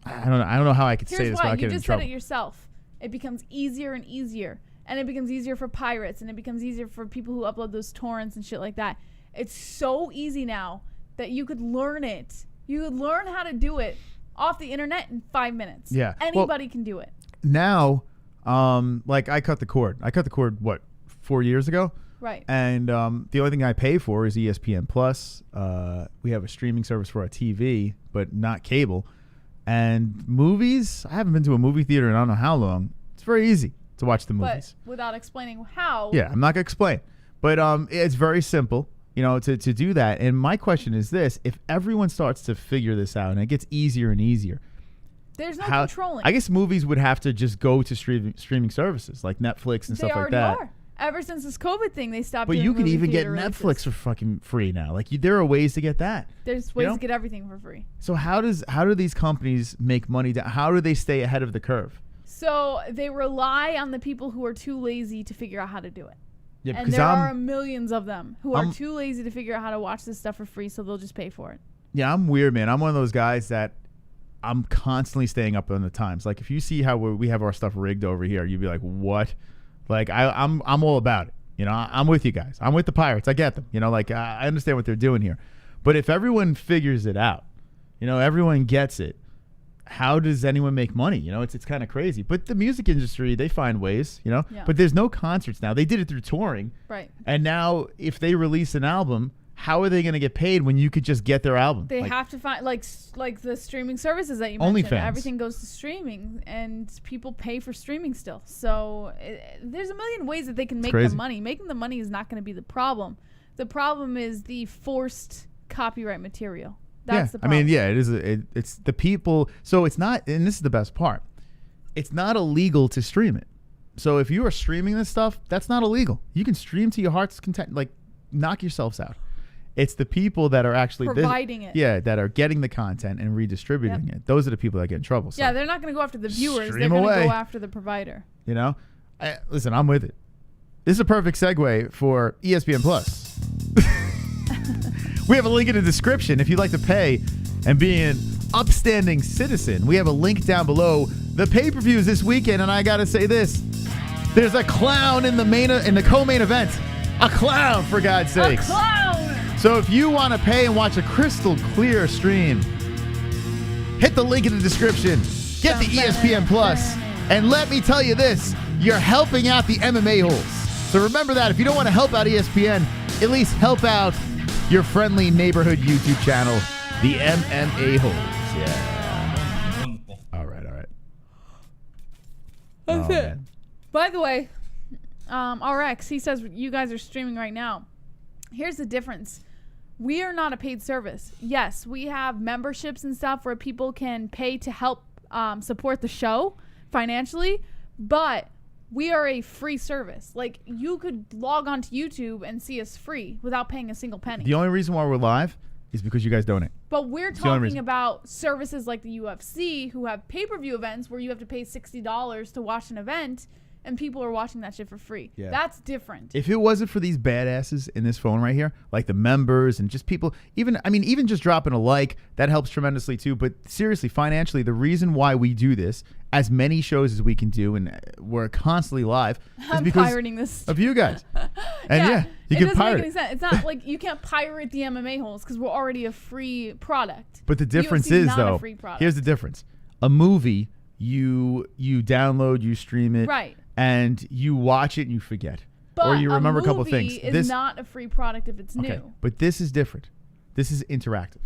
I don't know how I could say this without getting in trouble. You just said it yourself. It becomes easier and easier. And it becomes easier for pirates, and it becomes easier for people who upload those torrents and shit like that. It's so easy now that you could learn it. You could learn how to do it off the internet in 5 minutes. Yeah. Anybody can do it. Now, like I cut the cord. I cut the cord, 4 years ago? Right. And the only thing I pay for is ESPN Plus. We have a streaming service for our TV, but not cable. And movies, I haven't been to a movie theater in I don't know how long. It's very easy to watch the movies. But without explaining how. Yeah, I'm not going to explain. But it's very simple, to do that. And my question is this: if everyone starts to figure this out and it gets easier and easier, there's no controlling. I guess movies would have to just go to streaming services like Netflix and stuff like that. They already are. Ever since this COVID thing, they stopped But doing you can even get releases. Netflix for fucking free now. Like there are ways to get that. There's ways to get everything for free. So how do these companies make money? How do they stay ahead of the curve? So they rely on the people who are too lazy to figure out how to do it. Yeah, and there are millions of them who are too lazy to figure out how to watch this stuff for free, so they'll just pay for it. Yeah, I'm weird, man. I'm one of those guys that I'm constantly staying up on the times. Like if you see how we have our stuff rigged over here, you'd be like, "What?" Like I'm all about it. You know, I'm with you guys. I'm with the Pirates. I get them. You know, like I understand what they're doing here. But if everyone figures it out, you know, everyone gets it, how does anyone make money? You know, it's kind of crazy. But the music industry, they find ways, you know. Yeah. But there's no concerts now. They did it through touring. Right. And now if they release an album, how are they going to get paid when you could just get their album? They have to find like the streaming services that you mentioned. OnlyFans. Everything goes to streaming, and people pay for streaming still. So there's a million ways that they can make the money. Making the money is not going to be the problem. The problem is the forced copyright material. That's the problem. I mean, yeah, it is. It's the people. So it's not, and this is the best part. It's not illegal to stream it. So if you are streaming this stuff, that's not illegal. You can stream to your heart's content. Like, knock yourselves out. It's the people that are actually providing it. Yeah, that are getting the content and redistributing it. Those are the people that get in trouble. So yeah, they're not going to go after the viewers. Stream They're going to away. go after the provider. You know, listen, I'm with it. This is a perfect segue for ESPN Plus. We have a link in the description if you'd like to pay and be an upstanding citizen. We have a link down below. The pay-per-views this weekend, and I got to say this: there's a clown in the co-main event. A clown, for God's sakes. A clown. So if you want to pay and watch a crystal clear stream, hit the link in the description. Get the ESPN Plus, and let me tell you this: you're helping out the MMA-Holes. So remember that. If you don't want to help out ESPN, at least help out your friendly neighborhood YouTube channel, the MMA-Holes. Yeah. Wonderful. All right. That's it. Man. By the way, RX, he says you guys are streaming right now. Here's the difference. We are not a paid service. Yes, we have memberships and stuff where people can pay to help support the show financially, but we are a free service. Like, you could log on to YouTube and see us free without paying a single penny. The only reason why we're live is because you guys donate. But we're talking about services like the UFC who have pay-per-view events where you have to pay $60 to watch an event, and people are watching that shit for free. Yeah. That's different. If it wasn't for these badasses in this phone right here, like the members and just people, even just dropping a like, that helps tremendously too. But seriously, financially, the reason why we do this, as many shows as we can do, and we're constantly live, is because pirating this of you guys. And yeah, you can pirate. Make any sense. It's not like you can't pirate the MMA-Holes because we're already a free product. But the difference UFC is, not though, a free product. here's the difference. A movie, you download, you stream it, right, and you watch it and you forget. But or you remember a couple movie things. Is not a free product if it's new. But this is different. This is interactive.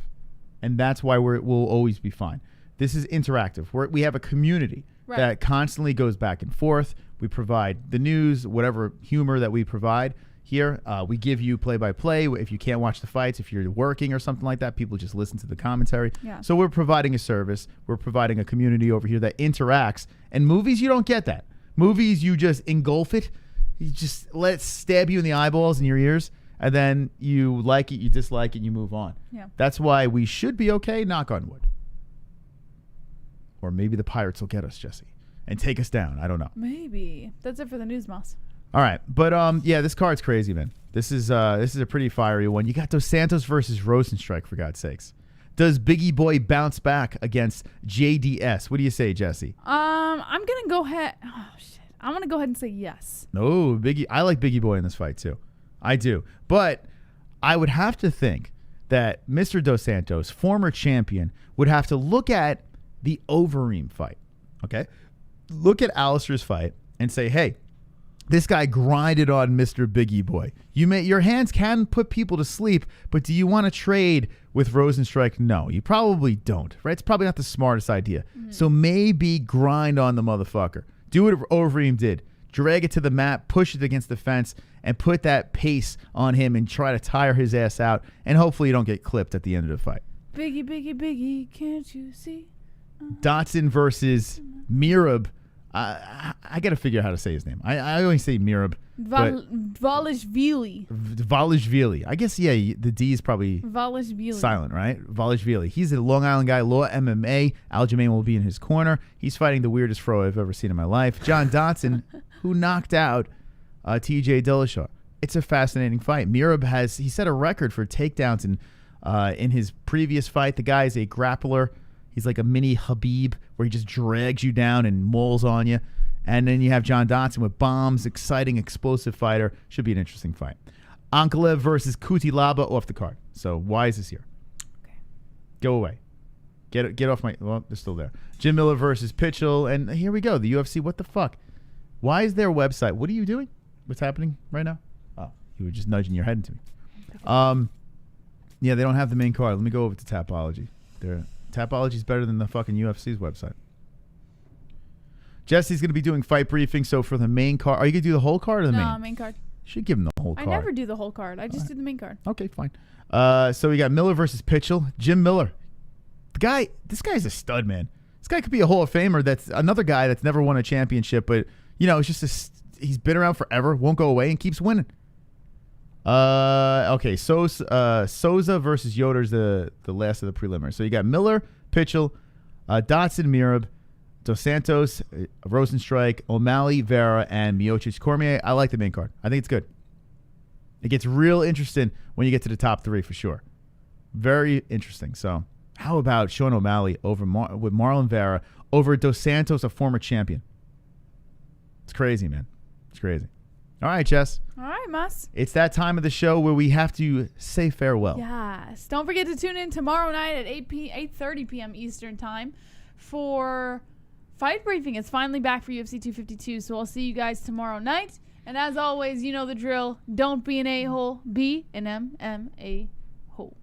And that's why we'll always be fine. This is interactive. We have a community that constantly goes back and forth. We provide the news, whatever humor that we provide here. We give you play-by-play. If you can't watch the fights, if you're working or something like that, people just listen to the commentary. Yeah. So we're providing a service. We're providing a community over here that interacts. And movies, you don't get that. Movies, you just engulf it. You just let it stab you in the eyeballs and your ears, and then you like it, you dislike it, you move on. Yeah. That's why we should be okay, knock on wood. Or maybe the Pirates will get us, Jesse, and take us down. I don't know. Maybe. That's it for the news, Mouse. All right. But, yeah, this card's crazy, man. This is a pretty fiery one. You got Dos Santos versus Rozenstruik, for God's sakes. Does Biggie Boy bounce back against JDS? What do you say, Jesse? I'm going to go ahead. Oh, shit. I'm going to go ahead and say yes. No, Biggie. I like Biggie Boy in this fight, too. I do. But I would have to think that Mr. Dos Santos, former champion, would have to look at the Overeem fight, okay? Look at Alistair's fight and say, hey, this guy grinded on Mr. Biggie Boy. Your hands can put people to sleep, but do you want to trade with Rozenstruik? No, you probably don't, right? It's probably not the smartest idea. Mm-hmm. So maybe grind on the motherfucker. Do what Overeem did. Drag it to the mat, push it against the fence, and put that pace on him and try to tire his ass out, and hopefully you don't get clipped at the end of the fight. Biggie, Biggie, Biggie, can't you see? Dotson versus Mirab. I got to figure out how to say his name. I always say Mirab. Valishvili. Valishvili. I guess, yeah, the D is probably silent, right? Valishvili. He's a Long Island guy, Law MMA. Aljamain will be in his corner. He's fighting the weirdest fro I've ever seen in my life. John Dotson, who knocked out TJ Dillashaw. It's a fascinating fight. Mirab he set a record for takedowns in his previous fight. The guy is a grappler. He's like a mini Habib where he just drags you down and mauls on you. And then you have John Dodson with bombs, exciting, explosive fighter. Should be an interesting fight. Ankalev versus Kutilaba off the card. So why is this here? Okay. Go away. Get off my... Well, they're still there. Jim Miller versus Pitchell. And here we go. The UFC. What the fuck? Why is their website... What are you doing? What's happening right now? Oh, you were just nudging your head into me. Yeah, they don't have the main card. Let me go over to Tapology. Tapology's better than the fucking UFC's website. Jesse's going to be doing fight briefing. So for the main card... Are you going to do the whole card or the main? No, main card. Should give him the whole card. I never do the whole card. I just do the main card. Okay, fine. So we got Miller versus Pitchell. Jim Miller. This guy's a stud, man. This guy could be a Hall of Famer. That's another guy that's never won a championship, but it's just he's been around forever, won't go away, and keeps winning. Okay, Souza versus Yoder's the last of the preliminary. So you got Miller, Pitchell, Dotson, Mirab, Dos Santos, Rozenstruik, O'Malley, Vera, and Miocic, Cormier. I like the main card. I think it's good. It gets real interesting when you get to the top 3 for sure. Very interesting. So how about Sean O'Malley with Marlon Vera over Dos Santos, a former champion? It's crazy, man. It's crazy. All right, Jess. All right, Mas. It's that time of the show where we have to say farewell. Yes. Don't forget to tune in tomorrow night at 8:30 p.m. Eastern Time for Fight Briefing. It's finally back for UFC 252, so I'll see you guys tomorrow night. And as always, you know the drill. Don't be an a-hole. Be an MMA-hole.